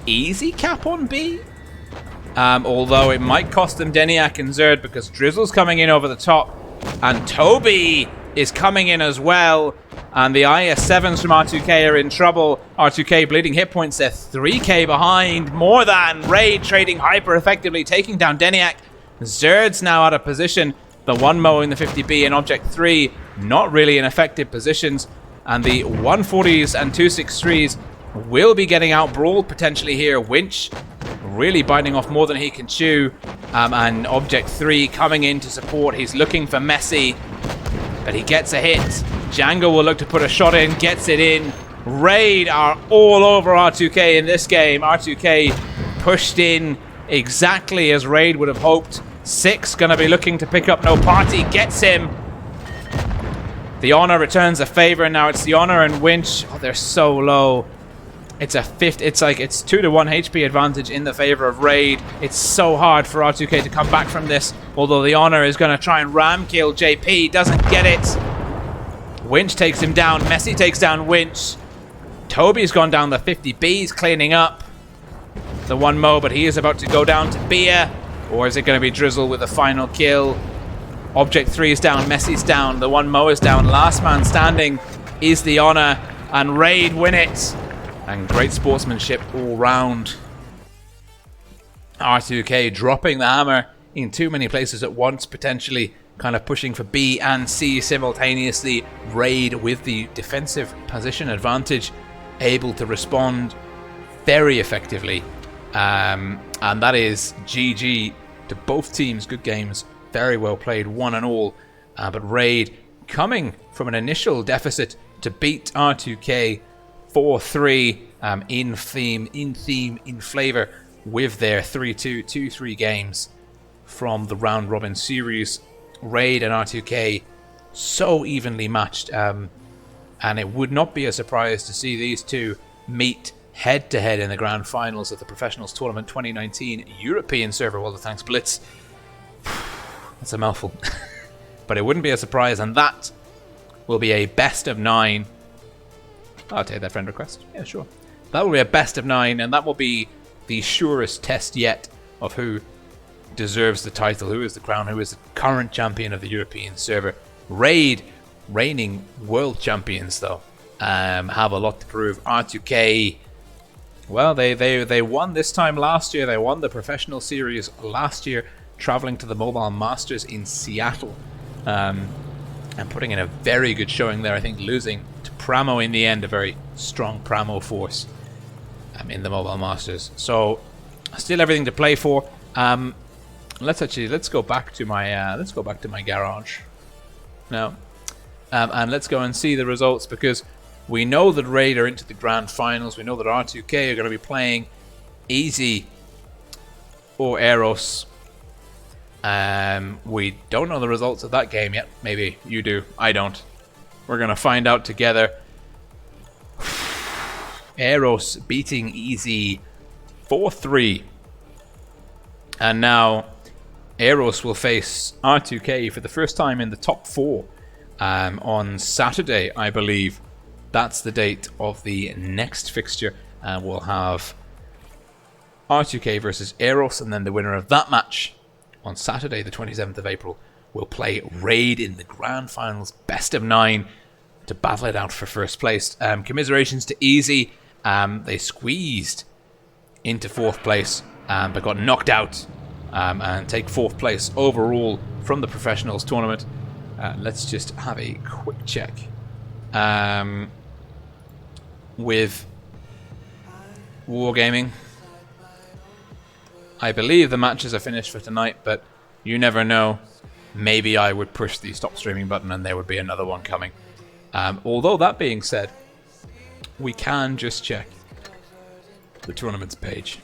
easy cap on B. Although it might cost them Deniak and Zerd because Drizzle's coming in over the top. And Toby is coming in as well. And the IS-7s from R2K are in trouble. R2K bleeding hit points. They're 3k behind. More than Raid trading hyper effectively, taking down Deniak. Zerd's now out of position. The 1-mo in the 50B and Object 3 not really in effective positions. And the 140s and 263s will be getting out brawled potentially here. Winch really biting off more than he can chew. And Object 3 coming in to support. He's looking for Messi, but he gets a hit. Django will look to put a shot in, gets it in. Raid are all over R2K in this game. R2K pushed in exactly as Raid would have hoped. Six gonna be looking to pick up No Party, gets him. The Honor returns a favor. Now it's the Honor and Winch. Oh, they're so low. It's a 50. It's like it's 2-to-1 HP advantage in the favor of Raid. It's so hard for R2K to come back from this. Although the Honor is going to try and ram kill JP, doesn't get it. Winch takes him down. Messi takes down Winch. Toby's gone down the 50B's, cleaning up the 1-mo, but he is about to go down to Bia. Or is it going to be Drizzle with the final kill? Object 3 is down, Messi's down, the 1-mo is down. Last man standing is the Honor, and Raid win it. And great sportsmanship all round. R2K dropping the hammer in too many places at once, potentially kind of pushing for B and C simultaneously. Raid with the defensive position advantage, able to respond very effectively. And that is GG to both teams. Good games, very well played, one and all. But Raid coming from an initial deficit to beat R2K 4-3 in theme, in flavor with their 3-2, 2-3 games from the round robin series. Raid and R2K so evenly matched, and it would not be a surprise to see these two meet head to head in the grand finals of the Professionals Tournament 2019 European server WoT Tanks Blitz. That's a mouthful. But it wouldn't be a surprise, and that will be a best of 9. I'll take that friend request. Yeah, sure. That will be a best of 9, and that will be the surest test yet of who deserves the title, who is the crown, who is the current champion of the European server. Raid, reigning world champions, though, have a lot to prove. R2K Well, they won this time last year. They won the professional series last year, traveling to the Mobile Masters in Seattle, and putting in a very good showing there. I think losing to Pramo in the end, a very strong Pramo force in the Mobile Masters. So still everything to play for. Let's go back to my garage now, and let's go and see the results, because we know that Raid are into the grand finals. We know that R2K are going to be playing Easy or Eros. We don't know the results of that game yet. Maybe you do. I don't. We're going to find out together. Eros beating Easy 4-3. And now Eros will face R2K for the first time in the top 4 on Saturday, I believe. That's the date of the next fixture. We'll have R2K versus Eros, and then the winner of that match on Saturday, the 27th of April, will play Raid in the grand finals, best of 9, to battle it out for first place. Commiserations to Easy. They squeezed into 4th place, but got knocked out, and take 4th place overall from the professionals tournament. Let's just have a quick check. With Wargaming, I believe the matches are finished for tonight, but you never know. Maybe I would push the stop streaming button and there would be another one coming. Although that being said, we can just check the tournaments page.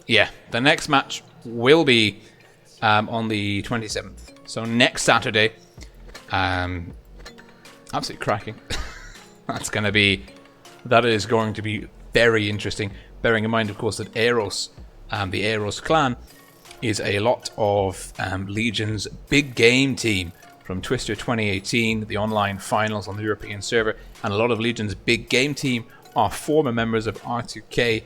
Yeah, the next match will be on the 27th. So next Saturday. Absolutely cracking. That is going to be very interesting. Bearing in mind, of course, that Eros, the Eros clan, is a lot of Legion's big game team from Twister 2018, the online finals on the European server, and a lot of Legion's big game team are former members of R2K.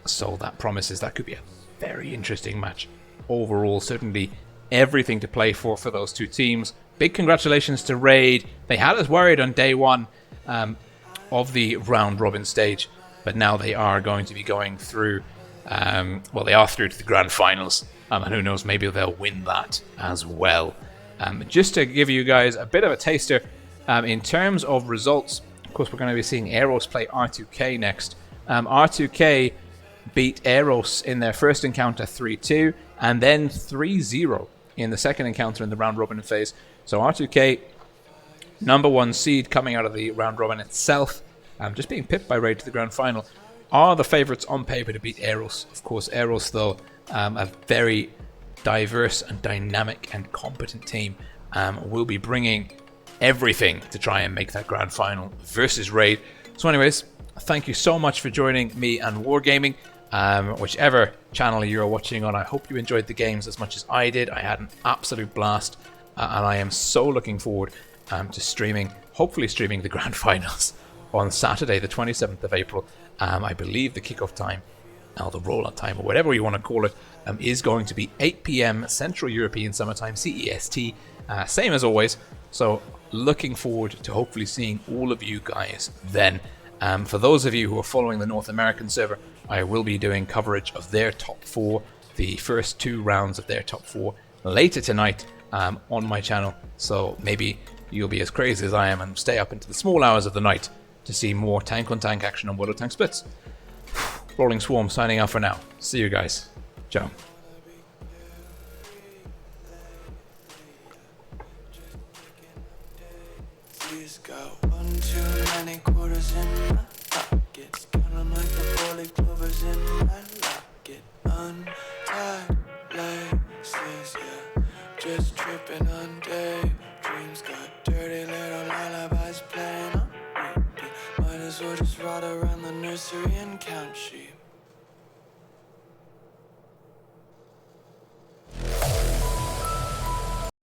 So that promises that could be a very interesting match. Overall, certainly everything to play for those two teams. Big congratulations to Raid. They had us worried on day 1 of the round robin stage, but now they are going to be going through. Well, they are through to the grand finals, and who knows, maybe they'll win that as well. Just to give you guys a bit of a taster, in terms of results, of course, we're going to be seeing Eros play R2K next. R2K beat Eros in their first encounter 3-2 and then 3-0 in the second encounter in the round robin phase. So R2K, number 1 seed coming out of the round robin itself, just being pipped by Raid to the grand final, are the favourites on paper to beat Eros. Of course, Eros, though, a very diverse and dynamic and competent team, will be bringing everything to try and make that grand final versus Raid. So anyways, thank you so much for joining me and Wargaming. Whichever channel you're watching on, I hope you enjoyed the games as much as I did. I had an absolute blast, and I am so looking forward to hopefully streaming the grand finals on Saturday, the 27th of April. I believe the kickoff time, or the rollout time, or whatever you want to call it, is going to be 8 p.m. Central European Summertime, CEST, same as always. So looking forward to hopefully seeing all of you guys then. For those of you who are following the North American server, I will be doing coverage of their top 4, the first 2 rounds of their top 4, later tonight on my channel. So maybe you'll be as crazy as I am and stay up into the small hours of the night to see more tank-on-tank action on WoT Tanks Blitz. Rolling Swarm signing out for now. See you guys. Ciao. Please go. 1 too many quarters in my pockets. Count 'em like the 4-leaf clovers in my locket. Untied laces, yeah. Just tripping on day. Dreams got dirty little lullabies playing on repeat. Might as well just ride around the nursery and count sheep.